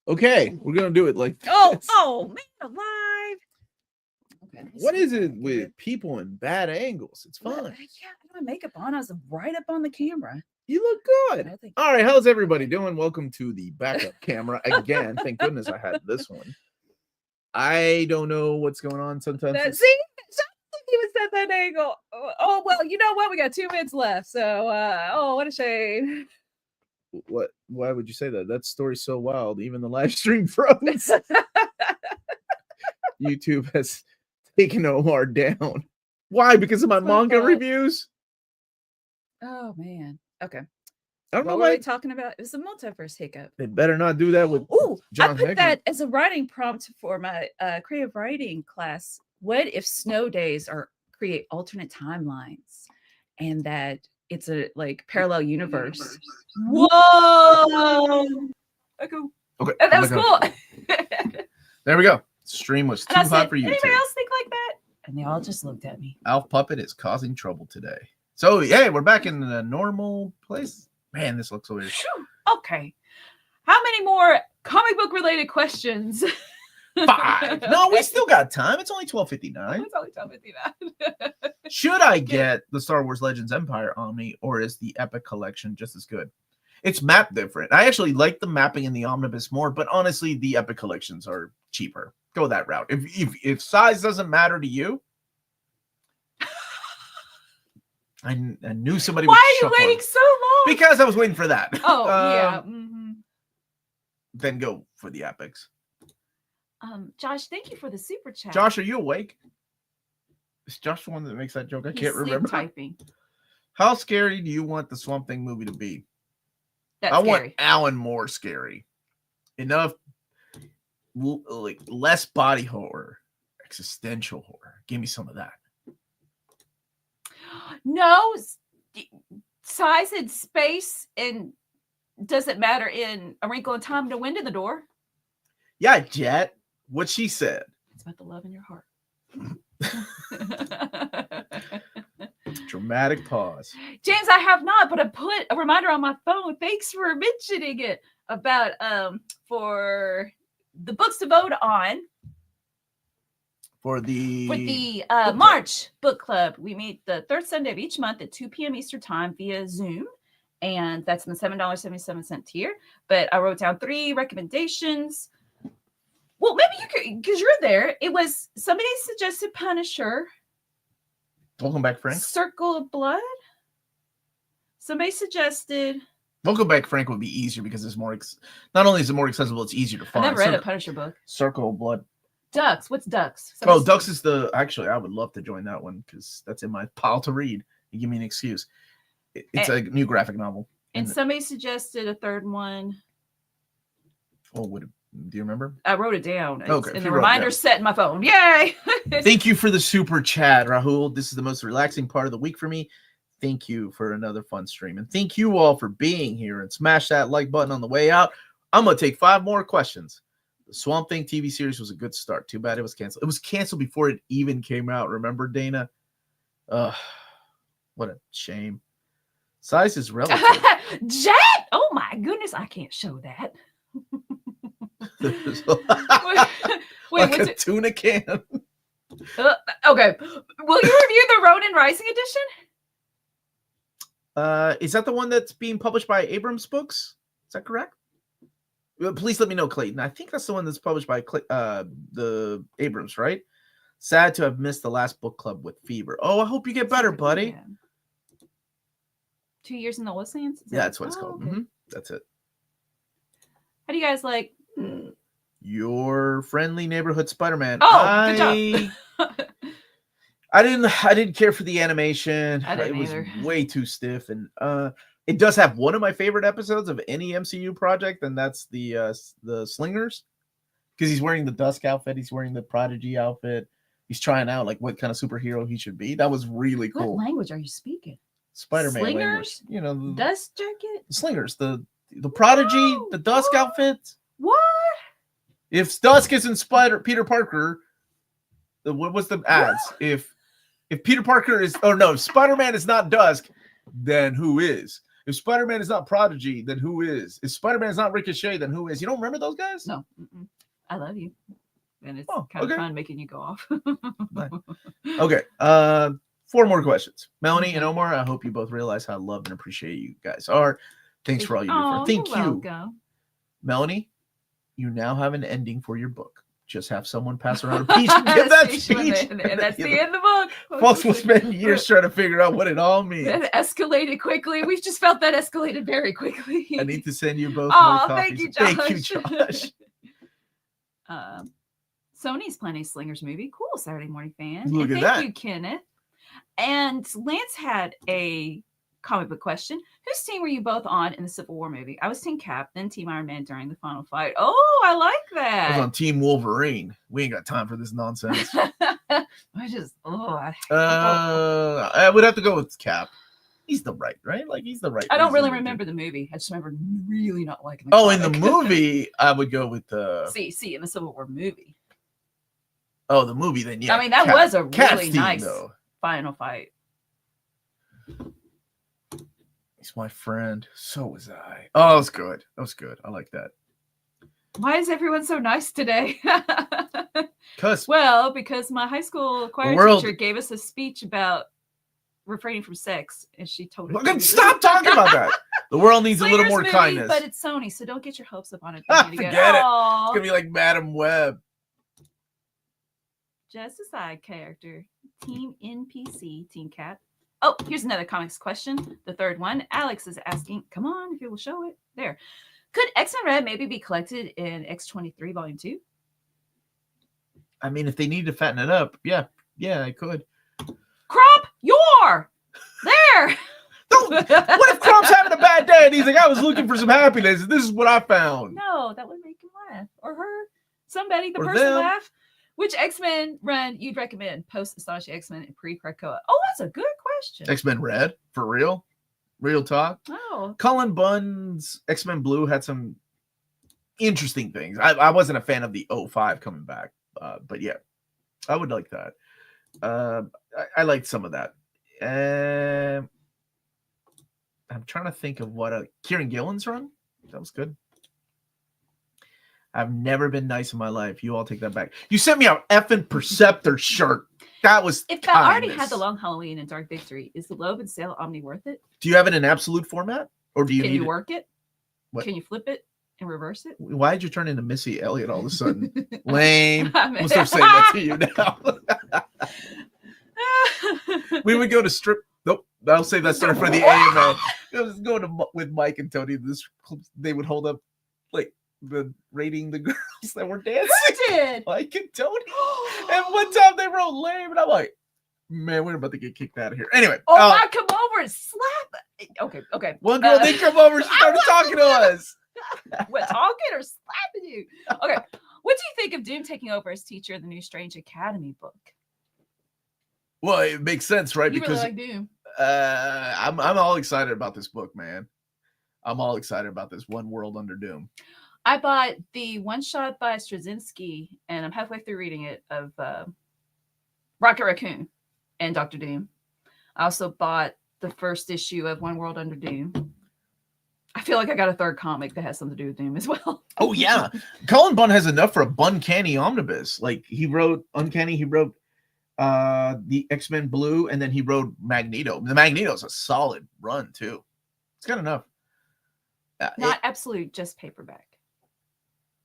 Okay, we're gonna do it like this. Oh, man, alive. Okay, What is it with people in bad angles? It's fun. Yeah, I had my makeup on. I was right up on the camera. You look good. I think- All right, how's everybody doing? Welcome to the backup camera again. Thank goodness I had this one. I don't know what's going on sometimes. See, he was at that angle. Oh well, you know what? We got 2 minutes left. So, what a shame. What? Why would you say that? That story's so wild. Even the live stream froze. YouTube has taken Omar down. Why? Because of my manga reviews? Oh man. Okay. I don't know What why were we talking about? It was a multiverse hiccup. they better not do that with Oh, John I put Hickman. that as a writing prompt for my creative writing class. What if snow days create alternate timelines, and that it's a parallel universe? Whoa! Okay, That was cool. There we go. Stream was too And I hot said, for you. anybody else think like that? And they all just looked at me. Alf Puppet is causing trouble today. So yeah, we're back in the normal place. Man, this looks weird. Whew. Okay. How many more comic book related questions? 5. No, we still got time. It's only 12:59. It's only 12:59. Should I get the Star Wars Legends Empire Omni, or is the Epic Collection just as good? It's mapped different. I actually like the mapping in the Omnibus more, but honestly, the Epic Collections are cheaper. Go that route. If size doesn't matter to you, I knew somebody. Why are you waiting so long? Because I was waiting for that. Oh yeah. Mm-hmm. Then go for the epics. Josh, thank you for the super chat. Josh, are you awake? Is Josh the one that makes that joke? I He's can't remember. typing. How scary do you want the Swamp Thing movie to be? That's I scary. want Alan more scary. Enough, like less body horror, existential horror. Give me some of that. No, size and space and doesn't matter in A Wrinkle in Time to Wind in the Door. Yeah, Jet. What she said. It's about the love in your heart. Dramatic pause. James, I have not, but I put a reminder on my phone. Thanks for mentioning it about for the books to vote on For the March book club. We meet the third Sunday of each month at 2 p.m. Eastern Time via Zoom, and that's in the $7.77 tier. But I wrote down 3 recommendations. Well, maybe you could, because you're there. It was somebody suggested Punisher. Welcome back, Frank. Circle of Blood. Somebody suggested. Welcome back, Frank would be easier because it's more. Not only is it more accessible, it's easier to I find. never read a Punisher book. Circle of Blood. Ducks. What's Ducks? Ducks is the. Actually, I would love to join that one because that's in my pile to read. You give me an excuse. It's a new graphic novel. And somebody suggested a third one. Oh, do you remember? I wrote it down. Okay. And the reminder's set in my phone. Yay! Thank you for the super chat, Rahul. This is the most relaxing part of the week for me. Thank you for another fun stream. And thank you all for being here. And smash that like button on the way out. I'm going to take 5 more questions. The Swamp Thing TV series was a good start. Too bad it was canceled. It was canceled before it even came out. Remember, Dana? What a shame. Size is relative. Jet! Oh my goodness, I can't show that. Wait, like a tuna can. Okay. Will you review the Ronin Rising edition? Is that the one that's being published by Abrams Books? Is that correct? Please let me know, Clayton. I think that's the one that's published by the Abrams, right? Sad to have missed the last book club with fever. Oh, I hope you get better, buddy. Yeah. 2 years in the Oceans? Yeah, that's what it's called. Okay. Mm-hmm. That's it. How do you guys like? Your friendly neighborhood Spider-Man. Oh, good job. I didn't care for the animation. I didn't it was either. way too stiff, and it does have one of my favorite episodes of any MCU project, and that's the Slingers, because he's wearing the Dusk outfit, he's wearing the Prodigy outfit, he's trying out like what kind of superhero he should be. That was really cool. What language are you speaking? Spider-Man Slingers? language. You know, the Dust jacket? Slingers, the Prodigy, Whoa, the Dusk what? outfit. What? If Dusk isn't Peter Parker, what was the ads? If Peter Parker is, if Spider-Man is not Dusk, then who is? If Spider-Man is not Prodigy, then who is? If Spider-Man is not Ricochet, then who is? You don't remember those guys? No. Mm-mm. I love you. And it's kind okay. of fun making you go off. Okay. 4 more questions. Melanie and Omar, I hope you both realize how loved and appreciate you guys are. Thanks for all you do for. Thank you. Welcome. Melanie, you now have an ending for your book. Just have someone pass around a piece and give that speech. And that's the end of the book. Folks will spend years trying to figure out what it all means. That escalated quickly. We've just felt that escalated very quickly. I need to send you both Oh, more thank copies. you, Josh. Thank you, Josh. Sony's planning a Slingers movie. Cool, Saturday morning fan. Look and at thank that. you, Kenneth. And Lance had a comic book question. Whose team were you both on in the Civil War movie? I was Team Cap, then Team Iron Man during the final fight. Oh, I like I was that. on Team Wolverine. We ain't got time for this nonsense. I would have to go with Cap. He's the right? Like he's the right. don't really reason to remember the movie. I just remember really not liking the do. Oh, in the comic. movie, I would go with the. See, in the Civil War movie. Oh, the movie then. Yeah, I mean, that Cap. was a Cap's really team, nice though. final fight. He's my friend. So was I. Oh, that was good. That was good. I like that. Why is everyone so nice today? Because Because my high school choir teacher gave us a speech about refraining from sex, and she told us. Stop talking about that. The world needs a little Slingers more movie, kindness. But it's Sony, so don't get your hopes up on it. Forget it. It's gonna be like Madam Web. Just a side character. Team NPC, Team Cap. Oh, here's another comics question. The third one. Alex is asking, come on, if you will show it. There. Could X-Men Red maybe be collected in X-23 Volume 2? I mean, if they need to fatten it up, yeah, I could. Crop, you're there. What if Crop's having a bad day and he's like, I was looking for some happiness, and this is what I found? No, that would make him laugh. Or her. Somebody, the Or person them. laugh. Which X-Men run you'd recommend post Astonishing X-Men and pre-Krakoa? Oh, that's a good question. X-Men Red, for real? Real talk? Oh. Cullen Bunn's X-Men Blue had some interesting things. I wasn't a fan of the 05 coming back, but yeah, I would like that. I liked some of that. I'm trying to think of what Kieran Gillen's run. That was good. I've never been nice in my life. You all take that back. You sent me a effing Perceptor shirt. That was If I already kindness. had the Long Halloween and Dark Victory, is the Loeb and Sale Omni worth it? Do you have it in absolute format, or do you Can need you it? work it? What? Can you flip it and reverse it? Why did you turn into Missy Elliott all of a sudden? Lame. I I'm mean- gonna start saying that to you now. We would go to strip. Nope, I'll save that story for the AMA. I was going to with Mike and Tony. They would hold up like rating the girls that were dancing. Who did? Mike and Tony. And one time they wrote lame, and I'm like, man, we're about to get kicked out of here. Anyway, Oh, I come over and slap. Okay. one girl did come over. She started talking to us. What, talking or slapping you? Okay. What do you think of Doom taking over as teacher in the new Strange Academy book? Well, it makes sense, right? You Because really like Doom. I'm all excited about this book, man. I'm all excited about this One World Under Doom. I bought the one shot by Straczynski, and I'm halfway through reading it, of Rocket Raccoon and Dr. Doom. I also bought the first issue of One World Under Doom. I feel like I got a third comic that has something to do with Doom as well. Oh yeah, Colin Bunn has enough for a Buncanny omnibus. Like he wrote Uncanny, he wrote the X-Men Blue, and then he wrote Magneto. The Magneto's a solid run too. It's got enough. Not absolute, just paperback.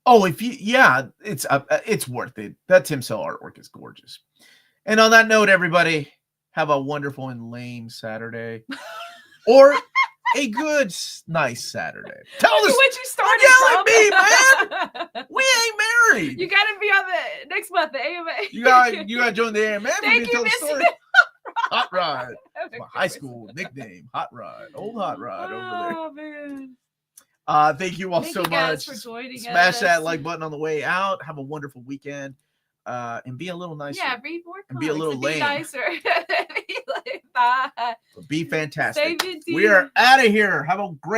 Oh, it's worth it. That Tim Cell artwork is gorgeous. And on that note, everybody, have a wonderful and lame Saturday, or a good, nice Saturday. Tell us What you started yell at me, man. we ain't married. You gotta be on the next month, the AMA. You gotta join the AMA for me Thank to you, tell the Missy. story. Hot Rod. My high school nickname, Hot Rod. Old Hot Rod over there. Oh man. Thank you all Thank so you guys much. for joining Smash us. that like button on the way out. Have a wonderful weekend. And be a little nicer. Yeah, read more And be a little comics lame. and be nicer. Be like, bye. Be fantastic. Save it, We are out of here. Have a great